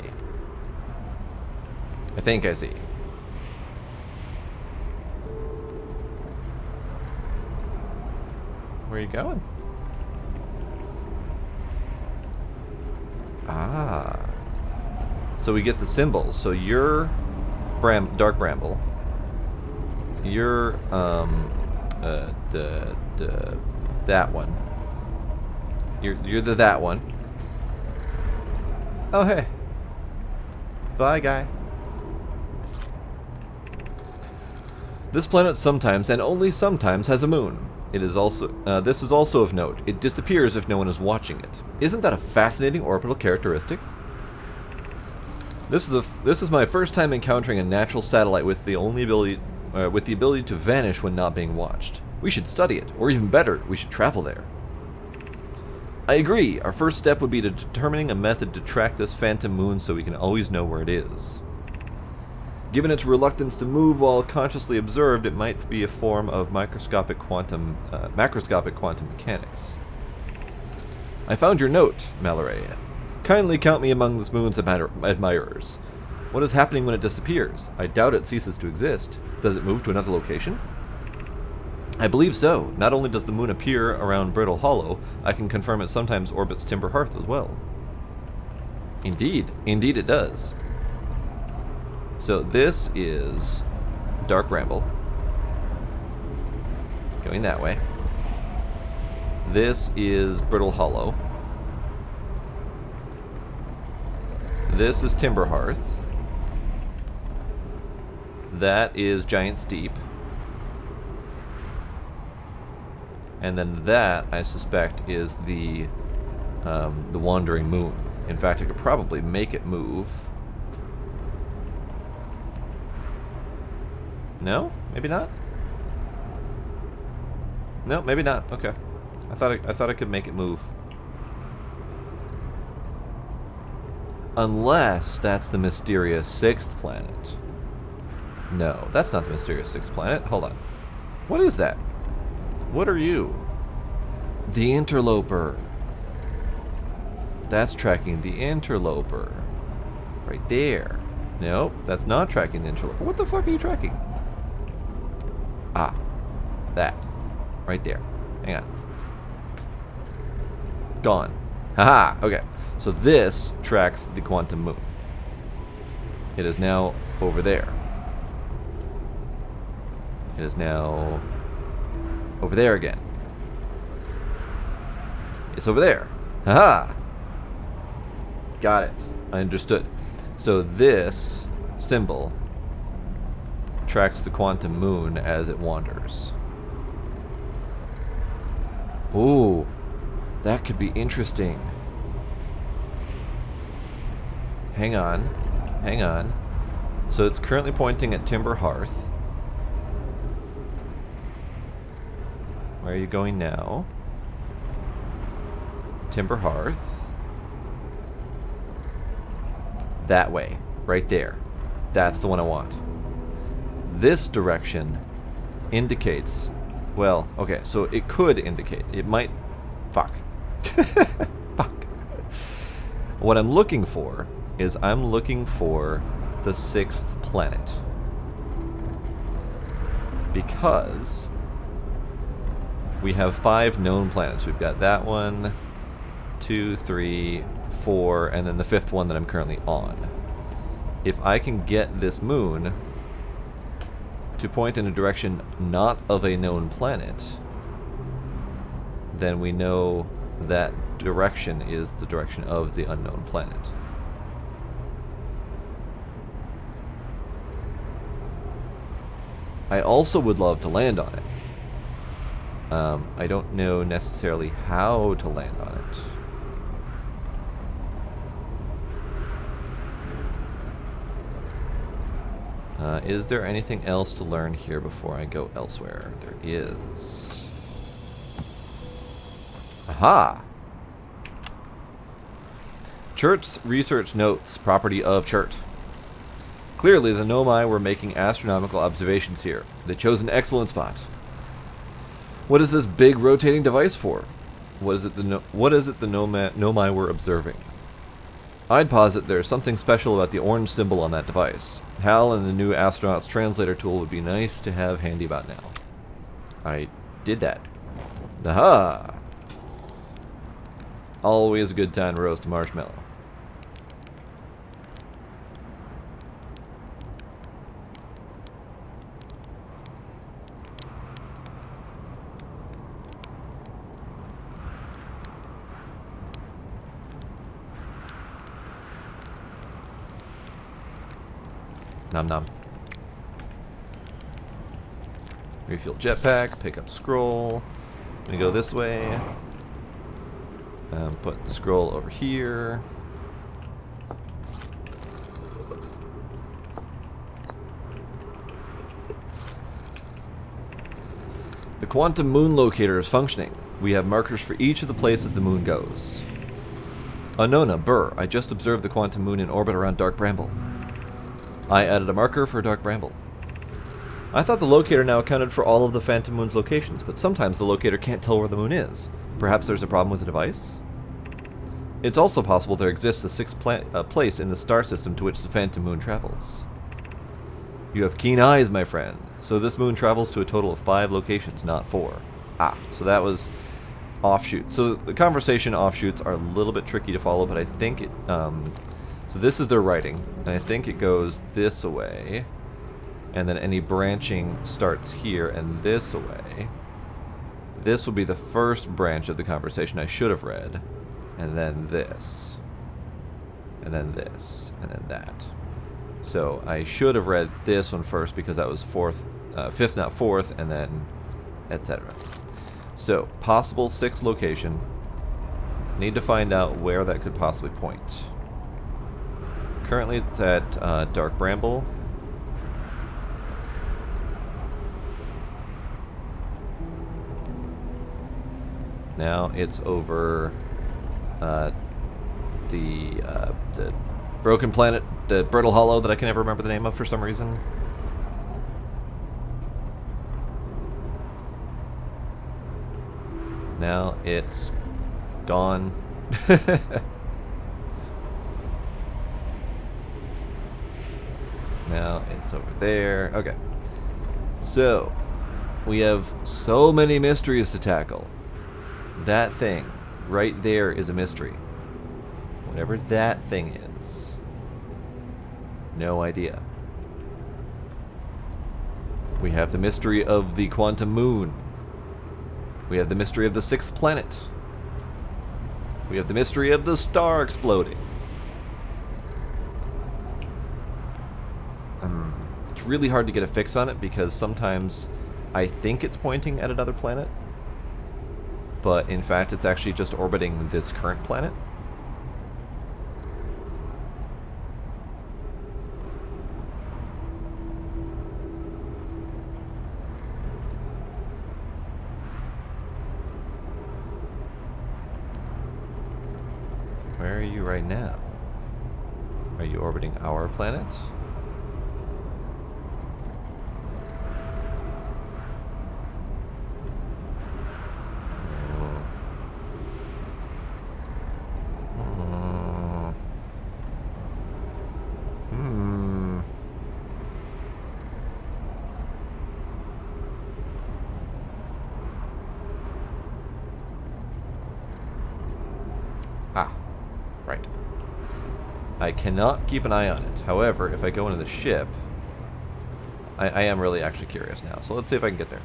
A: I think I see. Where are you going? Ah. So we get the symbols. So you're Dark Bramble. You're that one. You're that one. Oh hey. Bye, guy. This planet sometimes, and only sometimes, has a moon. It is also this is also of note. It disappears if no one is watching it. Isn't that a fascinating orbital characteristic? This is my first time encountering a natural satellite with the ability to vanish when not being watched. We should study it, or even better, we should travel there. I agree. Our first step would be to determining a method to track this phantom moon so we can always know where it is. Given its reluctance to move while consciously observed, it might be a form of macroscopic quantum mechanics. I found your note, Mallory. Kindly count me among this moon's admirers. What is happening when it disappears? I doubt it ceases to exist. Does it move to another location? I believe so. Not only does the moon appear around Brittle Hollow, I can confirm it sometimes orbits Timber Hearth as well. Indeed. Indeed it does. So this is Dark Bramble. Going that way. This is Brittle Hollow. This is Timber Hearth. That is Giant's Deep. And then that, I suspect, is the Wandering Moon. In fact, I could probably make it move. No? Maybe not? No, maybe not. Okay. I thought I could make it move. Unless that's the mysterious sixth planet. No, that's not the mysterious sixth planet. Hold on. What is that? What are you? The Interloper. That's tracking the Interloper. Right there. Nope, that's not tracking the Interloper. What the fuck are you tracking? Ah. That. Right there. Hang on. Gone. Haha! Okay. So this tracks the quantum moon. It is now over there. It is now over there again. It's over there. Haha! Got it. I understood. So this symbol tracks the quantum moon as it wanders. Ooh, that could be interesting. Hang on. Hang on. So it's currently pointing at Timber Hearth. Where are you going now? Timber Hearth. That way. Right there. That's the one I want. This direction indicates... Well, okay, so it could indicate. It might... Fuck. Fuck. What I'm looking for is I'm looking for the sixth planet. Because we have 5 known planets. We've got that one, 2, 3, 4, and then the 5th one that I'm currently on. If I can get this moon to point in a direction not of a known planet, then we know that direction is the direction of the unknown planet. I also would love to land on it. I don't know necessarily how to land on it. Is there anything else to learn here before I go elsewhere? There is. Aha! Chert's research notes, property of Chert. Clearly, the Nomai were making astronomical observations here. They chose an excellent spot. What is this big rotating device for? What is it the Nomai were observing? I'd posit there's something special about the orange symbol on that device. HAL and the new astronaut's translator tool would be nice to have handy about now. I did that. Aha! Always a good time to roast a marshmallow. Nom nom. Refuel jetpack, pick up scroll. I'm gonna go this way. Put the scroll over here. The quantum moon locator is functioning. We have markers for each of the places the moon goes. Anona, Burr, I just observed the quantum moon in orbit around Dark Bramble. I added a marker for Dark Bramble. I thought the locator now accounted for all of the phantom moon's locations, but sometimes the locator can't tell where the moon is. Perhaps there's a problem with the device? It's also possible there exists a sixth place in the star system to which the phantom moon travels. You have keen eyes, my friend. So this moon travels to a total of 5 locations, not 4. Ah, so that was offshoot. So the conversation offshoots are a little bit tricky to follow, but I think it... so this is their writing, and I think it goes this away, and then any branching starts here and this away. This will be the first branch of the conversation I should have read, and then this, and then this, and then that. So I should have read this one first because that was fifth, not fourth, and then etc. So possible 6th location. Need to find out where that could possibly point. Currently it's at Dark Bramble. Now it's over the broken planet, the Brittle Hollow that I can never remember the name of for some reason. Now it's gone. Now it's over there. Okay. So, we have so many mysteries to tackle. That thing right there is a mystery. Whatever that thing is. No idea. We have the mystery of the quantum moon. We have the mystery of the 6th planet. We have the mystery of the star exploding. It's really hard to get a fix on it because sometimes I think it's pointing at another planet, but in fact it's actually just orbiting this current planet. Where are you right now? Are you orbiting our planet? Ah, right. I cannot keep an eye on it. However, if I go into the ship, I am really actually curious now. So let's see if I can get there.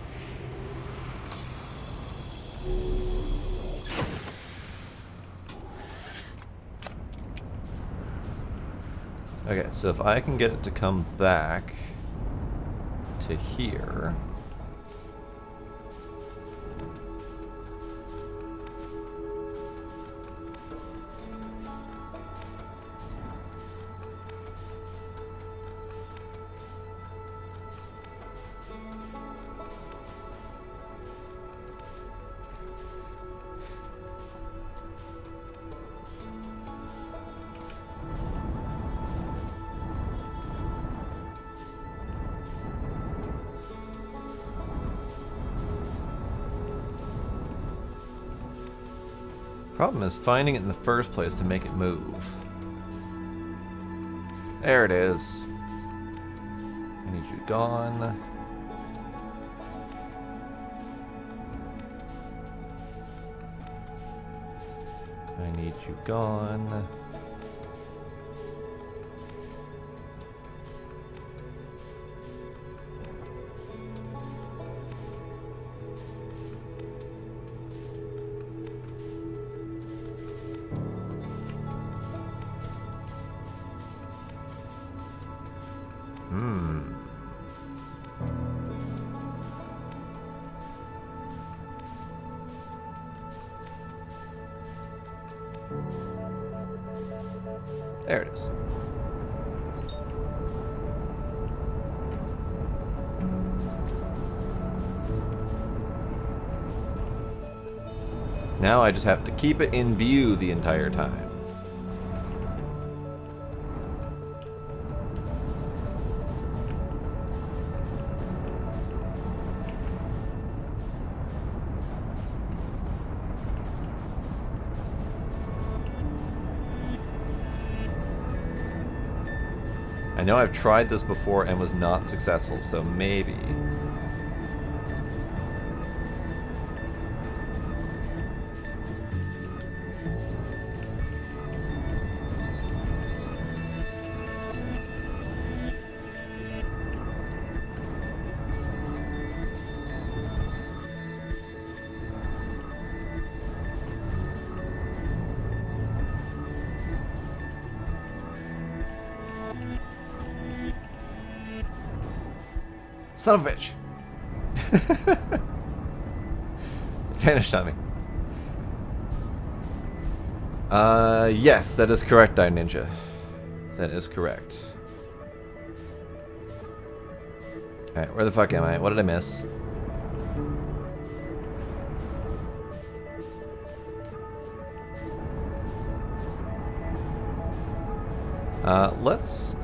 A: Okay, so if I can get it to come back to here... Problem is finding it in the first place to make it move. There it is. I need you gone. I need you gone. There it is. Now I just have to keep it in view the entire time. I know I've tried this before and was not successful, so maybe. Son of a bitch. Vanished on me. Yes, that is correct, Dire Ninja. That is correct. Alright, where the fuck am I? What did I miss? Let's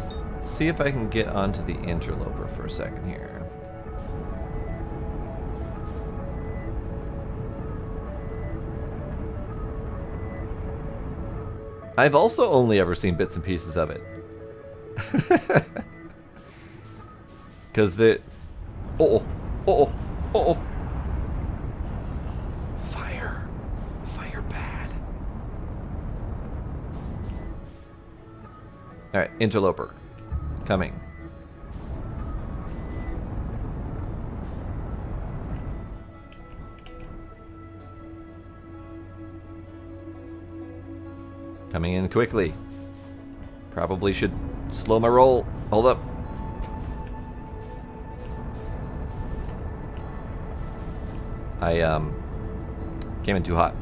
A: see if I can get onto the Interloper for a second here. I've also only ever seen bits and pieces of it. Because the... Oh, oh, oh, oh. Fire. Fire bad. Alright, Interloper. Coming. Coming in quickly. Probably should slow my roll. Hold up. I came in too hot.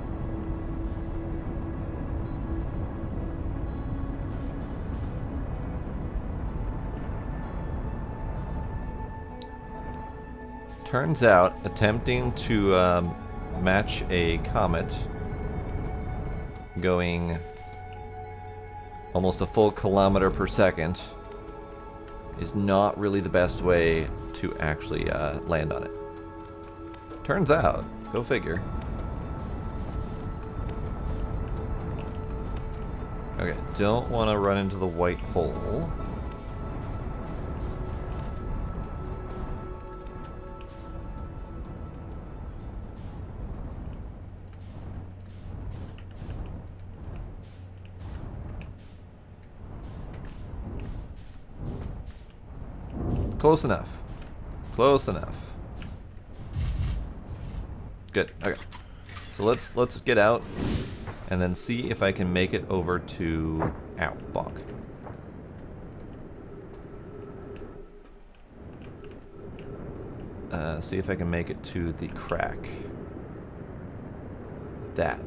A: Turns out attempting to match a comet going almost a full kilometer per second is not really the best way to actually land on it. Turns out. Go figure. Okay, don't want to run into the white hole. Close enough. Close enough. Good. Okay. So let's get out and then see if I can make it over to... Ow, bonk. See if I can make it to the crack. That.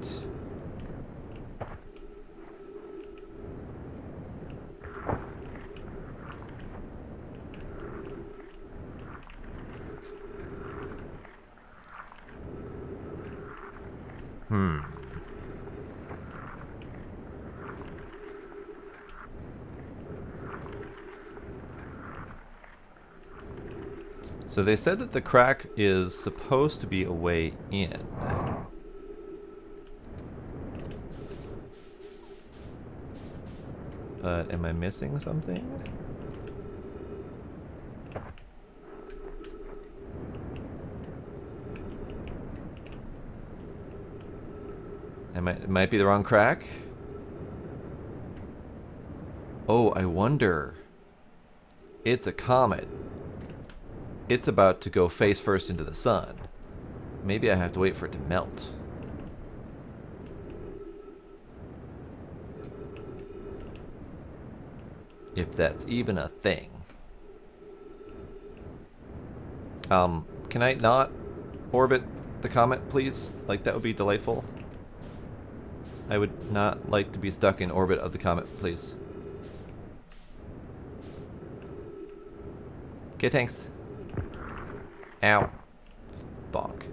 A: So they said that the crack is supposed to be a way in. But am I missing something? It might be the wrong crack. Oh, I wonder. It's a comet. It's about to go face first into the sun. Maybe I have to wait for it to melt. If that's even a thing. Can I not orbit the comet, please? Like, that would be delightful. I would not like to be stuck in orbit of the comet, please. Okay, thanks. Ow. Bonk.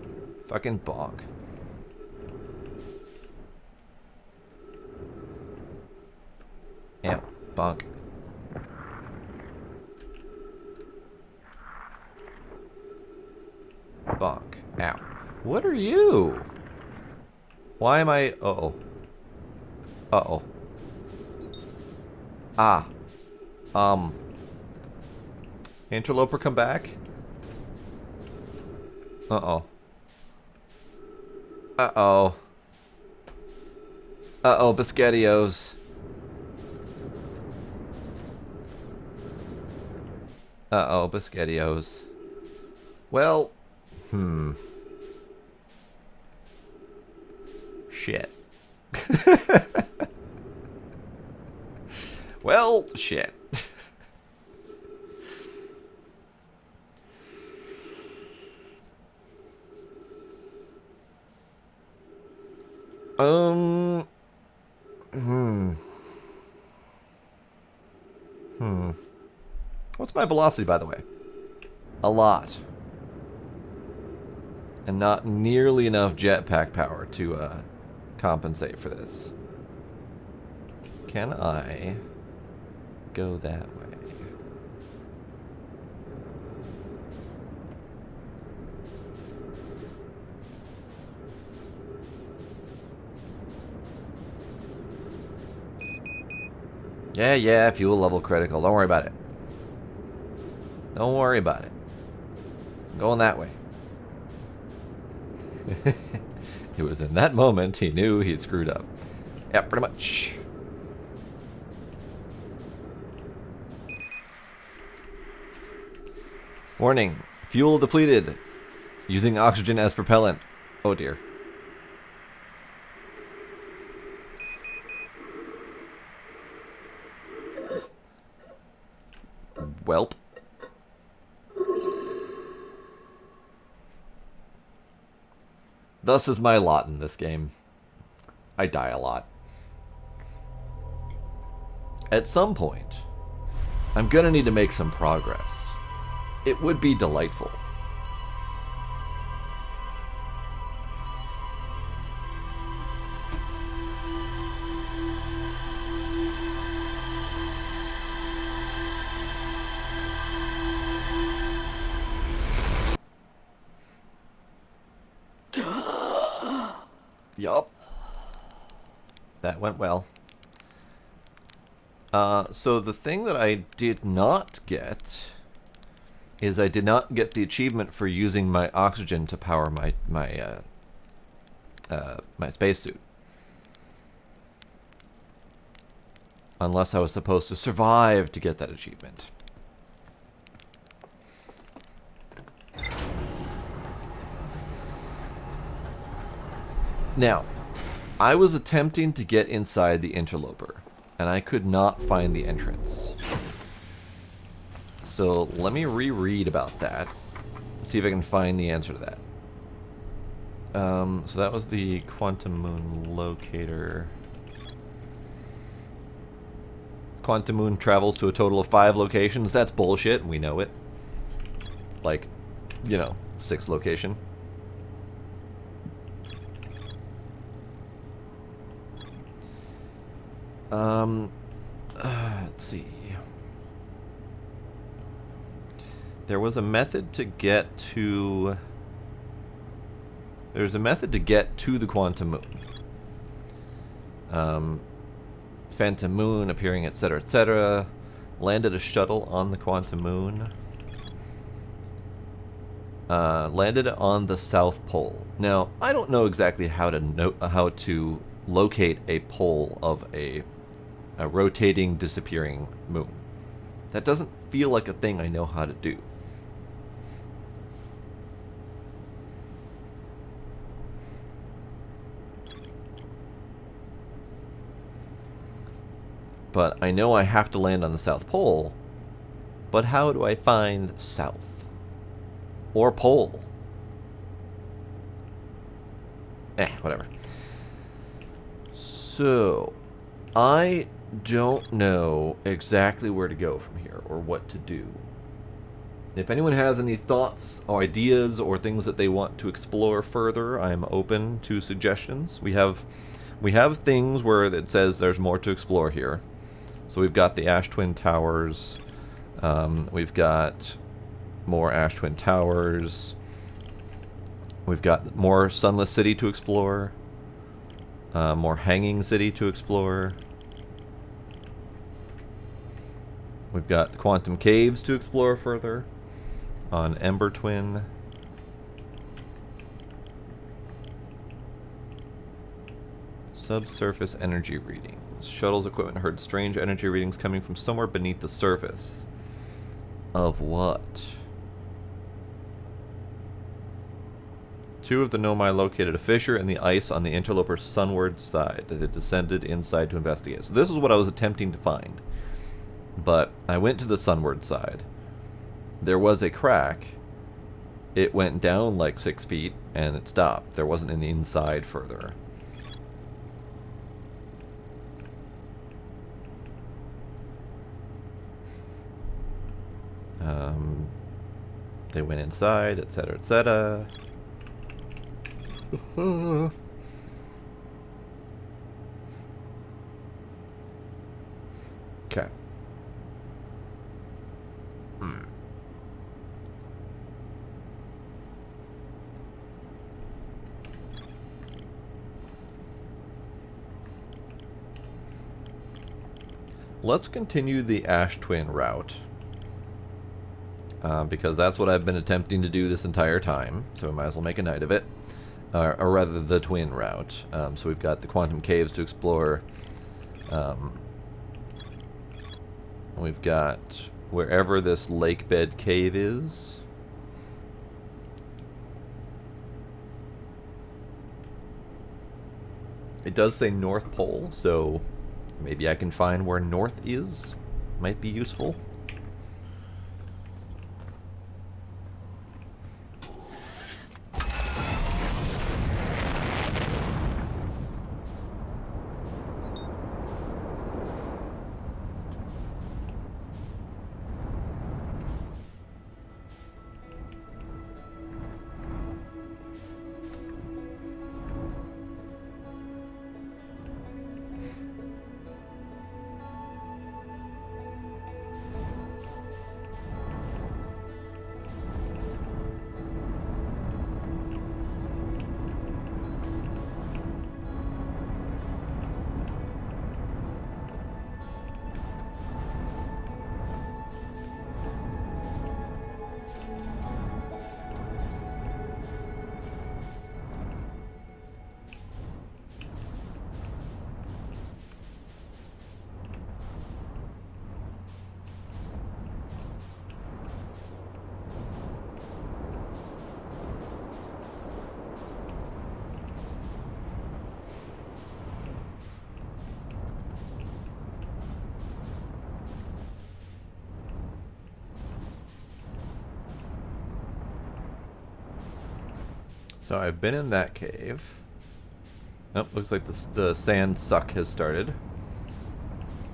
A: Fucking bonk. Ow. Bonk. Bonk. Ow. What are you? Why am I... Uh-oh. Uh-oh. Ah. Interloper come back? Uh-oh. Uh-oh. Uh-oh, Biscottios. Uh-oh, Biscottios. Well... Shit. Well, shit. What's my velocity, by the way? A lot. And not nearly enough jetpack power to compensate for this. Can I go that way? Yeah, fuel level critical. Don't worry about it. Don't worry about it. I'm going that way. It was in that moment he knew he'd screwed up. Yeah, pretty much. Warning. Fuel depleted. Using oxygen as propellant. Oh dear. Welp. Thus is my lot in this game. I die a lot. At some point, I'm gonna need to make some progress. It would be delightful. Yup. That went well. So the thing that I did not get is I did not get the achievement for using my oxygen to power my spacesuit. Unless I was supposed to survive to get that achievement. Now, I was attempting to get inside the Interloper, and I could not find the entrance. So let me reread about that, see if I can find the answer to that. So that was the Quantum Moon locator. Quantum Moon travels to a total of 5 locations. That's bullshit, and we know it. Like, you know, 6th location. Let's see. There was a method to get to... There's a method to get to the Quantum Moon. Phantom Moon appearing, etc., etc. Landed a shuttle on the Quantum Moon. Landed on the South Pole. Now, I don't know exactly how to locate a pole of a rotating, disappearing moon. That doesn't feel like a thing I know how to do. But I know I have to land on the South Pole. But how do I find South? Or Pole? Whatever. So, I don't know exactly where to go from here or what to do. If anyone has any thoughts or ideas or things that they want to explore further, I'm open to suggestions. We have things where it says there's more to explore here. So we've got the Ash Twin Towers. We've got more Ash Twin Towers. We've got more Sunless City to explore. More Hanging City to explore. We've got the Quantum Caves to explore further on Ember Twin. Subsurface energy readings. Shuttle's equipment heard strange energy readings coming from somewhere beneath the surface. Of what? Two of the Nomai located a fissure in the ice on the Interloper's sunward side that it descended inside to investigate. So this is what I was attempting to find. But I went to the sunward side. There was a crack. It went down like 6 feet and it stopped. There wasn't an inside further. They went inside, etc., etc. Okay. Let's continue the Ash Twin route. Because that's what I've been attempting to do this entire time, so we might as well make a night of it. Or rather, the twin route. So we've got the Quantum Caves to explore. We've got wherever this lake bed cave is. It does say North Pole, so maybe I can find where North is. Might be useful. So I've been in that cave. Oh, looks like the sand suck has started.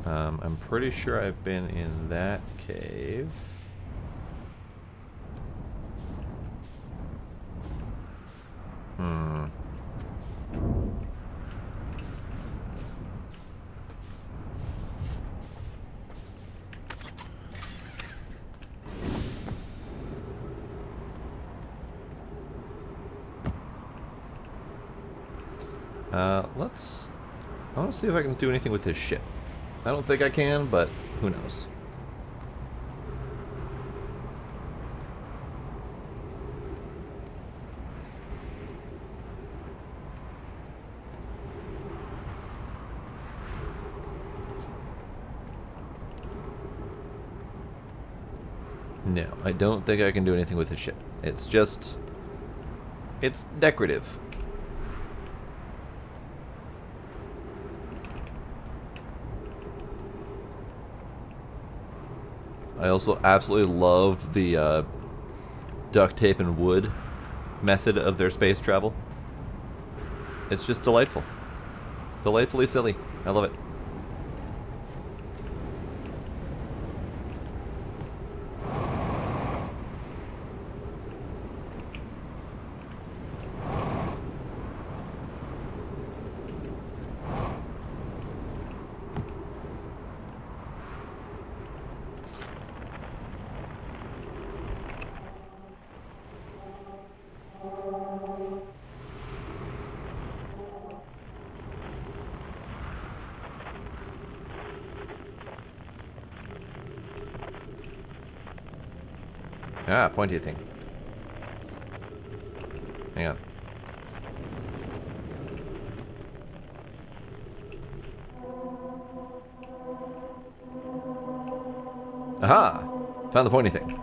A: I'm pretty sure I've been in that cave. I want to see if I can do anything with his ship. I don't think I can, but who knows. No, I don't think I can do anything with his ship. It's just... it's decorative. I also absolutely love the duct tape and wood method of their space travel. It's just delightful. Delightfully silly. I love it. Ah, pointy thing. Hang on. Aha! Found the pointy thing.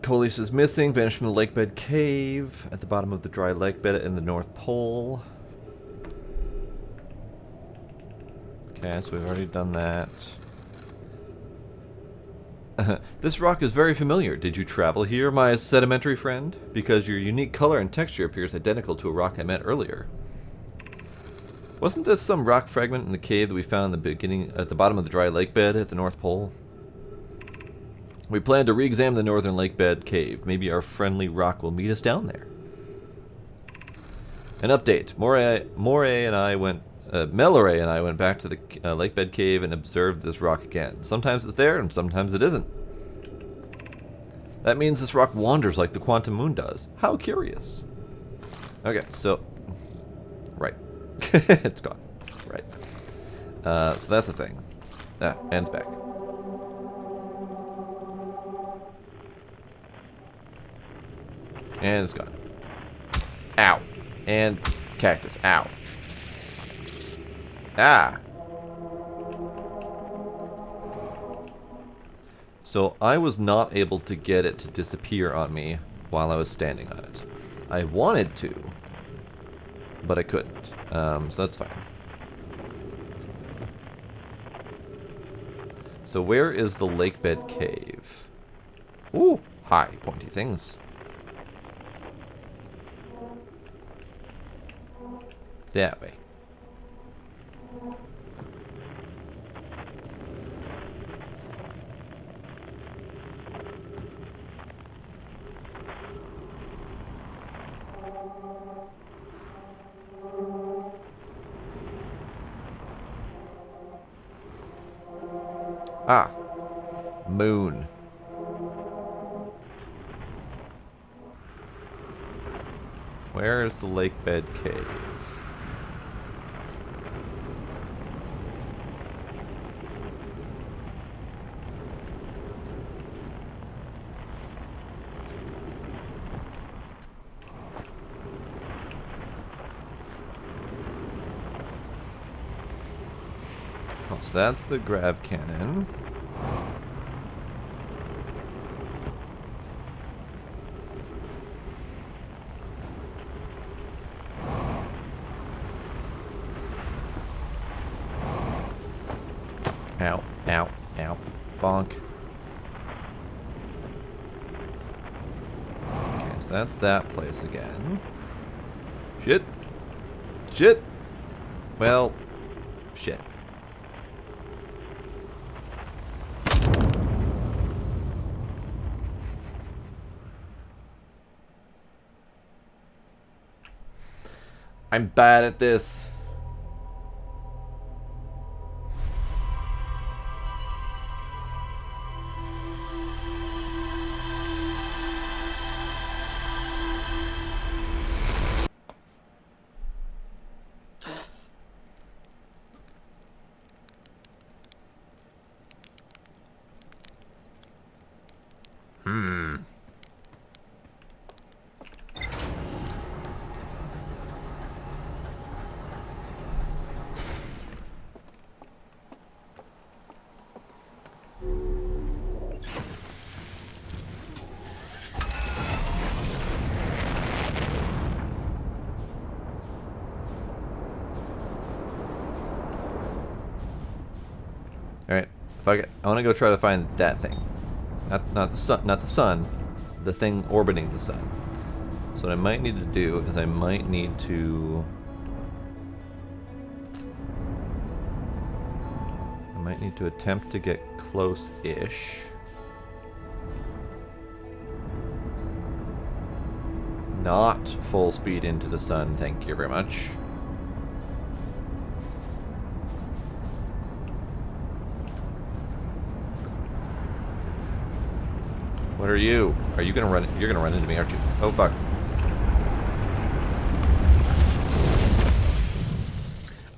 A: Coleus is missing. Vanished from the lake bed cave at the bottom of the dry lake bed in the North Pole. Okay, so we've already done that. This rock is very familiar. Did you travel here, my sedimentary friend? Because your unique color and texture appears identical to a rock I met earlier. Wasn't this some rock fragment in the cave that we found in the beginning at the bottom of the dry lake bed at the North Pole? We plan to re-examine the northern lake bed cave. Maybe our friendly rock will meet us down there. An update. Melloray and I went back to the lake bed cave and observed this rock again. Sometimes it's there and sometimes it isn't. That means this rock wanders like the quantum moon does. How curious. Okay, so... Right. It's gone. Right. So that's the thing. Ah, and it's back. And it's gone. Ow. And cactus. Ow. Ah. So I was not able to get it to disappear on me while I was standing on it. I wanted to, but I couldn't. So that's fine. So where is the lake bed cave? Ooh, hi, pointy things. That way. Ah. Moon. Where is the lake bed cave? Oh, so that's the grav cannon. Ow, ow, ow. Bonk. Okay, so that's that place again. Shit. Shit. Well, shit. I'm bad at this. Alright, I want to go try to find that thing. Not the sun, the thing orbiting the sun. So what I might need to do is I might need to attempt to get close-ish. Not full speed into the sun, thank you very much. What are you? Are you gonna run? You're gonna run into me, aren't you? Oh fuck!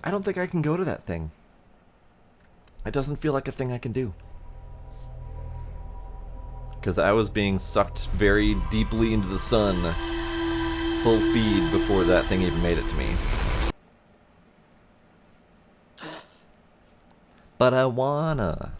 A: I don't think I can go to that thing. It doesn't feel like a thing I can do. Because I was being sucked very deeply into the sun, full speed, before that thing even made it to me. But I wanna.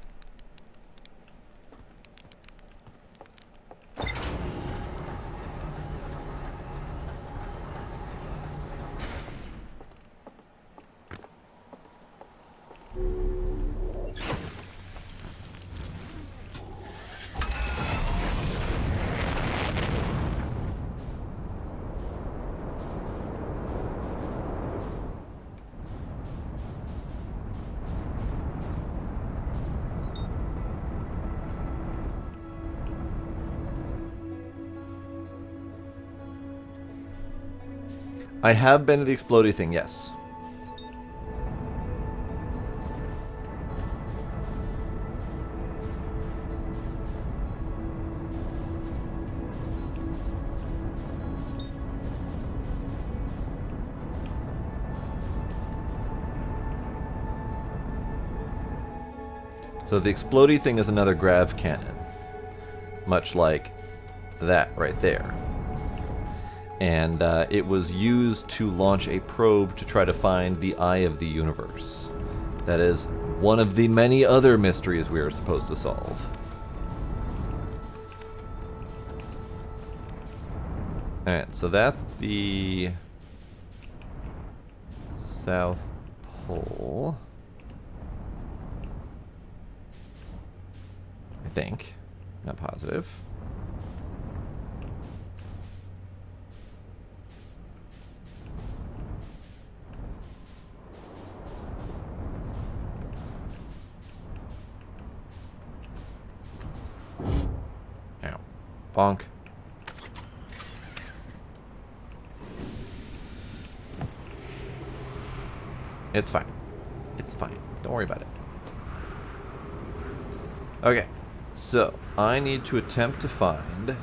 A: I have been to the explodey thing, yes. So the explodey thing is another grav cannon. Much like that right there. And it was used to launch a probe to try to find the eye of the universe. That is one of the many other mysteries we are supposed to solve. Alright, so that's the South Pole. I think. Not positive. Ow. Bonk. It's fine. It's fine. Don't worry about it. Okay. So, I need to attempt to find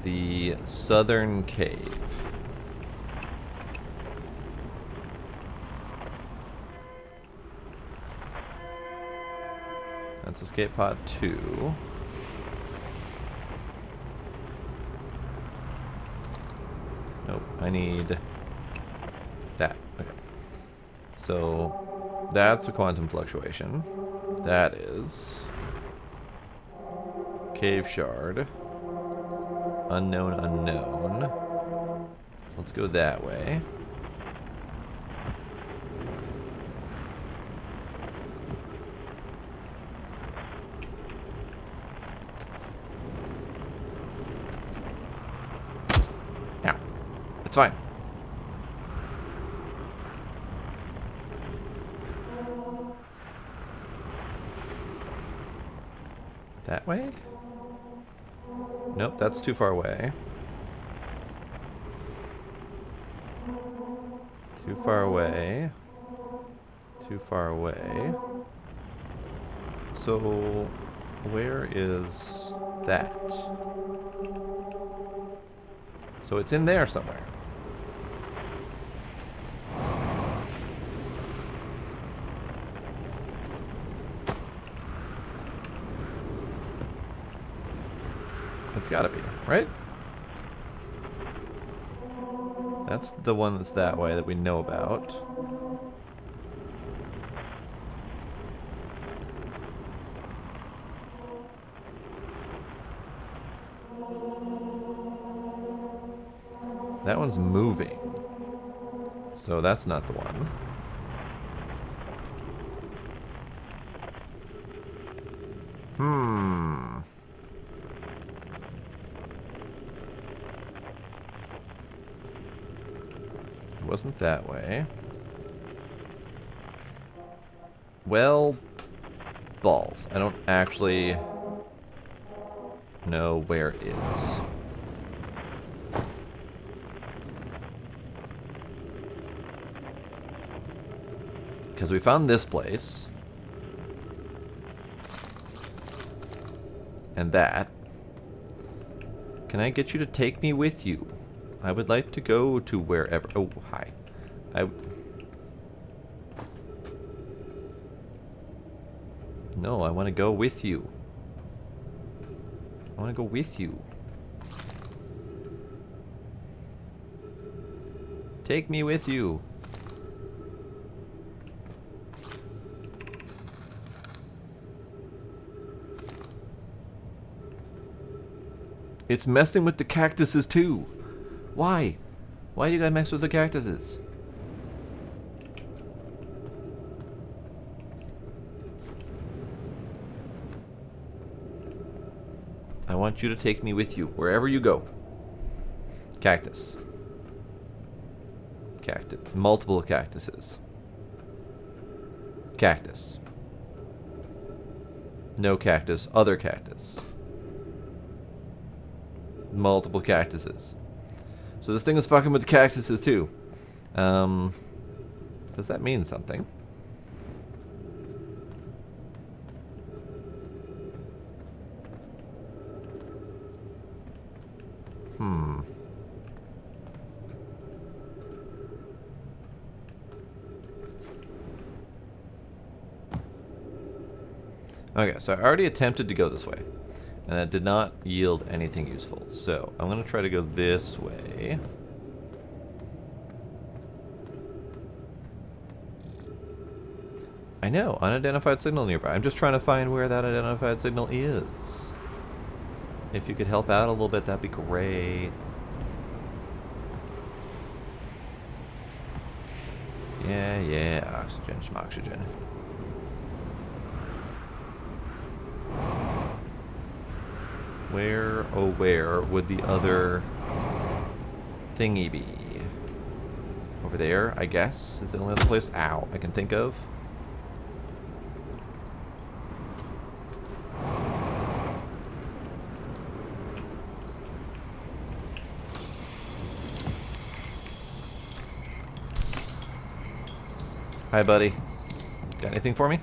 A: the southern cave. That's escape pod 2. Nope, I need that. Okay. So, that's a quantum fluctuation. That is cave shard. Unknown, unknown. Let's go that way. Yeah, it's fine. That way? Nope, that's too far away. Too far away. Too far away. So, where is that? So it's in there somewhere. It's gotta be, right? That's the one that's that way that we know about. That one's moving. So that's not the one. It wasn't that way. Well, balls. I don't actually know where it is. Because we found this place. And that. Can I get you to take me with you? I would like to go to wherever... Oh, hi. No, I want to go with you. I want to go with you. Take me with you. It's messing with the cactuses too. Why? Why do you guys mess with the cactuses? I want you to take me with you, wherever you go. Cactus. Cactus. Multiple cactuses. Cactus. No cactus. Other cactus. Multiple cactuses. So this thing is fucking with the cactuses too. Does that mean something? Okay, so I already attempted to go this way, and that did not yield anything useful. So I'm going to try to go this way. I know, unidentified signal nearby. I'm just trying to find where that identified signal is. If you could help out a little bit, that'd be great. Yeah, oxygen, schmoxygen. Where, oh where, would the other thingy be? Over there, I guess, is the only other place, ow, I can think of. Hi, buddy. Got anything for me?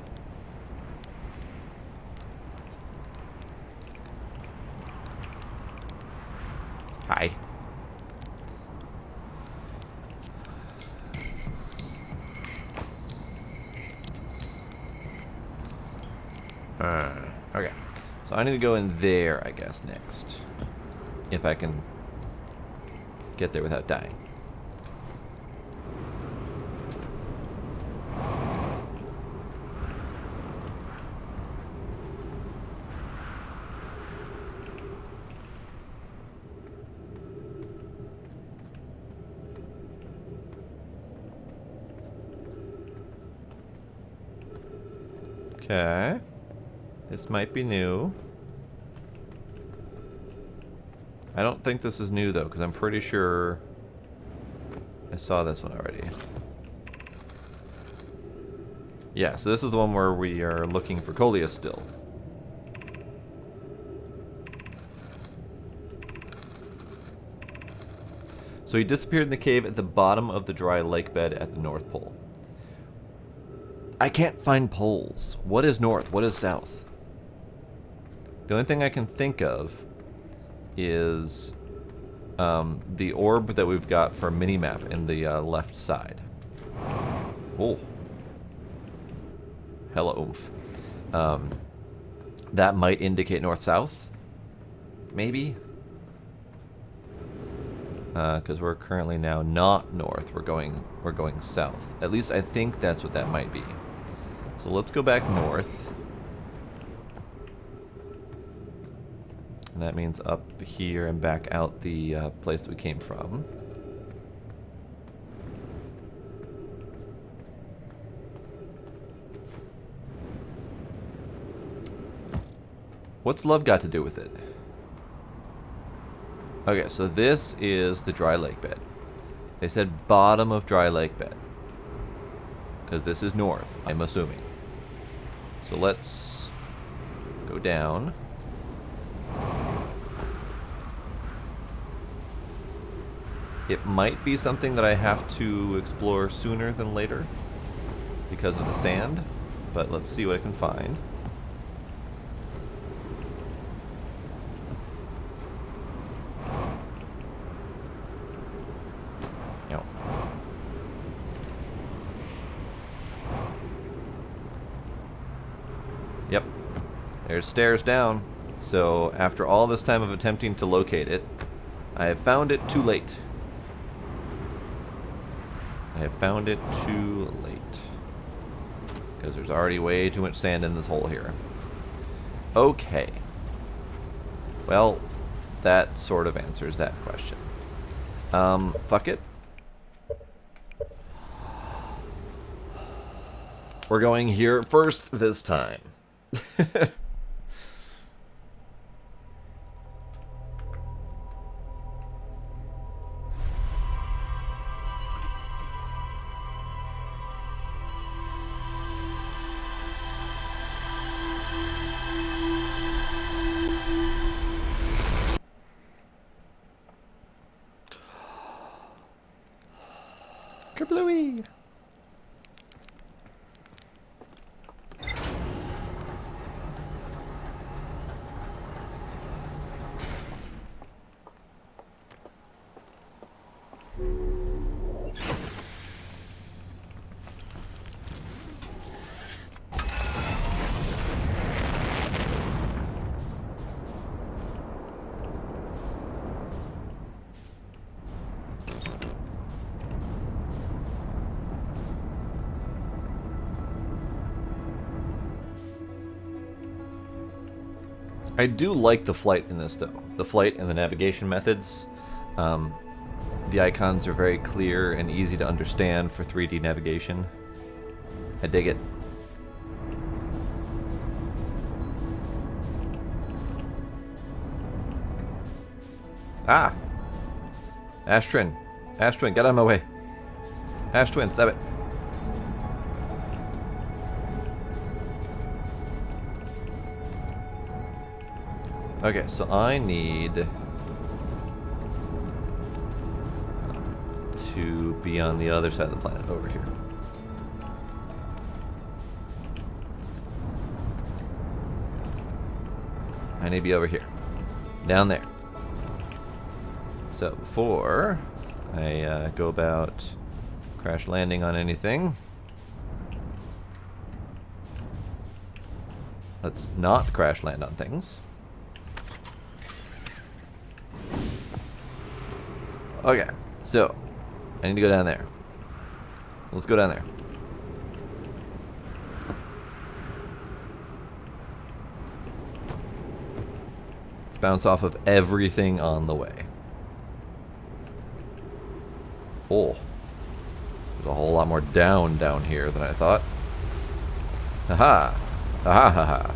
A: Hi. Okay. So I need to go in there, I guess, next. If I can get there without dying. Okay. This might be new. I don't think this is new, though, because I'm pretty sure I saw this one already. Yeah, so this is the one where we are looking for Coleus still. So he disappeared in the cave at the bottom of the dry lake bed at the North Pole. I can't find poles. What is north? What is south? The only thing I can think of is the orb that we've got for a mini-map in the left side. Oh. Hella oomph. That might indicate north-south? Maybe? Because we're currently now not north. We're going south. At least I think that's what that might be. So let's go back north. And that means up here and back out the place we came from. What's love got to do with it? Okay, so this is the dry lake bed. They said bottom of dry lake bed. Because this is north, I'm assuming. So let's go down. It might be something that I have to explore sooner than later because of the sand, but let's see what I can find. There's stairs down. So after all this time of attempting to locate it, I have found it too late. I have found it too late. Because there's already way too much sand in this hole here. Okay. Well, that sort of answers that question. Fuck it. We're going here first this time. Kerblooey! I do like the flight in this, though. The flight and the navigation methods. The icons are very clear and easy to understand for 3D navigation. I dig it. Ah! Ash Twin. Ash Twin, get out of my way. Ash Twin, stop it. Okay, so I need to be on the other side of the planet, over here. I need to be over here. Down there. So before I go about crash landing on anything, let's not crash land on things. Okay, so I need to go down there. Let's go down there. Let's bounce off of everything on the way. Oh, there's a whole lot more down here than I thought. Haha, haha, haha.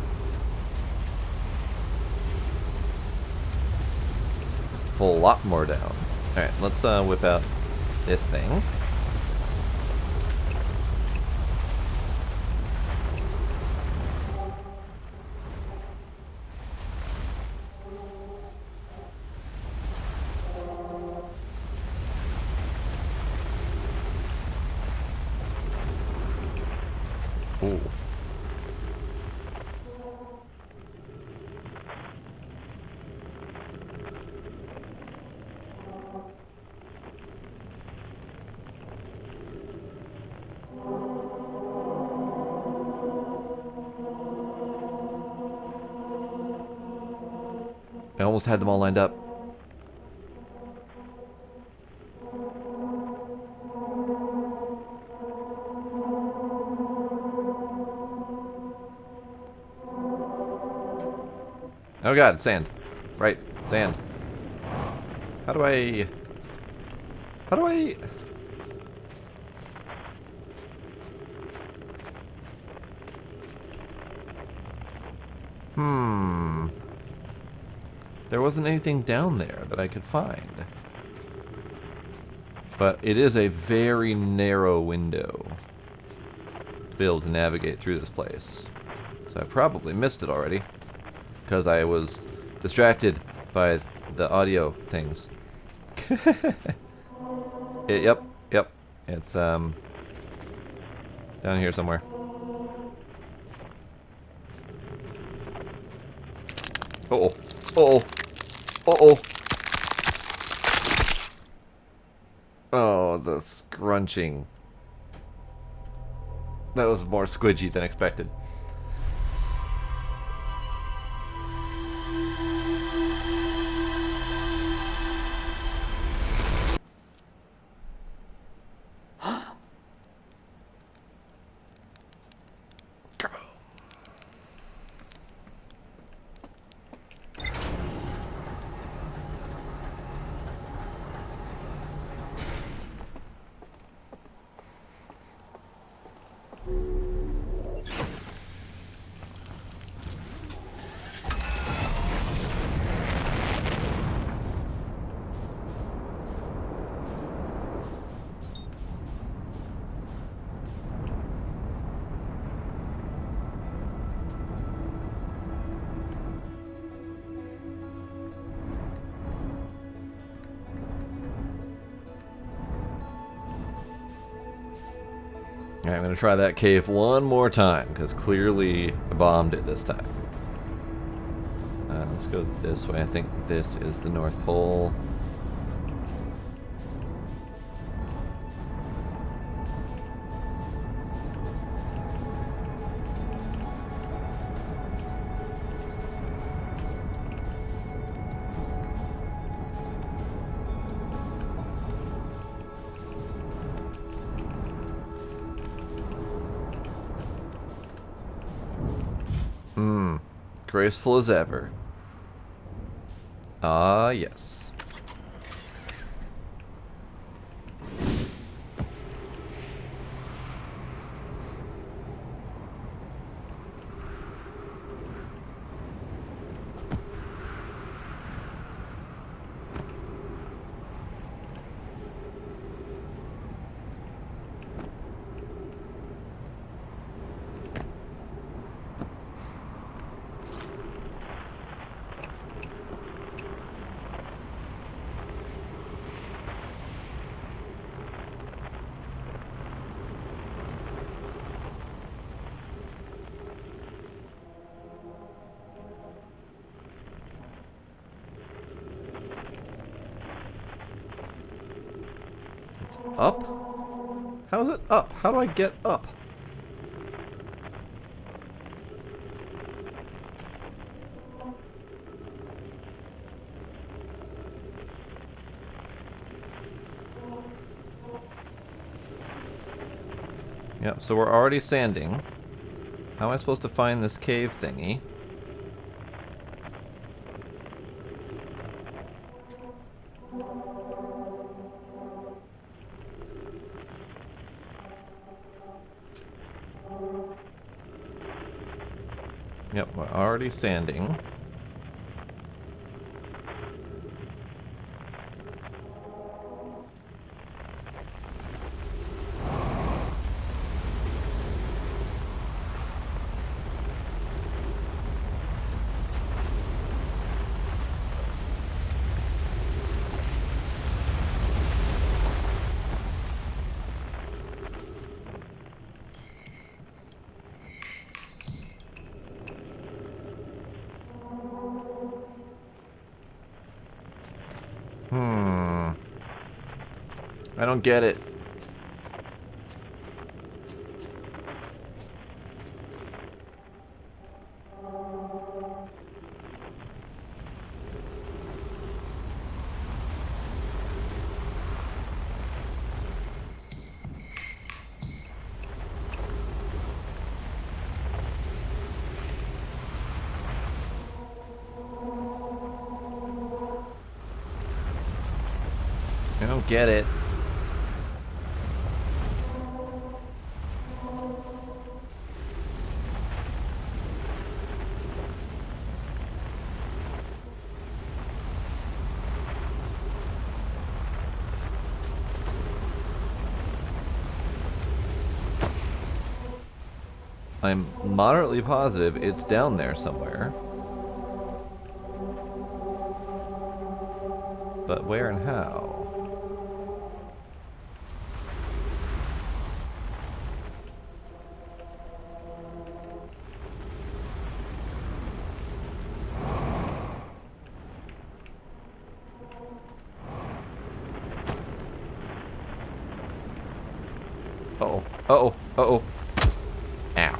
A: Whole lot more down. Alright, let's whip out this thing. Ooh. I almost had them all lined up. Oh god, sand. Right, sand. How do I... There wasn't anything down there that I could find. But it is a very narrow window to be able to navigate through this place. So I probably missed it already, because I was distracted by the audio things. Yep. It's down here somewhere. Uh-oh. Uh-oh. Uh-oh. Oh, the scrunching. That was more squidgy than expected. Alright, I'm going to try that cave one more time, because clearly I bombed it this time. Let's go this way. I think this is the North Pole. Graceful as ever. Ah, yes. It's up? How is it up? How do I get up? Yep, so we're already sanding. How am I supposed to find this cave thingy? Yep, we're already sanding. I don't get it. I don't get it. I'm moderately positive it's down there somewhere. But where and how? Uh-oh. Uh-oh. Uh-oh. Ow.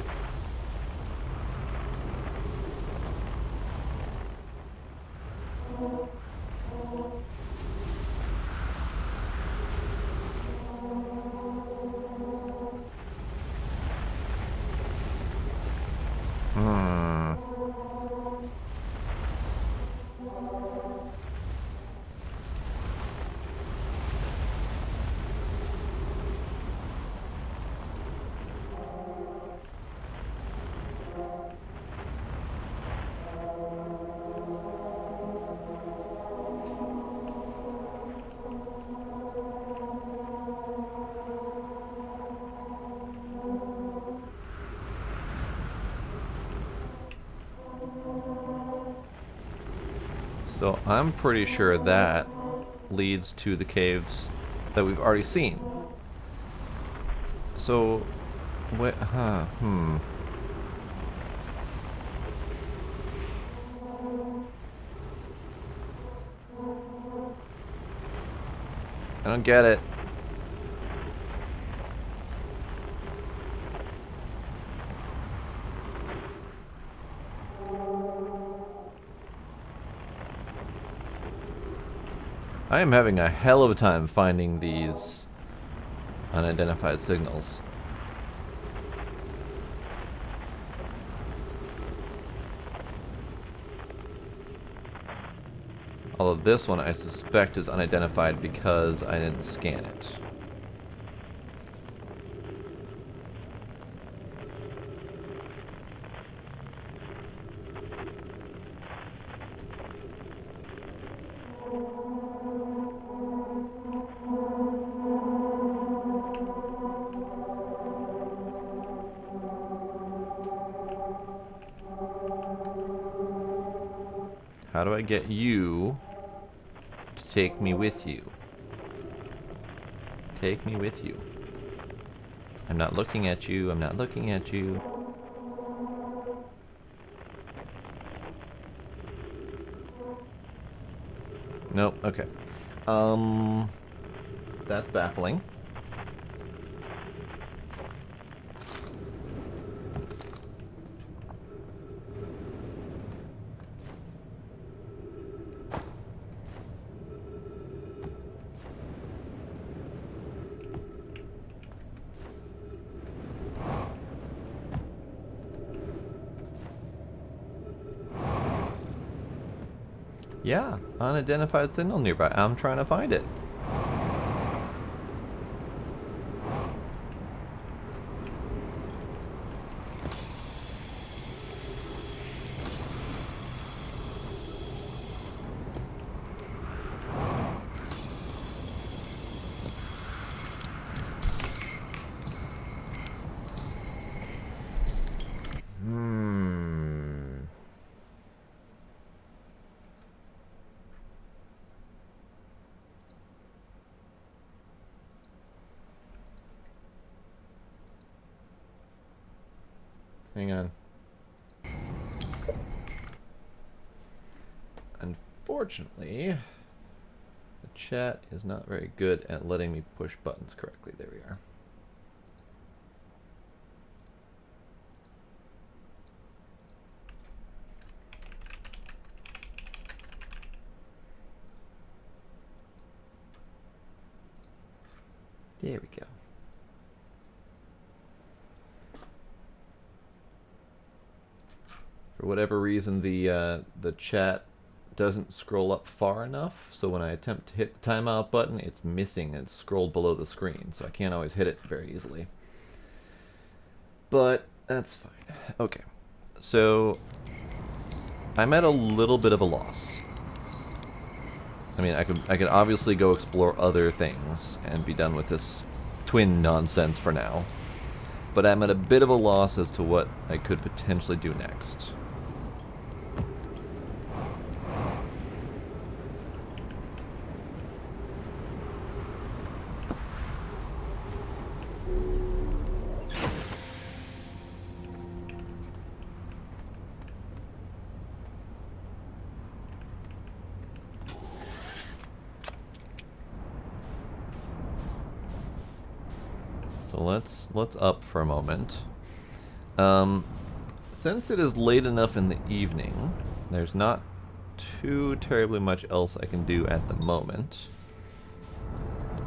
A: So I'm pretty sure that leads to the caves that we've already seen. So What? Huh? Hmm. I don't get it. I am having a hell of a time finding these unidentified signals. Although this one I suspect is unidentified because I didn't scan it. How do I get you to take me with you? Take me with you. I'm not looking at you. I'm not looking at you. Nope. Okay. That's baffling. Yeah, unidentified signal nearby. I'm trying to find it. Hang on. Unfortunately, the chat is not very good at letting me push buttons correctly. There we are. There we go. For whatever reason, the chat doesn't scroll up far enough, so when I attempt to hit the timeout button, it's missing. It's scrolled below the screen, so I can't always hit it very easily. But that's fine. Okay, so I'm at a little bit of a loss. I mean, I could obviously go explore other things and be done with this twin nonsense for now, but I'm at a bit of a loss as to what I could potentially do next. So let's up for a moment. Since it is late enough in the evening, there's not too terribly much else I can do at the moment.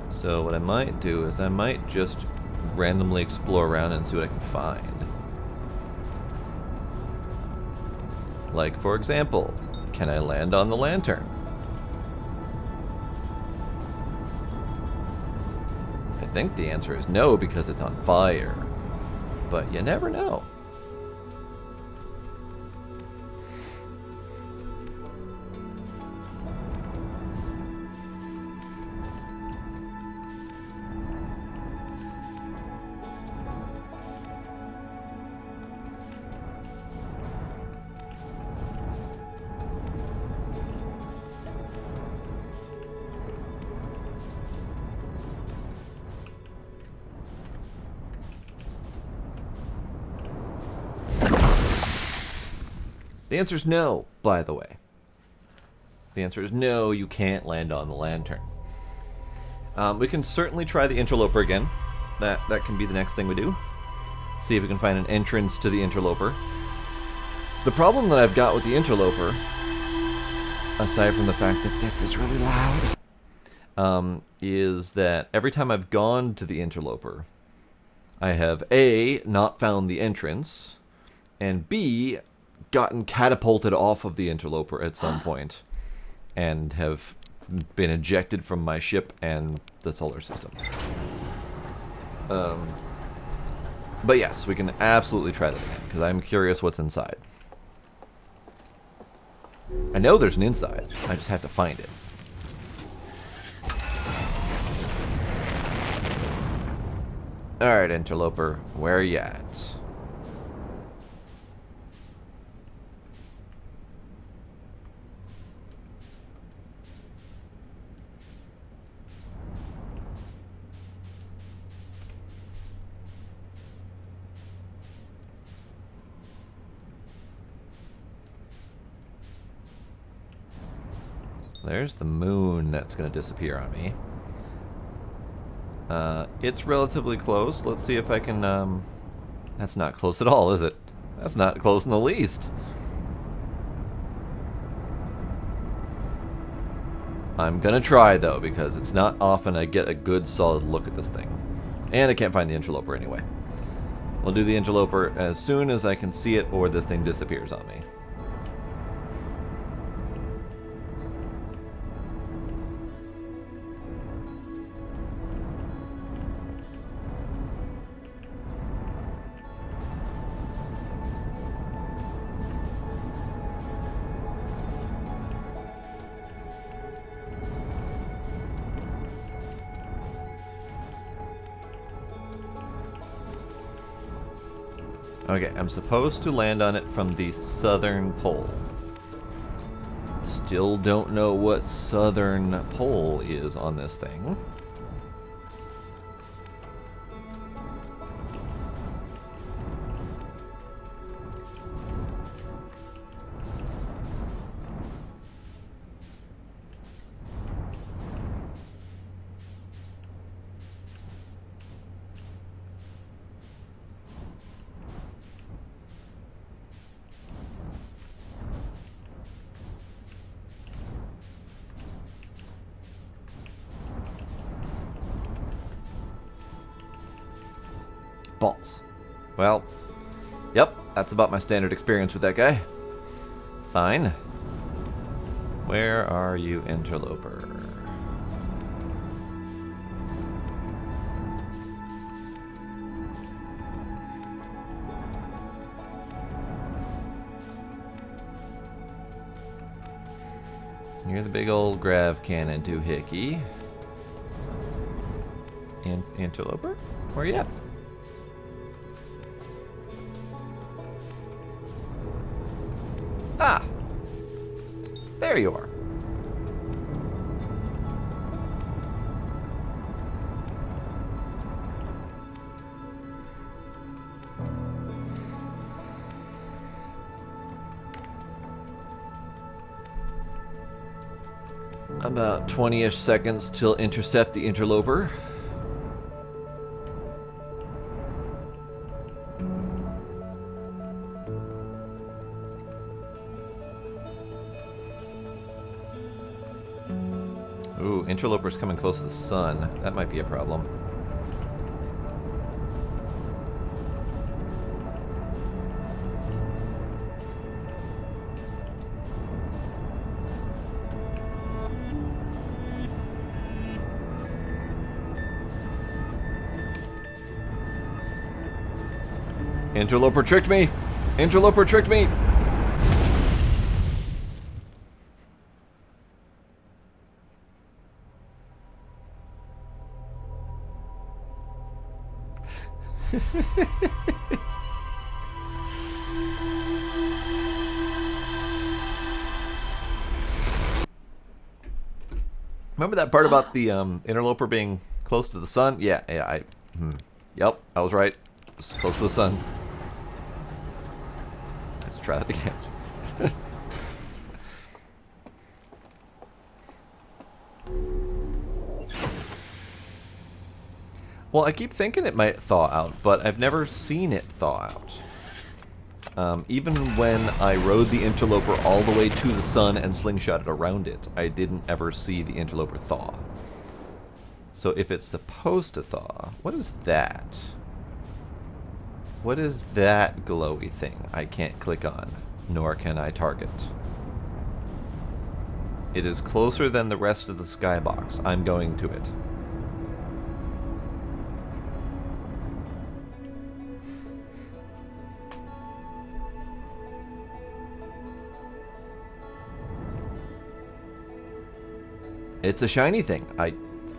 A: So what I might do is I might just randomly explore around and see what I can find. Like, for example, can I land on the lantern? I think the answer is no because it's on fire, but you never know. The answer is no, by the way. The answer is no, you can't land on the lantern. We can certainly try the interloper again. That can be the next thing we do. See if we can find an entrance to the interloper. The problem that I've got with the interloper, aside from the fact that this is really loud, is that every time I've gone to the interloper, I have A, not found the entrance, and B, gotten catapulted off of the interloper at some point, and have been ejected from my ship and the solar system. But yes, we can absolutely try that again, because I'm curious what's inside. I know there's an inside, I just have to find it. Alright, interloper, where are you at? There's the moon that's going to disappear on me. It's relatively close. Let's see if I can, That's not close at all, is it? That's not close in the least. I'm gonna try, though, because it's not often I get a good, solid look at this thing. And I can't find the interloper anyway. We'll do the interloper as soon as I can see it or this thing disappears on me. Okay, I'm supposed to land on it from the southern pole. Still don't know what southern pole is on this thing. Balls. Well, yep, that's about my standard experience with that guy. Fine. Where are you, interloper? You're the big old grav cannon doohickey. Interloper? Where are you at? Ah! There you are. About 20-ish seconds till intercept the interloper. Ooh, interloper's coming close to the sun. That might be a problem. Interloper tricked me! Interloper tricked me! Remember that part about the interloper being close to the sun? Yeah, yep, I was right. It's close to the sun. Let's try that again. Well, I keep thinking it might thaw out, but I've never seen it thaw out. Even when I rode the Interloper all the way to the sun and slingshotted around it, I didn't ever see the Interloper thaw. So if it's supposed to thaw, what is that? What is that glowy thing I can't click on, nor can I target? It is closer than the rest of the skybox. I'm going to it. It's a shiny thing.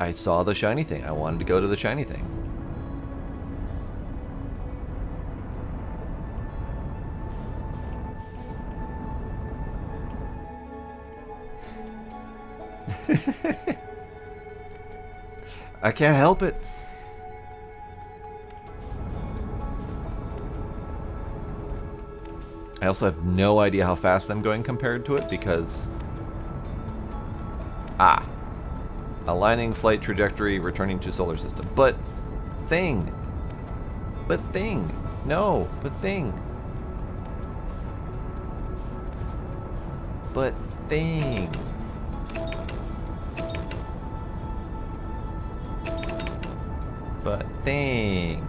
A: I saw the shiny thing. I wanted to go to the shiny thing. I can't help it. I also have no idea how fast I'm going compared to it because... aligning flight trajectory, returning to solar system. But thing. But thing. No, but thing. But thing. But thing.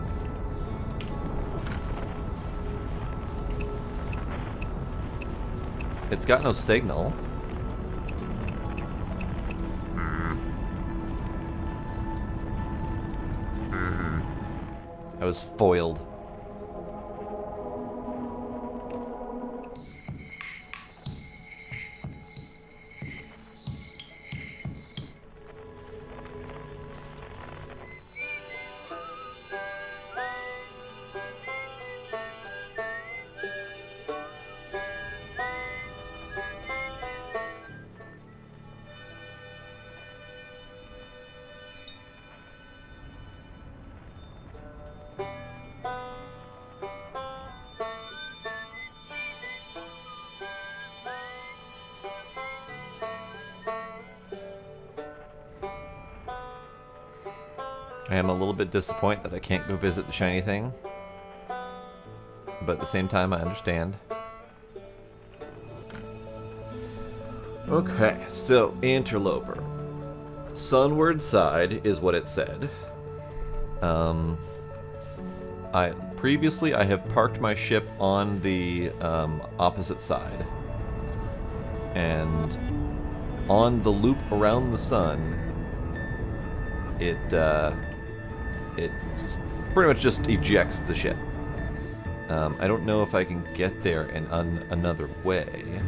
A: It's got no signal. I was foiled. I am a little bit disappointed that I can't go visit the shiny thing. But at the same time, I understand. Okay, so Interloper. Sunward side is what it said. Previously I have parked my ship on the opposite side. And on the loop around the sun, it pretty much just ejects the ship. I don't know if I can get there in another way.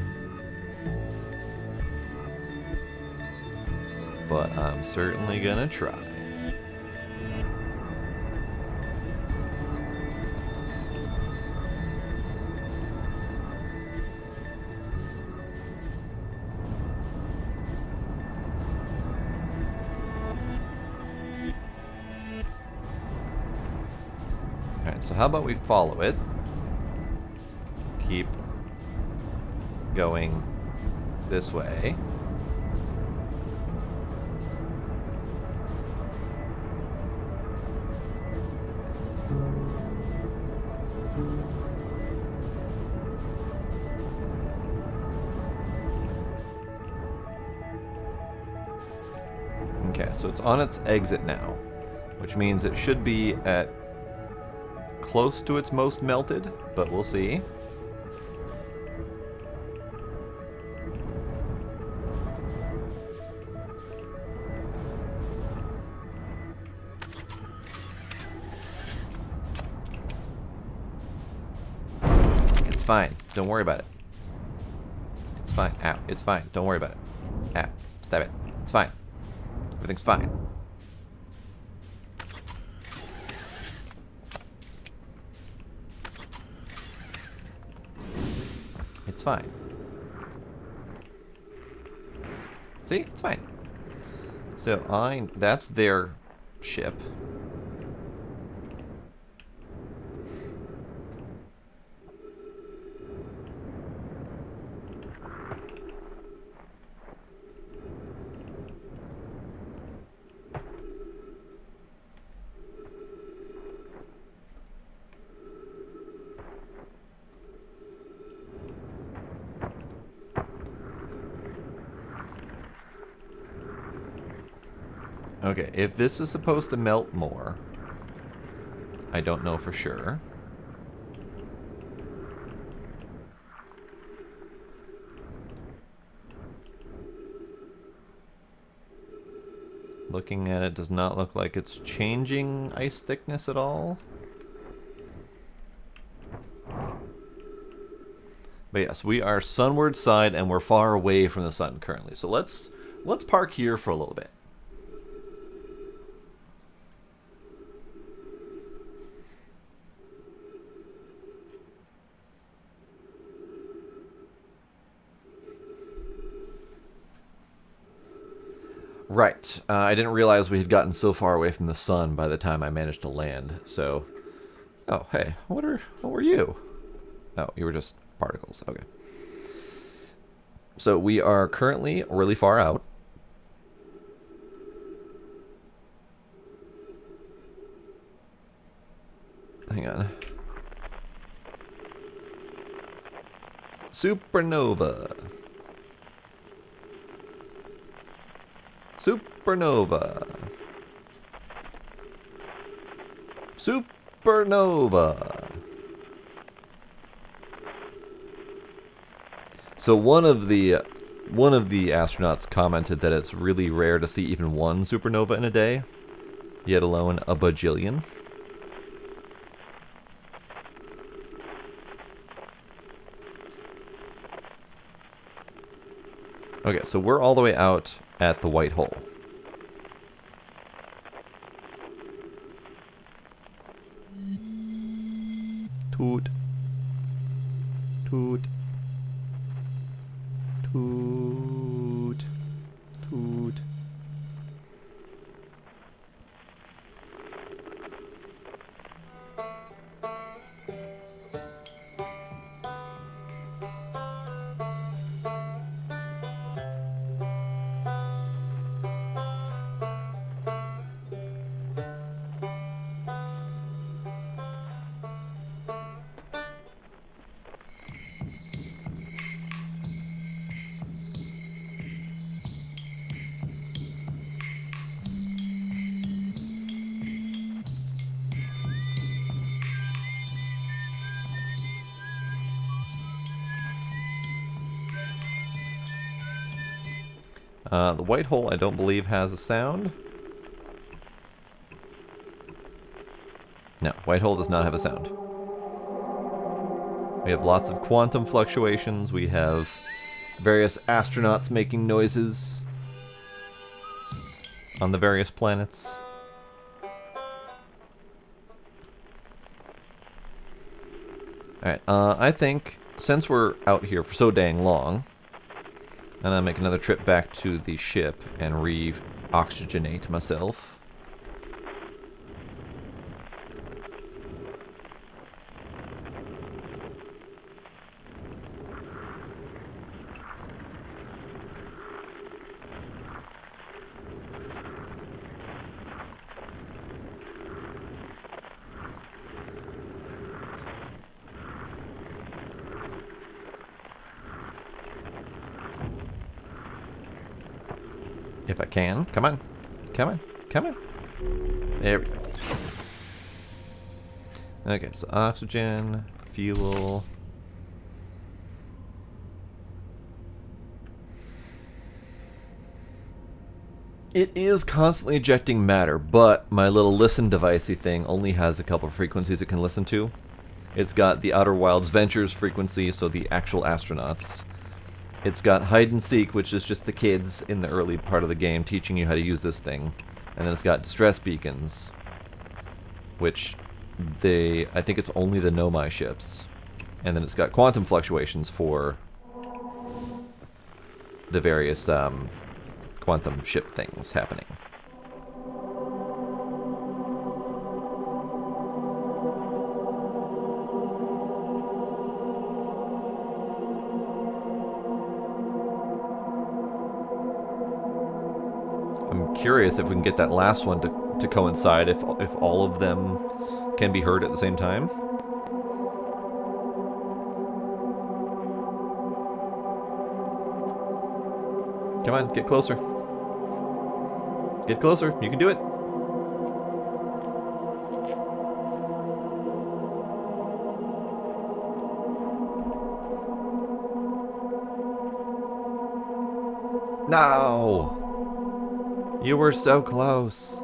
A: But I'm certainly gonna try. Alright, so how about we follow it? Keep going this way. Okay, so it's on its exit now, which means it should be at close to its most melted, but we'll see. It's fine. Don't worry about it. It's fine. Ow. It's fine. Don't worry about it. Ow. Stab it. It's fine. Everything's fine. It's fine. See? It's fine. So that's their ship. Okay, if this is supposed to melt more, I don't know for sure. Looking at it does not look like it's changing ice thickness at all. But yes, we are sunward side and we're far away from the sun currently. So let's park here for a little bit. Right. I didn't realize we had gotten so far away from the sun by the time I managed to land. So, oh hey, what were you? Oh, you were just particles. Okay. So we are currently really far out. Hang on. Supernova. Supernova. Supernova. So one of the astronauts commented that it's really rare to see even one supernova in a day, yet alone a bajillion. Okay, so we're all the way out at the white hole. Toot. Toot. Toot. Toot. The white hole, I don't believe, has a sound. No, white hole does not have a sound. We have lots of quantum fluctuations. We have various astronauts making noises on the various planets. Alright, I think since we're out here for so dang long, I'm gonna make another trip back to the ship and re-oxygenate myself. If I can. Come on. Come on. Come on. There we go. Okay, so oxygen, fuel. It is constantly ejecting matter, but my little listen devicey thing only has a couple of frequencies it can listen to. It's got the Outer Wilds Ventures frequency, so the actual astronauts. It's got hide and seek, which is just the kids in the early part of the game teaching you how to use this thing. And then it's got distress beacons, which I think it's only the Nomai ships. And then it's got quantum fluctuations for the various quantum ship things happening. I'm curious if we can get that last one to coincide, if all of them can be heard at the same time. Come on, get closer. Get closer. You can do it. No! You were so close.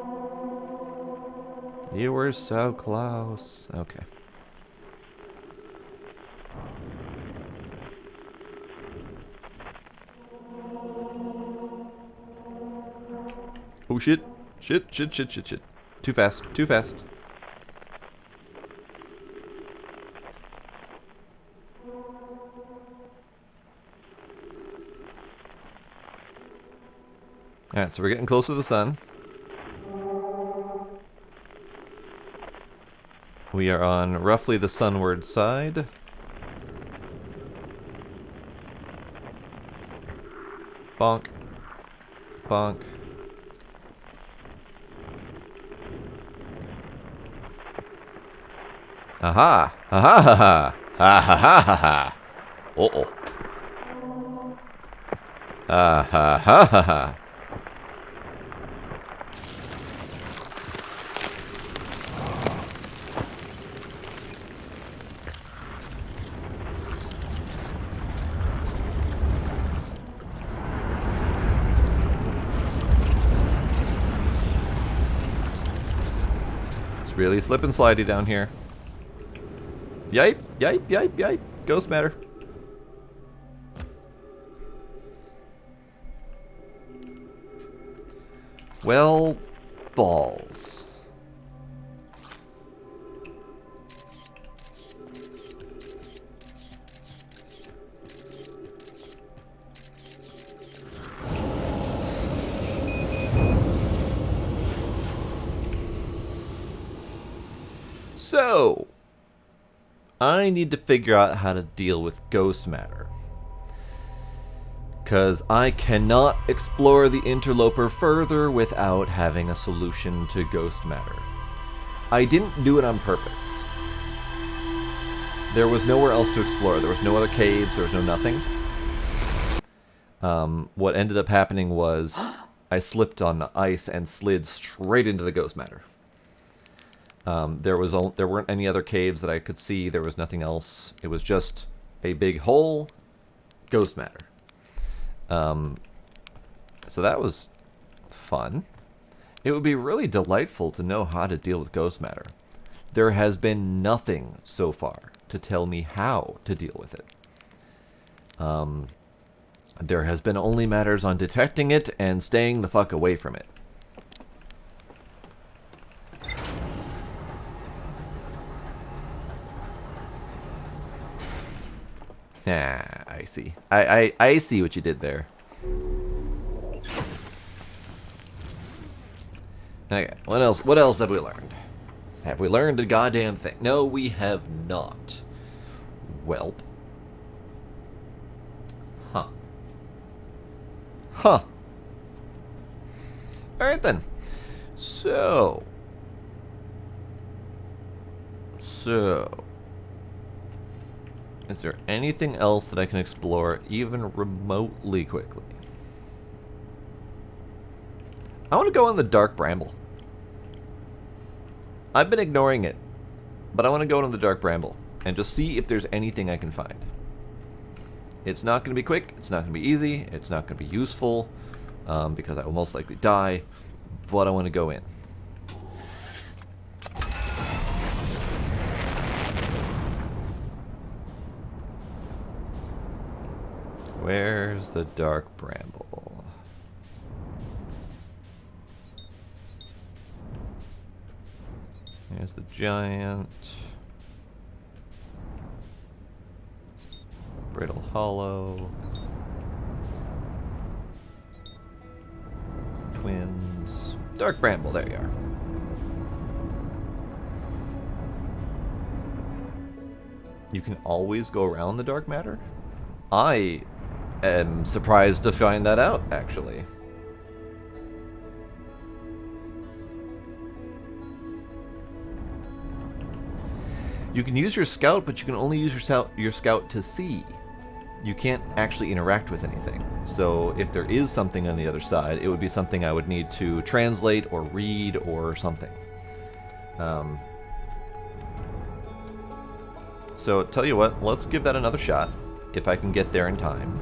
A: You were so close. Okay. Oh shit. Shit, shit, shit, shit, shit. Too fast. Too fast. Alright, so we're getting close to the sun. We are on roughly the sunward side. Bonk. Bonk. Aha! Ha ha ha ha! Ha ha ha ha ha! Uh-oh. Ha ha ha ha ha! It's really slip and slidey down here. Yipe, yipe, yipe, yipe. Ghost matter. Well, balls. So, I need to figure out how to deal with ghost matter. Because I cannot explore the Interloper further without having a solution to ghost matter. I didn't do it on purpose. There was nowhere else to explore. There was no other caves, there was no nothing. What ended up happening was I slipped on the ice and slid straight into the ghost matter. There weren't any other caves that I could see. There was nothing else. It was just a big hole, ghost matter. So that was fun. It would be really delightful to know how to deal with ghost matter. There has been nothing so far to tell me how to deal with it. There has been only matters on detecting it and staying the fuck away from it. Ah, I see. I see what you did there. Okay, what else? What else have we learned? Have we learned a goddamn thing? No, we have not. Welp. Huh. Huh. Alright then. So. Is there anything else that I can explore even remotely quickly? I want to go on the Dark Bramble. I've been ignoring it, but I want to go on the Dark Bramble and just see if there's anything I can find. It's not going to be quick, it's not going to be easy, it's not going to be useful, because I will most likely die, but I want to go in. Where's the Dark Bramble? Here's the giant. Brittle Hollow. Twins. Dark Bramble, there you are. You can always go around the dark matter? I am surprised to find that out, actually. You can use your scout, but you can only use your scout to see. you can't actually interact with anything. So if there is something on the other side, it would be something I would need to translate or read or something. So tell you what, let's give that another shot, if I can get there in time.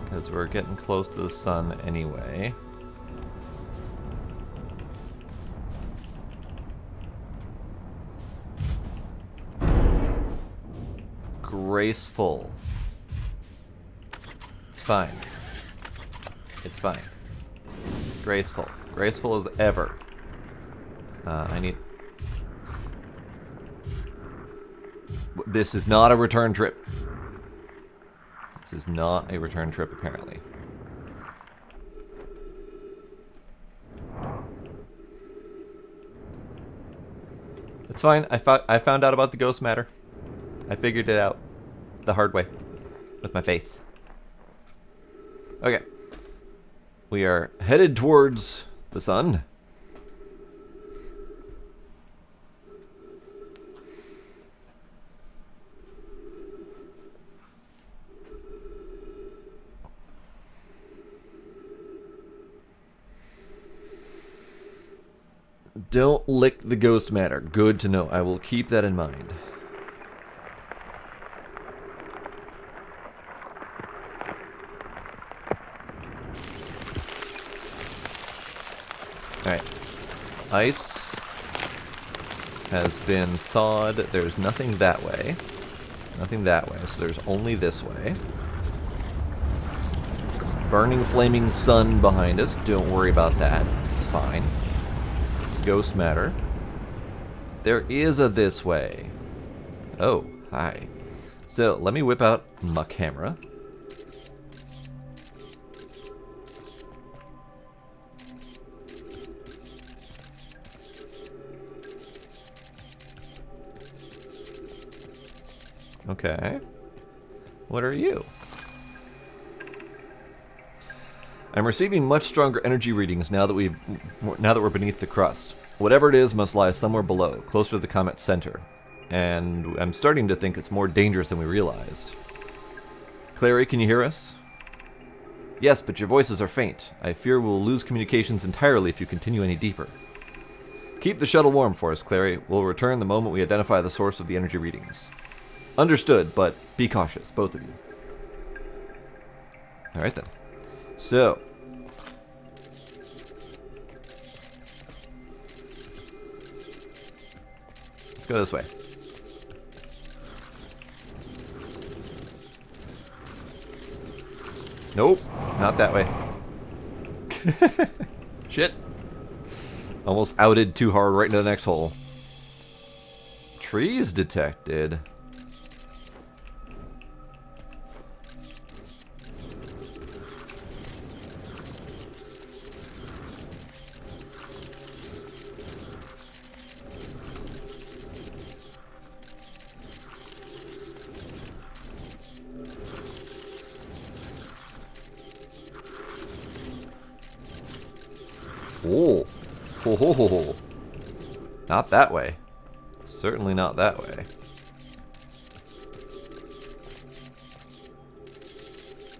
A: Because we're getting close to the sun anyway. Graceful. It's fine. It's fine. Graceful. Graceful as ever. I need... This is not a return trip. This is not a return trip, apparently. It's fine. I found out about the ghost matter. I figured it out the hard way with my face. Okay. We are headed towards the sun. Don't lick the ghost matter. Good to know. I will keep that in mind. Alright. Ice has been thawed. There's nothing that way. Nothing that way, so there's only this way. Burning flaming sun behind us. Don't worry about that. It's fine. Ghost matter. There is a this way. Oh, hi. So, let me whip out my camera. Okay. What are you? I'm receiving much stronger energy readings now that we're beneath the crust. Whatever it is must lie somewhere below, closer to the comet's center. And I'm starting to think it's more dangerous than we realized. Clary, can you hear us? Yes, but your voices are faint. I fear we'll lose communications entirely if you continue any deeper. Keep the shuttle warm for us, Clary. We'll return the moment we identify the source of the energy readings. Understood, but be cautious, both of you. Alright then. So, let's go this way. Nope, not that way. Shit. Almost outed too hard right into the next hole. Trees detected. Oh. Ho ho ho ho. Not that way. Certainly not that way.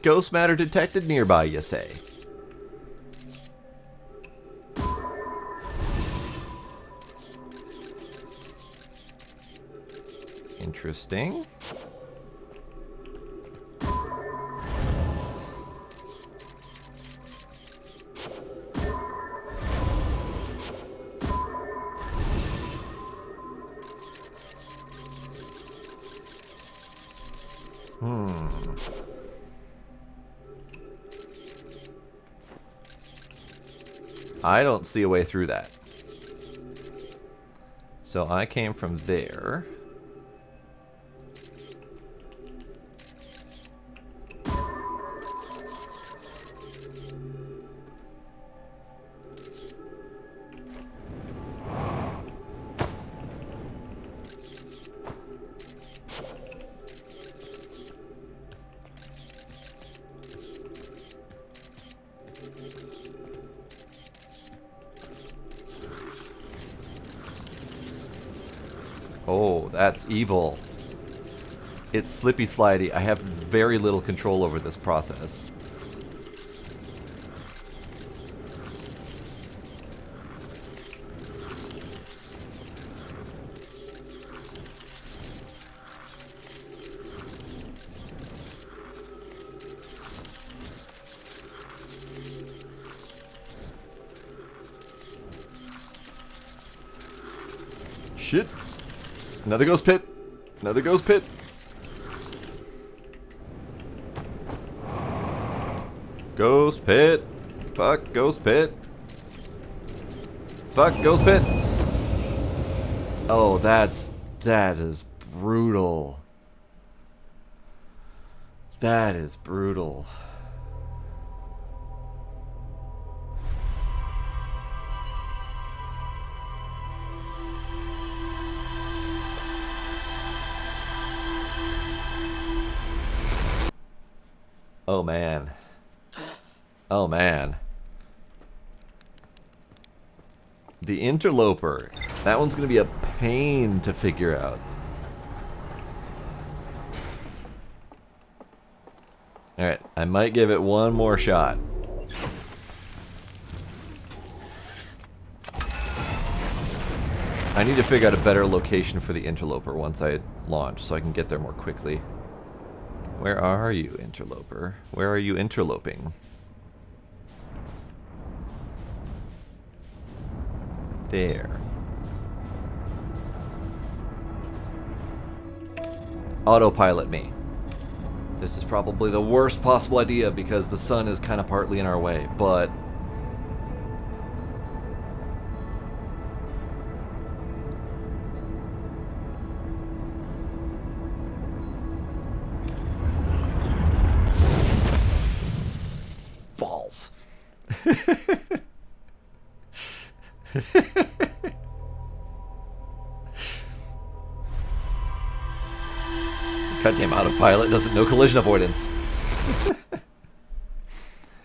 A: Ghost matter detected nearby, you say? Interesting. I don't see a way through that. So I came from there. Oh, that's evil. It's slippy slidey. I have very little control over this process. Shit. Another ghost pit. Another ghost pit. Ghost pit. Fuck, ghost pit. Fuck, ghost pit. Oh, that is brutal. That is brutal. Oh man. Oh man. The Interloper. That one's gonna be a pain to figure out. Alright, I might give it one more shot. I need to figure out a better location for the Interloper once I launch so I can get there more quickly. Where are you, Interloper? Where are you interloping? There. Autopilot me. This is probably the worst possible idea because the sun is kind of partly in our way, but... balls. Goddamn autopilot doesn't know collision avoidance.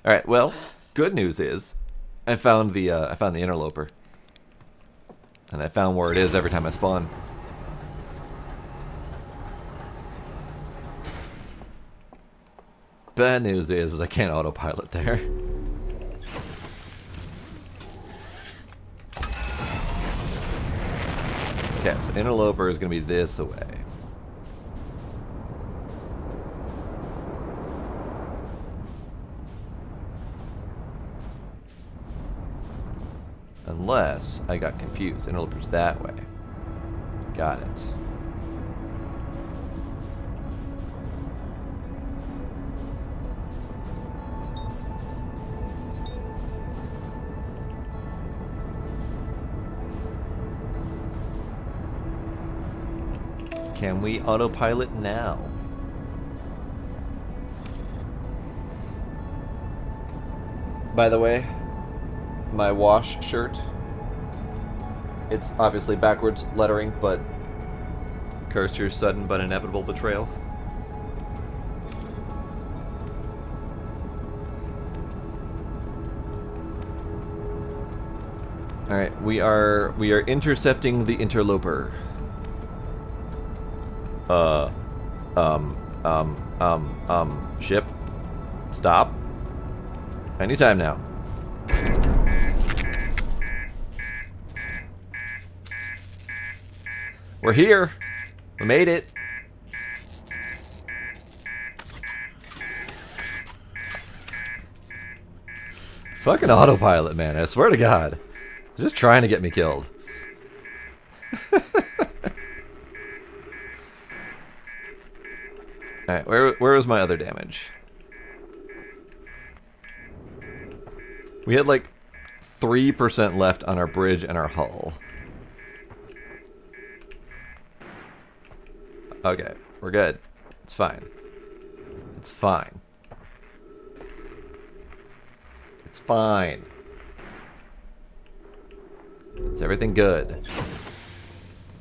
A: Alright, well, good news is I found the Interloper. And I found where it is every time I spawn. Bad news is I can't autopilot there. Okay, so Interloper is going to be this away. Unless I got confused. Interloper's that way. Got it. Can we autopilot now? By the way, my wash shirt, it's obviously backwards lettering, but curse your sudden but inevitable betrayal. Alright, we are intercepting the Interloper. Ship. Stop. Anytime now. We're here. We made it. Fucking autopilot, man. I swear to God. He's just trying to get me killed. Alright, where was my other damage? We had like 3% left on our bridge and our hull. Okay, we're good. It's fine. It's fine. It's fine. Is everything good?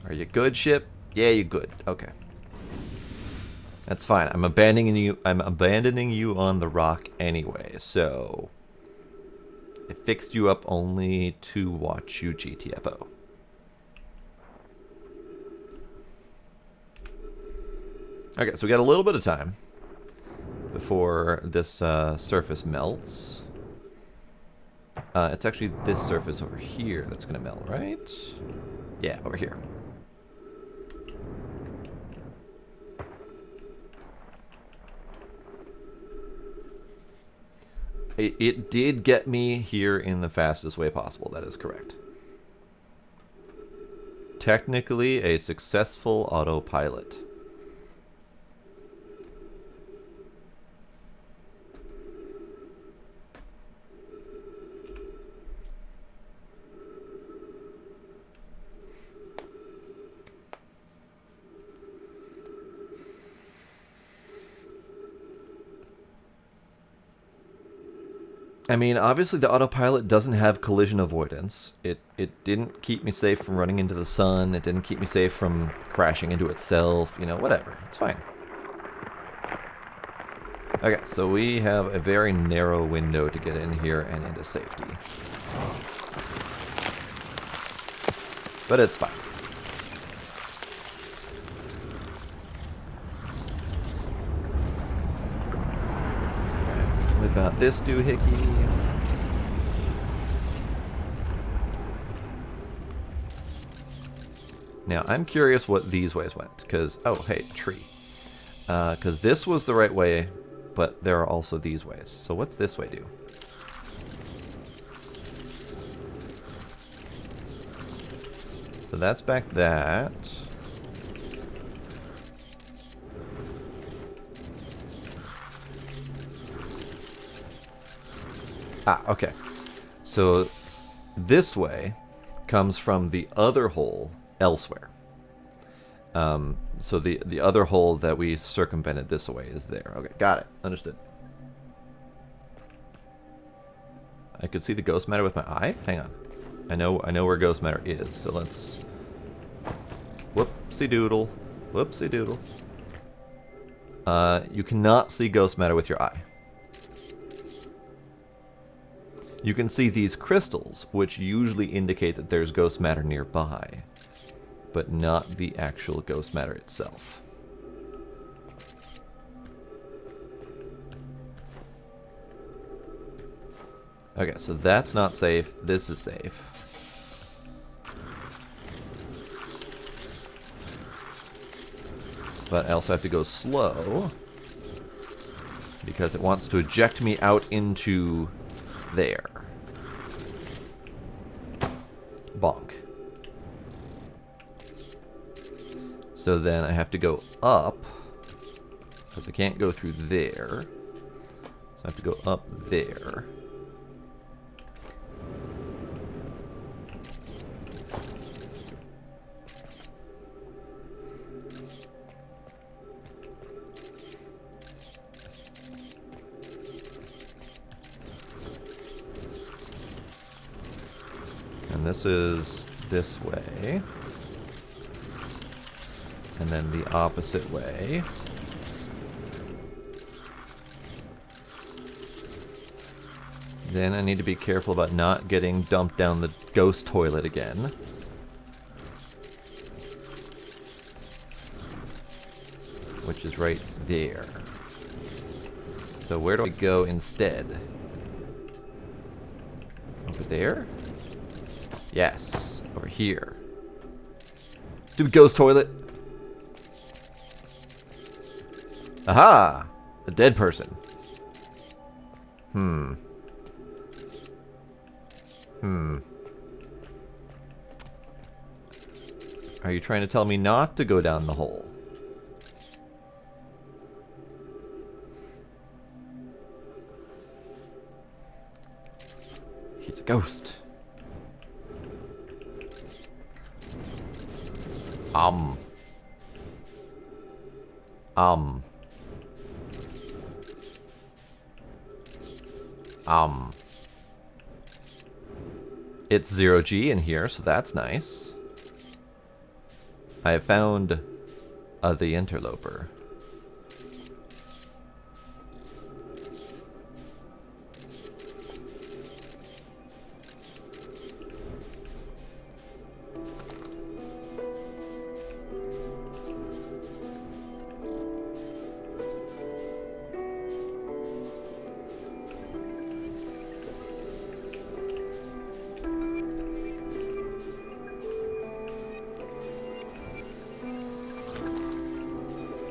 A: Are you good, ship? Yeah, you good. Okay. That's fine. I'm abandoning you on the rock anyway, so I fixed you up only to watch you GTFO. Okay, so we got a little bit of time before this surface melts. It's actually this surface over here that's going to melt, right? Yeah, over here. It did get me here in the fastest way possible. That is correct. Technically a successful autopilot. I mean, obviously the autopilot doesn't have collision avoidance. It didn't keep me safe from running into the sun. It didn't keep me safe from crashing into itself. You know, whatever. It's fine. Okay, so we have a very narrow window to get in here and into safety. But it's fine. What about this doohickey? Now, I'm curious what these ways went, because... Oh, hey, tree. Because this was the right way, but there are also these ways. So what's this way do? So that's back that. Ah, okay. So this way comes from the other hole elsewhere. So the other hole that we circumvented this way is there. Okay, got it. Understood. I could see the ghost matter with my eye? Hang on. I know where ghost matter is, so let's... Whoopsie doodle. Whoopsie doodle. You cannot see ghost matter with your eye. You can see these crystals, which usually indicate that there's ghost matter nearby, but not the actual ghost matter itself. Okay, so that's not safe. This is safe. But I also have to go slow because it wants to eject me out into there. Bonk. So then I have to go up because I can't go through there. So I have to go up there. And this is this way. And then the opposite way. Then I need to be careful about not getting dumped down the ghost toilet again. Which is right there. So where do I go instead? Over there? Yes, over here. Stupid ghost toilet. Aha! A dead person. Are you trying to tell me not to go down the hole? He's a ghost. It's 0G in here, so that's nice. I have found the Interloper.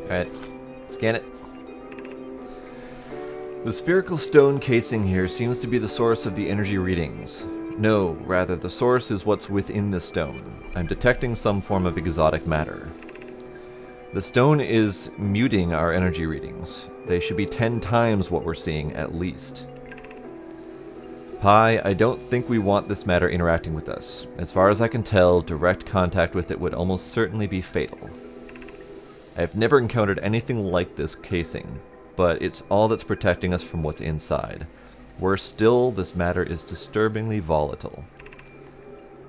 A: Alright, scan it. The spherical stone casing here seems to be the source of the energy readings. No, rather, the source is what's within the stone. I'm detecting some form of exotic matter. The stone is muting our energy readings. They should be 10 times what we're seeing, at least. Pi, I don't think we want this matter interacting with us. As far as I can tell, direct contact with it would almost certainly be fatal. I have never encountered anything like this casing, but it's all that's protecting us from what's inside. Worse still, this matter is disturbingly volatile.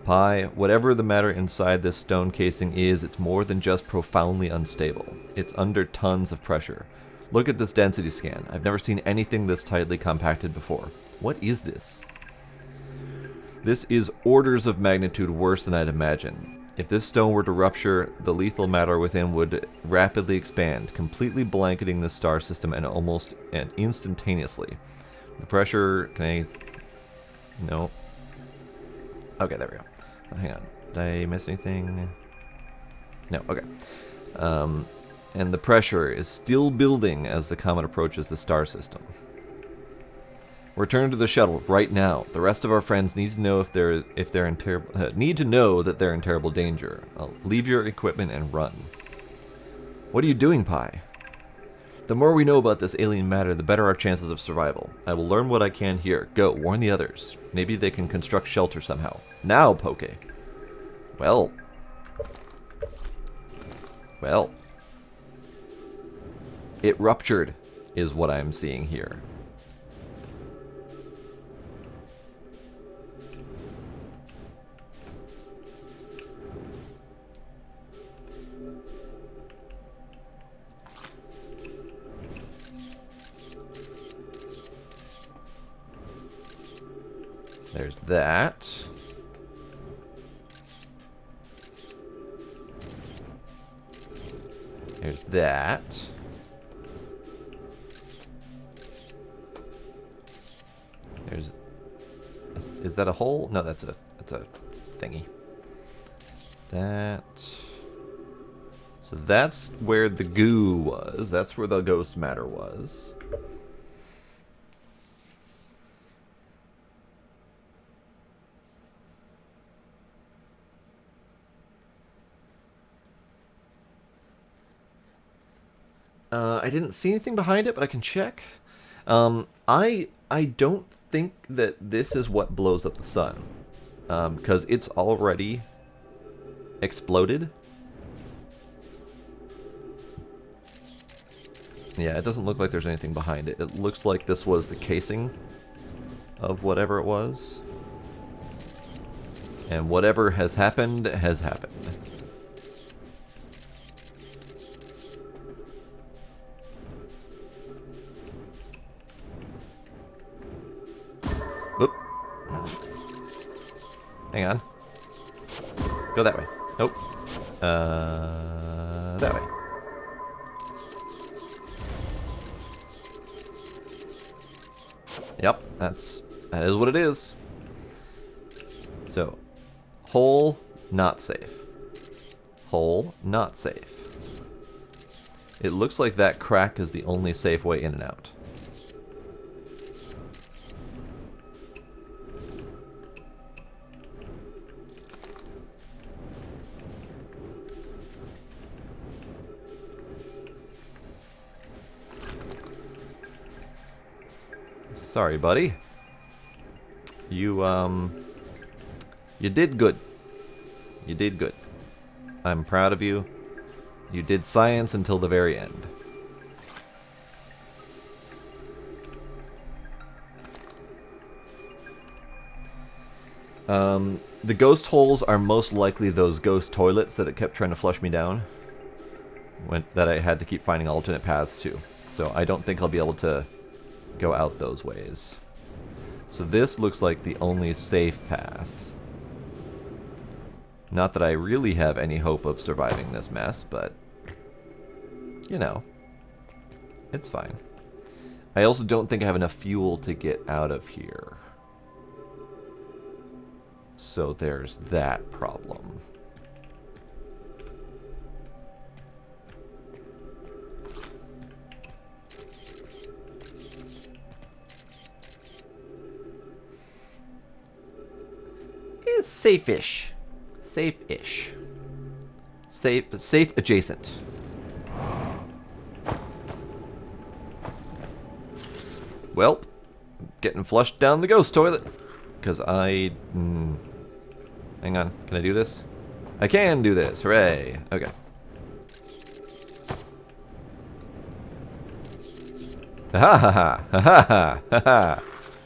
A: Pi, whatever the matter inside this stone casing is, it's more than just profoundly unstable. It's under tons of pressure. Look at this density scan. I've never seen anything this tightly compacted before. What is this? This is orders of magnitude worse than I'd imagined. If this stone were to rupture, the lethal matter within would rapidly expand, completely blanketing the star system and almost instantaneously. The pressure... Can I... No. Okay, there we go. Oh, hang on. Did I miss anything? No, okay. And the pressure is still building as the comet approaches the star system. Return to the shuttle right now. The rest of our friends need to know that they're in terrible danger. Leave your equipment and run. What are you doing, Pi? The more we know about this alien matter, the better our chances of survival. I will learn what I can here. Go, warn the others. Maybe they can construct shelter somehow. Now, Poke. Well. Well. It ruptured, is what I'm seeing here. There's that. There's that. There's... Is that a hole? No, that's a thingy. That... So that's where the goo was. That's where the ghost matter was. I didn't see anything behind it, but I can check. I don't think that this is what blows up the sun, because it's already exploded. Yeah, it doesn't look like there's anything behind it. It looks like this was the casing of whatever it was. And whatever has happened, has happened. Oop. Hang on. Go that way. Nope. That way. Yep, that is what it is. So, hole, not safe. Hole, not safe. It looks like that crack is the only safe way in and out. Sorry, buddy. You did good. You did good. I'm proud of you. You did science until the very end. The ghost holes are most likely those ghost toilets that it kept trying to flush me down. That I had to keep finding alternate paths to. So I don't think I'll be able to go out those ways. So this looks like the only safe path. Not that I really have any hope of surviving this mess, but you know, it's fine. I also don't think I have enough fuel to get out of here. So there's that problem. it's safe-ish. Safe-ish. Safe adjacent. Well, getting flushed down the ghost toilet. Because I... hang on. Can I do this? I can do this. Hooray. Okay. Ha ha ha ha ha ha ha.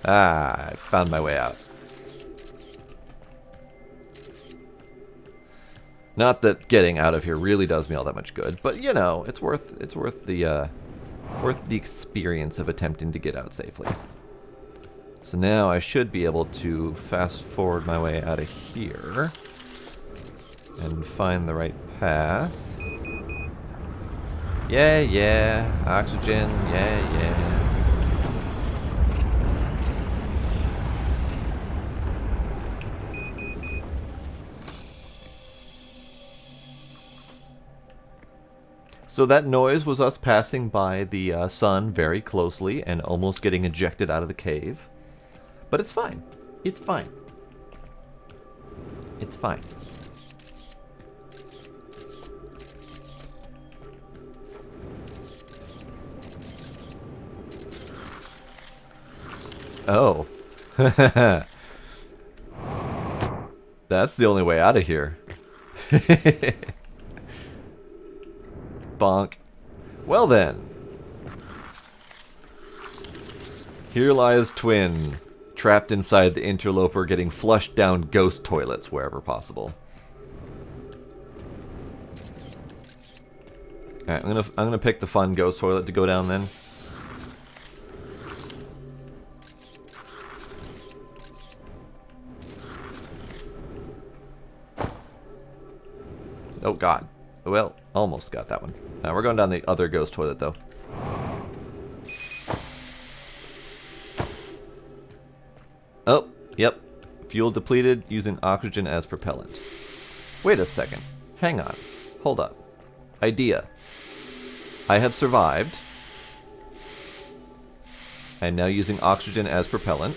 A: Ah, I found my way out. Not that getting out of here really does me all that much good, but you know, it's worth the experience of attempting to get out safely. So now I should be able to fast forward my way out of here and find the right path. Yeah, yeah, oxygen, yeah, yeah. So that noise was us passing by the sun very closely and almost getting ejected out of the cave. But it's fine. It's fine. It's fine. Oh. That's the only way out of here. Bonk. Well then. Here lies Twin, trapped inside the Interloper, getting flushed down ghost toilets wherever possible. Alright, I'm gonna pick the fun ghost toilet to go down then. Oh god. Well, almost got that one. We're going down the other ghost toilet, though. Oh, yep. Fuel depleted, using oxygen as propellant. Wait a second. Hang on. Hold up. Idea. I have survived. I'm now using oxygen as propellant.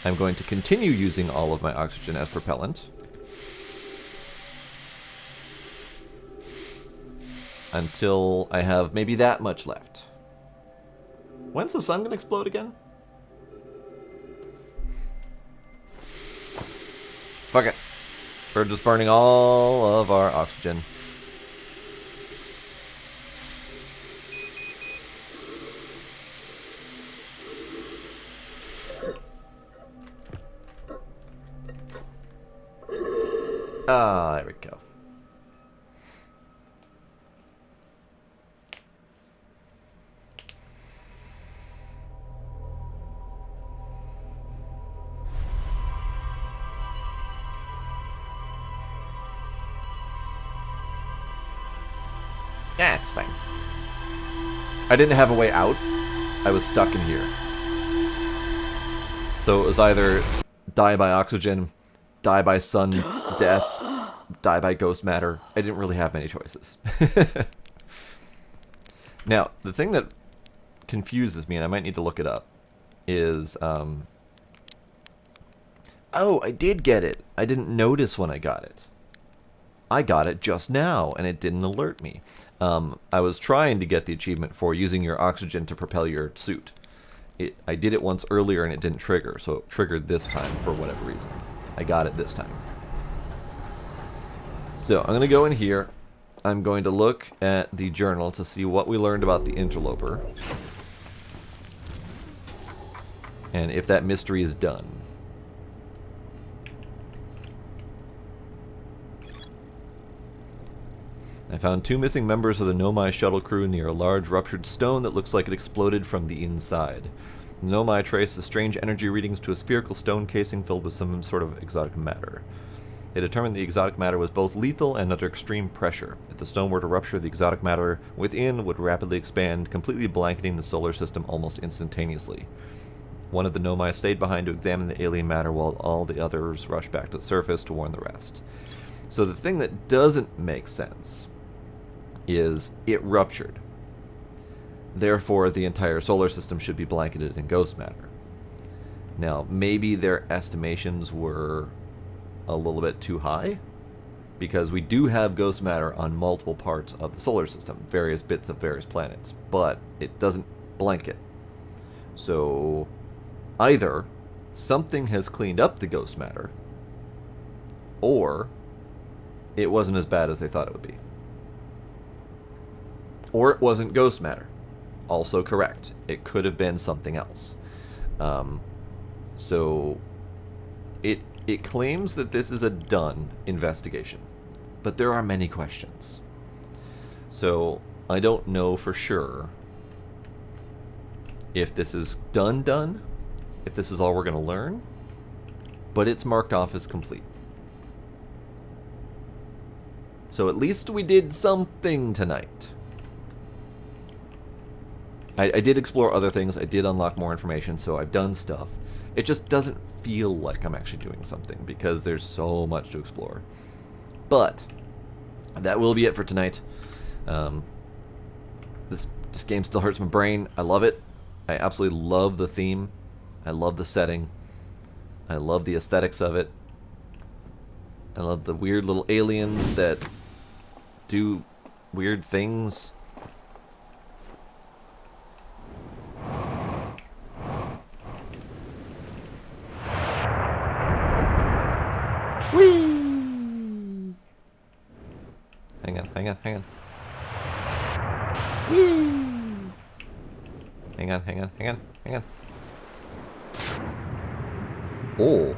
A: I'm going to continue using all of my oxygen as propellant until I have maybe that much left. When's the sun gonna explode again? Fuck it. We're just burning all of our oxygen. Ah, there we go. Yeah, it's fine. I didn't have a way out. I was stuck in here. So it was either die by oxygen, die by sun death, die by ghost matter. I didn't really have many choices. Now, the thing that confuses me, and I might need to look it up, is... oh, I did get it. I didn't notice when I got it. I got it just now, and it didn't alert me. I was trying to get the achievement for using your oxygen to propel your suit. I did it once earlier and it didn't trigger, so it triggered this time for whatever reason. I got it this time. So, I'm going to go in here. I'm going to look at the journal to see what we learned about the Interloper. And if that mystery is done. I found 2 missing members of the Nomai shuttle crew near a large ruptured stone that looks like it exploded from the inside. The Nomai traced the strange energy readings to a spherical stone casing filled with some sort of exotic matter. They determined the exotic matter was both lethal and under extreme pressure. If the stone were to rupture, the exotic matter within would rapidly expand, completely blanketing the solar system almost instantaneously. One of the Nomai stayed behind to examine the alien matter while all the others rushed back to the surface to warn the rest. So the thing that doesn't make sense is it ruptured. Therefore, the entire solar system should be blanketed in ghost matter. Now, maybe their estimations were a little bit too high, because we do have ghost matter on multiple parts of the solar system, various bits of various planets, but it doesn't blanket. So either something has cleaned up the ghost matter, or it wasn't as bad as they thought it would be. Or it wasn't ghost matter. Also correct. It could have been something else. So it claims that this is a done investigation, but there are many questions. So I don't know for sure if this is done, if this is all we're going to learn, but it's marked off as complete. So at least we did something tonight. I did explore other things, I did unlock more information, so I've done stuff. It just doesn't feel like I'm actually doing something, because there's so much to explore. But that will be it for tonight. This game still hurts my brain. I love it. I absolutely love the theme. I love the setting. I love the aesthetics of it. I love the weird little aliens that do weird things. Whee! Hang on. Whee! Hang on. Oh.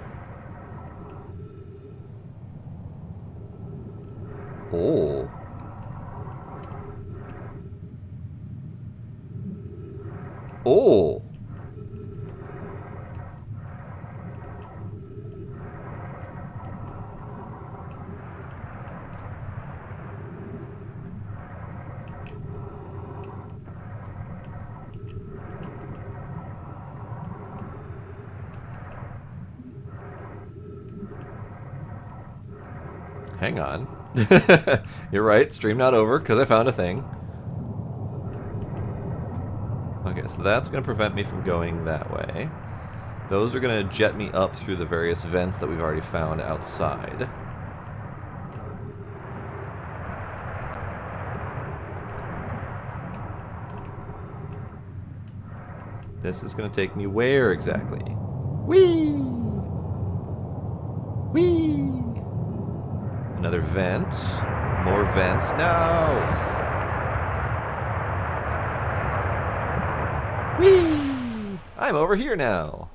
A: Hang on. You're right, stream not over, because I found a thing. Okay, so that's going to prevent me from going that way. Those are going to jet me up through the various vents that we've already found outside. This is going to take me where exactly? Whee! Whee! Another vent. More vents. No! Whee! I'm over here now.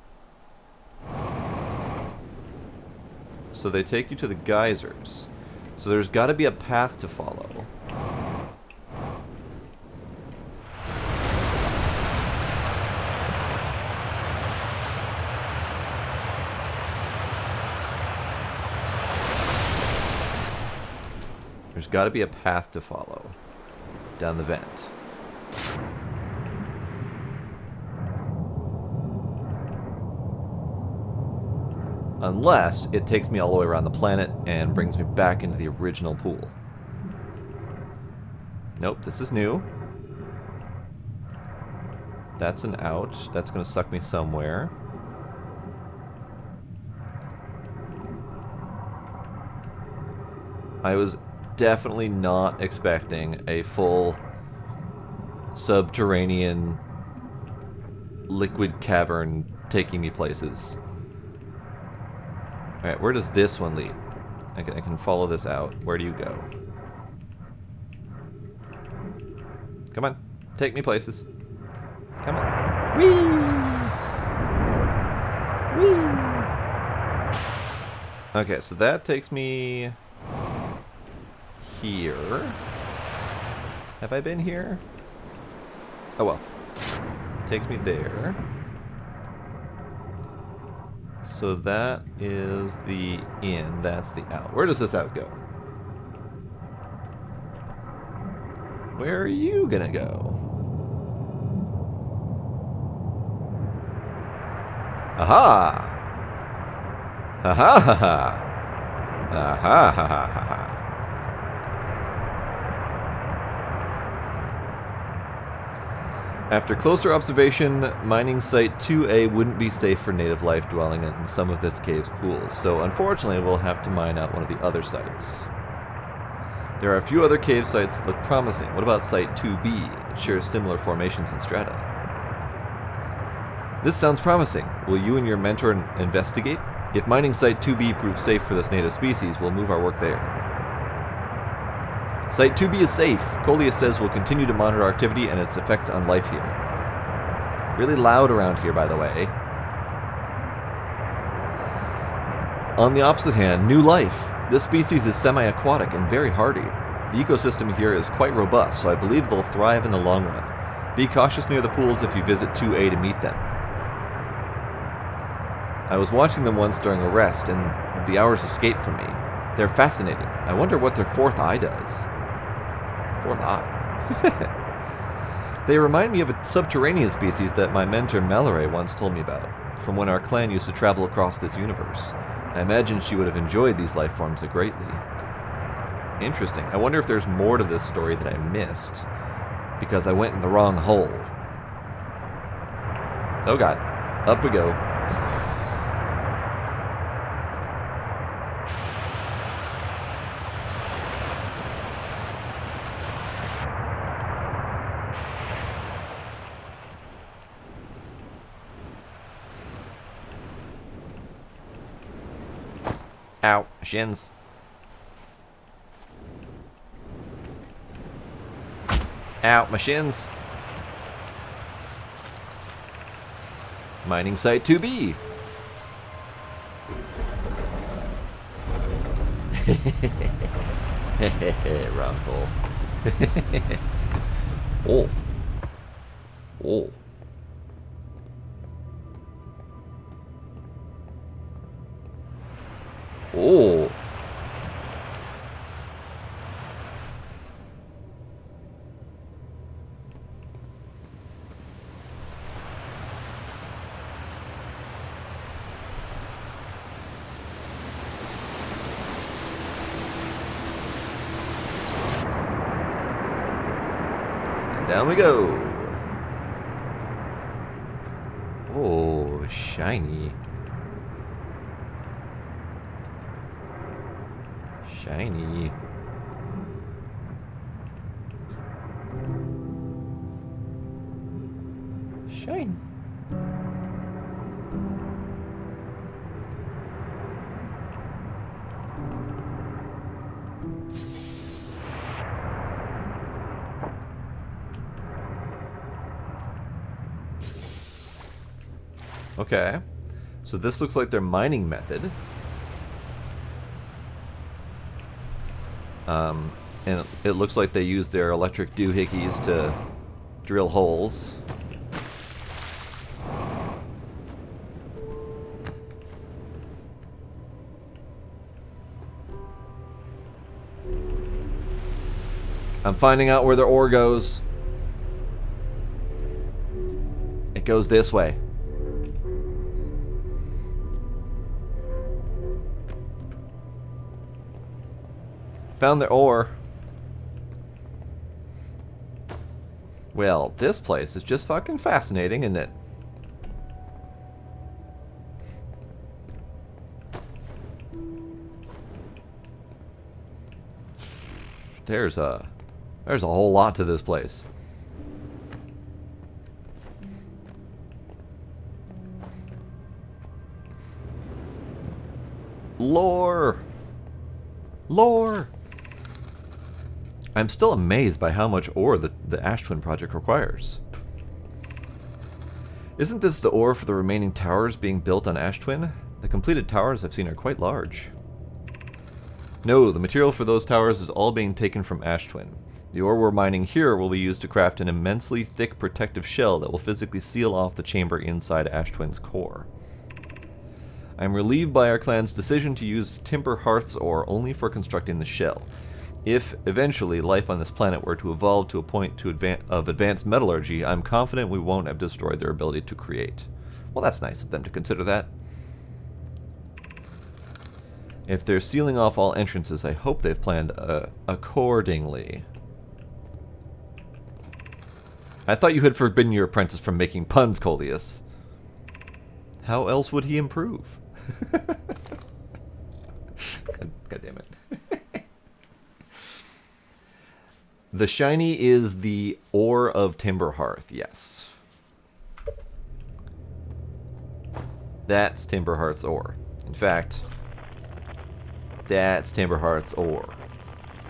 A: So they take you to the geysers. So there's got to be a path to follow. There's got to be a path to follow down the vent. Unless it takes me all the way around the planet and brings me back into the original pool. Nope, this is new. That's an out. That's going to suck me somewhere. I was definitely not expecting a full subterranean liquid cavern taking me places. Alright, where does this one lead? I can follow this out. Where do you go? Come on, take me places. Come on. Whee! Whee! Okay, so that takes me here. Have I been here? Oh well. Takes me there. So that is the in, that's the out. Where does this out go? Where are you gonna go? Aha! Ha ha ha ha! Aha ha ha ha ha! After closer observation, mining site 2A wouldn't be safe for native life dwelling in some of this cave's pools, so unfortunately we'll have to mine out one of the other sites. There are a few other cave sites that look promising. What about site 2B? It shares similar formations and strata. This sounds promising. Will you and your mentor investigate? If mining site 2B proves safe for this native species, we'll move our work there. Site 2B is safe. Coleus says we'll continue to monitor our activity and its effect on life here. Really loud around here, by the way. On the opposite hand, new life. This species is semi-aquatic and very hardy. The ecosystem here is quite robust, so I believe they'll thrive in the long run. Be cautious near the pools if you visit 2A to meet them. I was watching them once during a rest, and the hours escaped from me. They're fascinating. I wonder what their fourth eye does. Fourth eye? They remind me of a subterranean species that my mentor Mallory once told me about, from when our clan used to travel across this universe. I imagine she would have enjoyed these life forms greatly. Interesting. I wonder if there's more to this story that I missed, because I went in the wrong hole. Oh god. Up we go. Ow, shins. Ow, my shins. Mining site 2B. Round hole. Oh. Oh. Oh. And down we go. Oh, shiny. Shiny. Shine. Okay. So this looks like their mining method. And it looks like they use their electric doohickeys to drill holes. I'm finding out where their ore goes. It goes this way. Found their ore. Well, this place is just fucking fascinating, isn't it? There's a whole lot to this place. Lore! Lore! I'm still amazed by how much ore the Ash Twin project requires. Isn't this the ore for the remaining towers being built on Ash Twin? The completed towers I've seen are quite large. No, the material for those towers is all being taken from Ash Twin. The ore we're mining here will be used to craft an immensely thick protective shell that will physically seal off the chamber inside Ash Twin's core. I am relieved by our clan's decision to use timber hearths ore only for constructing the shell. If, eventually, life on this planet were to evolve to a point of advanced metallurgy, I'm confident we won't have destroyed their ability to create. Well, that's nice of them to consider that. If they're sealing off all entrances, I hope they've planned accordingly. I thought you had forbidden your apprentice from making puns, Coleus. How else would he improve? God damn it. The shiny is the ore of Timberhearth, yes. That's Timberhearth's ore. In fact, that's Timberhearth's ore.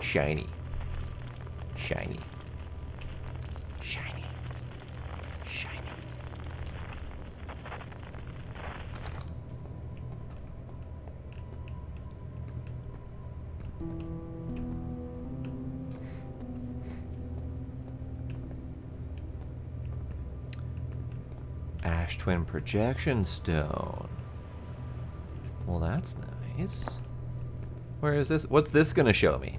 A: Shiny. Shiny. Shiny. Shiny. Ash Twin Projection Stone. Well, that's nice. Where is this? What's this gonna show me?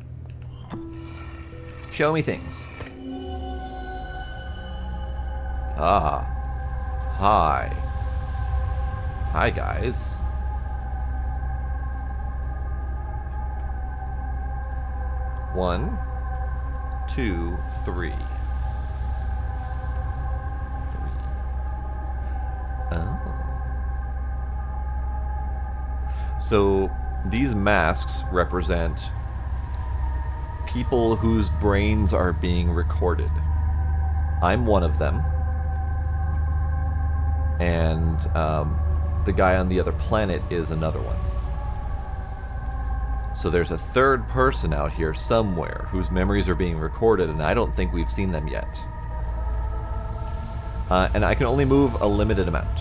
A: Show me things. Ah. Hi. Hi, guys. One, two, three. Oh. So these masks represent people whose brains are being recorded. I'm one of them. And the guy on the other planet is another one. So there's a third person out here somewhere whose memories are being recorded, and I don't think we've seen them yet. And I can only move a limited amount.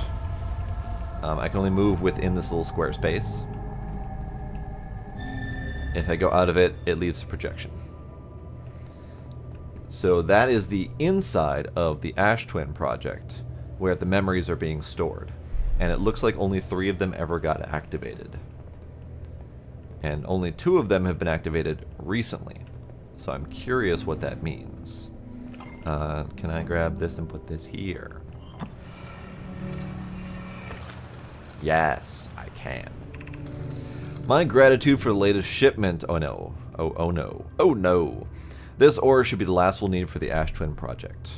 A: I can only move within this little square space. If I go out of it, it leaves a projection. So that is the inside of the Ash Twin project, where the memories are being stored. And it looks like only 3 of them ever got activated. And only 2 of them have been activated recently. So I'm curious what that means. Can I grab this and put this here? Yes, I can. My gratitude for the latest shipment. Oh no. Oh no. Oh no. This ore should be the last we'll need for the Ash Twin project.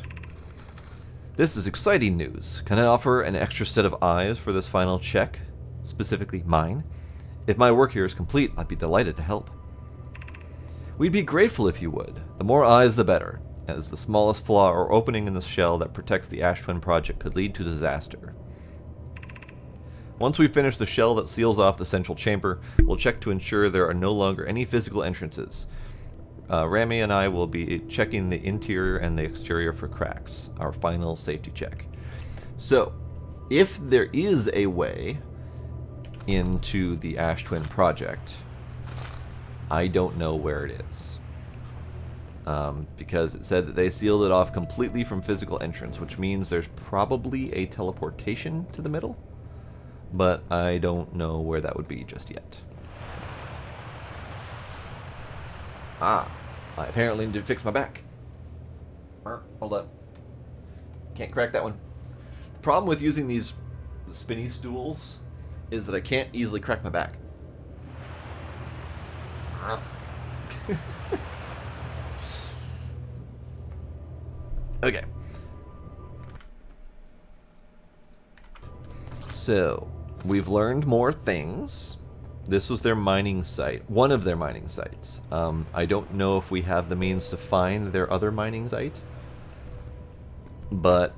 A: This is exciting news. Can I offer an extra set of eyes for this final check? Specifically mine? If my work here is complete, I'd be delighted to help. We'd be grateful if you would. The more eyes, the better, as the smallest flaw or opening in the shell that protects the Ash Twin project could lead to disaster. Once we finish the shell that seals off the central chamber, we'll check to ensure there are no longer any physical entrances. Rami and I will be checking the interior and the exterior for cracks, our final safety check. So, if there is a way into the Ash Twin project, I don't know where it is. Because it said that they sealed it off completely from physical entrance, which means there's probably a teleportation to the middle, but I don't know where that would be just yet. Ah, I apparently need to fix my back. Hold on. Can't crack that one. The problem with using these spinny stools is that I can't easily crack my back. Okay. So, we've learned more things. This was their mining site. One of their mining sites. I don't know if we have the means to find their other mining site. But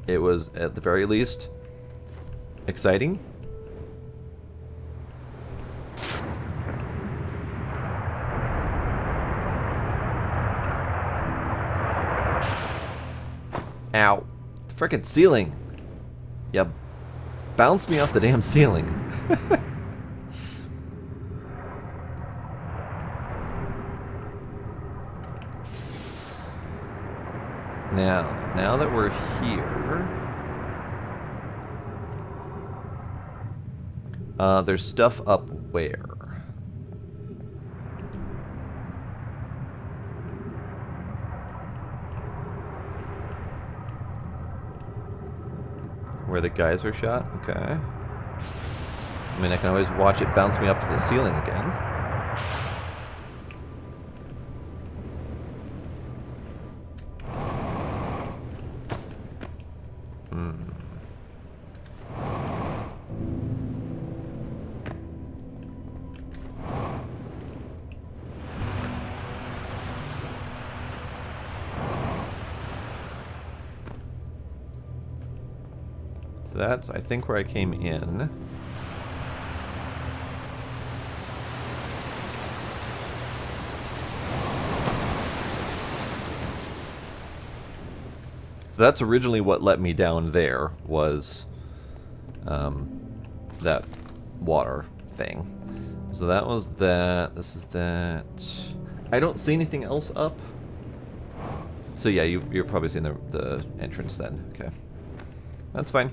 A: it was, at the very least, exciting. Ow. The frickin' ceiling. Yeah. Bounced me off the damn ceiling. Now that we're here, there's stuff up where? Where the guys are shot? Okay. I mean, I can always watch it bounce me up to the ceiling again. So that's, I think, where I came in. So that's originally what let me down there, was that water thing. So that was that. This is that. I don't see anything else up. So yeah, you're probably seeing the entrance then. Okay. That's fine.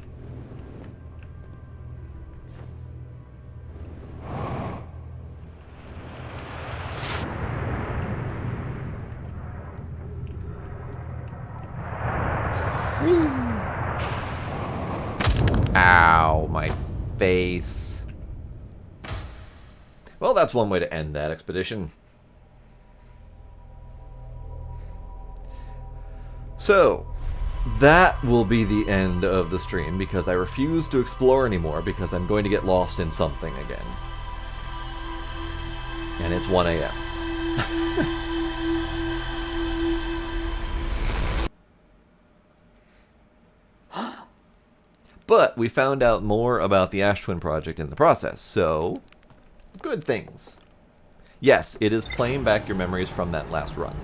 A: Ow, my face. Well, that's one way to end that expedition. So, that will be the end of the stream because I refuse to explore anymore because I'm going to get lost in something again. And it's 1 a.m. But we found out more about the Ash Twin project in the process, so good things. Yes, it is playing back your memories from that last run.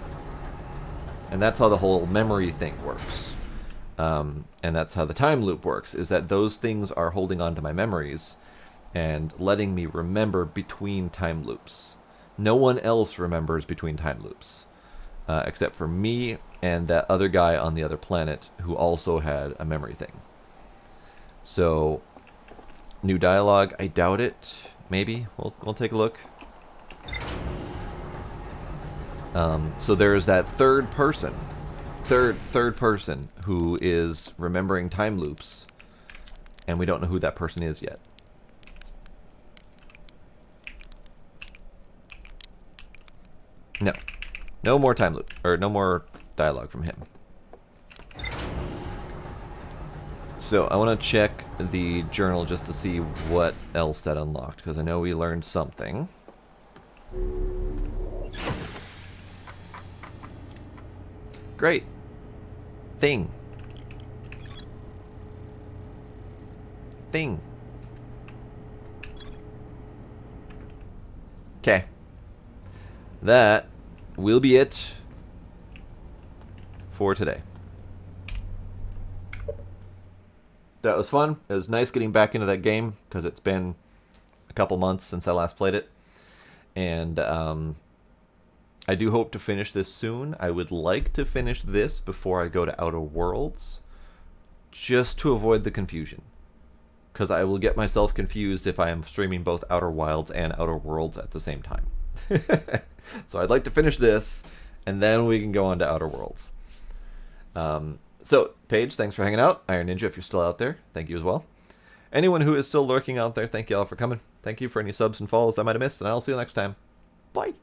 A: And that's how the whole memory thing works. And that's how the time loop works, is that those things are holding on to my memories and letting me remember between time loops. No one else remembers between time loops, except for me and that other guy on the other planet who also had a memory thing. So, new dialogue, I doubt it. Maybe. We'll take a look. So there's that third person who is remembering time loops, and we don't know who that person is yet. No more time loop, or no more dialogue from him. So I want to check the journal just to see what else that unlocked, because I know we learned something. Great. Thing. Okay. That will be it for today. That was fun. It was nice getting back into that game because it's been a couple months since I last played it. And I do hope to finish this soon. I would like to finish this before I go to Outer Worlds, just to avoid the confusion. Because I will get myself confused if I am streaming both Outer Wilds and Outer Worlds at the same time. So I'd like to finish this, and then we can go on to Outer Worlds. So, Paige, thanks for hanging out. Iron Ninja, if you're still out there, thank you as well. Anyone who is still lurking out there, thank you all for coming. Thank you for any subs and follows I might have missed, and I'll see you next time. Bye.